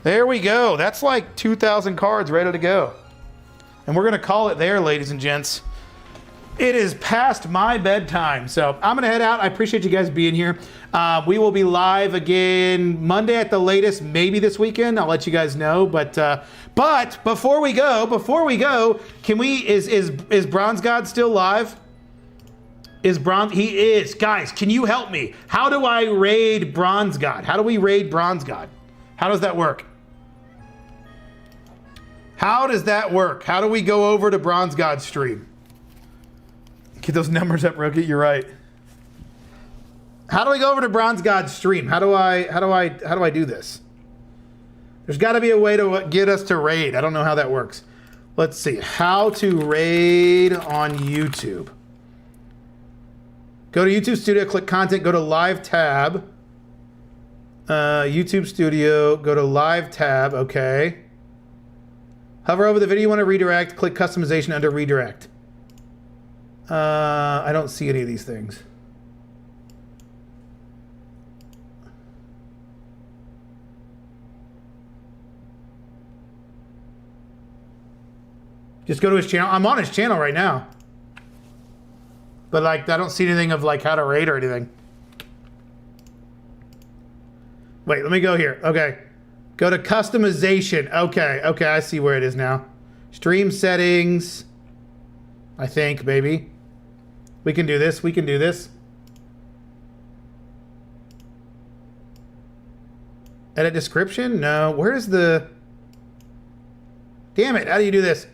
There we go. That's like 2,000 cards ready to go. And we're going to call it there, ladies and gents. It is past my bedtime, so I'm gonna head out. I appreciate you guys being here. We will be live again Monday at the latest, maybe this weekend. I'll let you guys know. But before we go, can we? Is Bronze God still live? Is Bronze? He is. Guys, can you help me? How do I raid Bronze God? How do we raid Bronze God? How does that work? How does that work? How do we go over to Bronze God's stream? Get those numbers up, Rookie. You're right. How do I go over to Bronze God's stream? How do I do this? There's got to be a way to get us to raid. I don't know how that works. Let's see. How to raid on YouTube. Go to YouTube Studio, click Content, go to Live tab. YouTube Studio, go to Live tab. Okay. Hover over the video you want to redirect. Click Customization under Redirect. I don't see any of these things. Just go to his channel. I'm on his channel right now. But like, I don't see anything of like how to raid or anything. Wait, let me go here. Okay. Go to customization. Okay, I see where it is now. Stream settings. I think, maybe. We can do this. Edit description? No. Where's the... Damn it. How do you do this?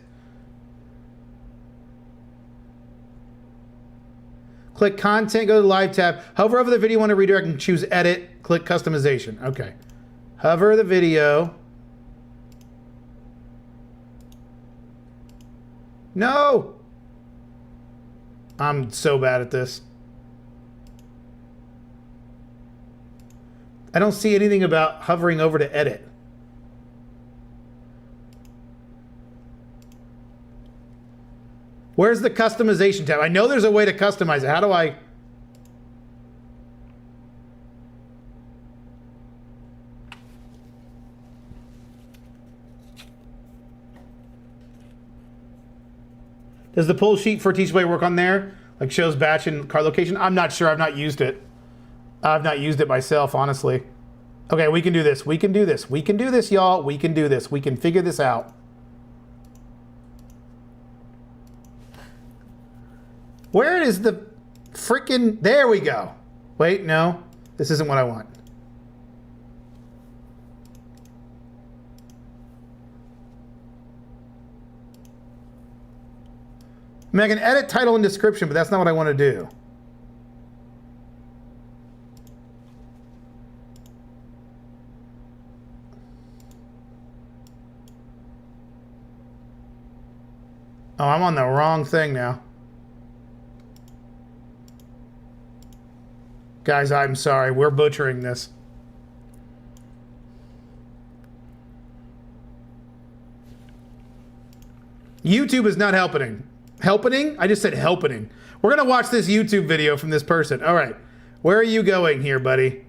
Click Content. Go to the Live tab. Hover over the video you want to redirect and choose Edit. Click Customization. Okay. Hover the video. No! I'm so bad at this. I don't see anything about hovering over to edit. Where's the customization tab? I know there's a way to customize it. How do I... Does the pull sheet for TCG work on there? Like shows batch and card location? I'm not sure. I've not used it. I've not used it myself, honestly. Okay, we can do this. We can do this. We can do this, y'all. We can do this. We can figure this out. Where is the freaking... There we go. Wait, no. This isn't what I want. I mean, I can edit title and description, but that's not what I want to do. Oh, I'm on the wrong thing now. Guys, I'm sorry. We're butchering this. YouTube is not helping. Helping? I just said helping. We're going to watch this YouTube video from this person. All right. Where are you going here, buddy?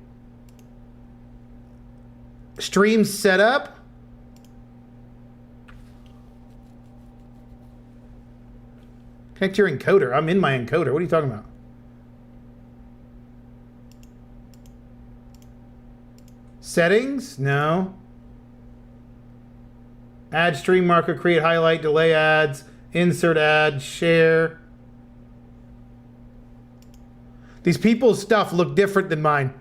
Stream setup? Connect your encoder. I'm in my encoder. What are you talking about? Settings? No. Add stream marker, create highlight, delay ads. Insert ad, share. These people's stuff look different than mine.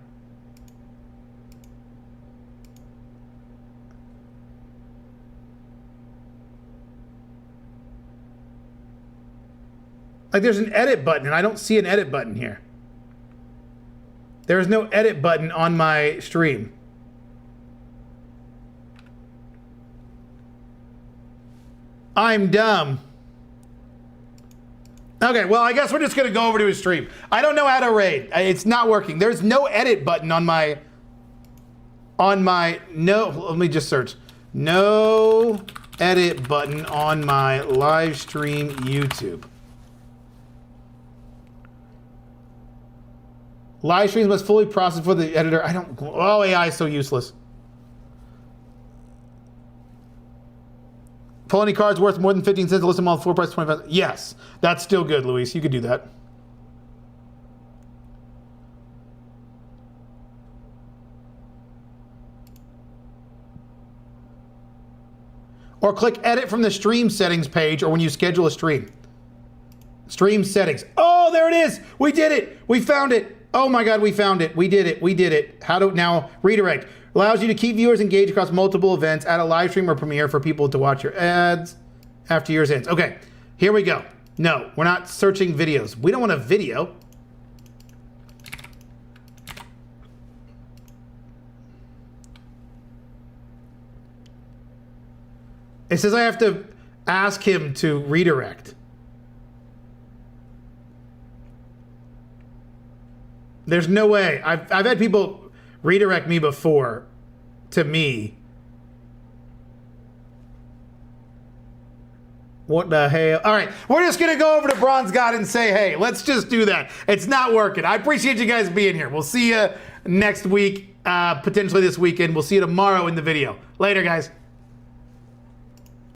Like there's an edit button and I don't see an edit button here. There is no edit button on my stream. I'm dumb. Okay, well, I guess we're just going to go over to his stream. I don't know how to raid. It's not working. There's no edit button on my... No, let me just search. No edit button on my live stream YouTube. Live streams must fully process for the editor. I don't... Oh, AI is so useless. Pull any cards worth more than 15 cents to list them all full price 25. Yes, that's still good, Luis. You could do that. Or click edit from the stream settings page or when you schedule a stream. Stream settings. Oh, there it is. We did it. We found it. Oh my God, we found it. We did it. We did it. How to now redirect. Allows you to keep viewers engaged across multiple events, add a live stream or premiere for people to watch your ads after yours ends. Okay, here we go. No, we're not searching videos. We don't want a video. It says I have to ask him to redirect. There's no way. I've had people redirect me before to me. What the hell? All right, we're just going to go over to Bronze God and say, hey, let's just do that. It's not working. I appreciate you guys being here. We'll see you next week, potentially this weekend. We'll see you tomorrow in the video. Later, guys.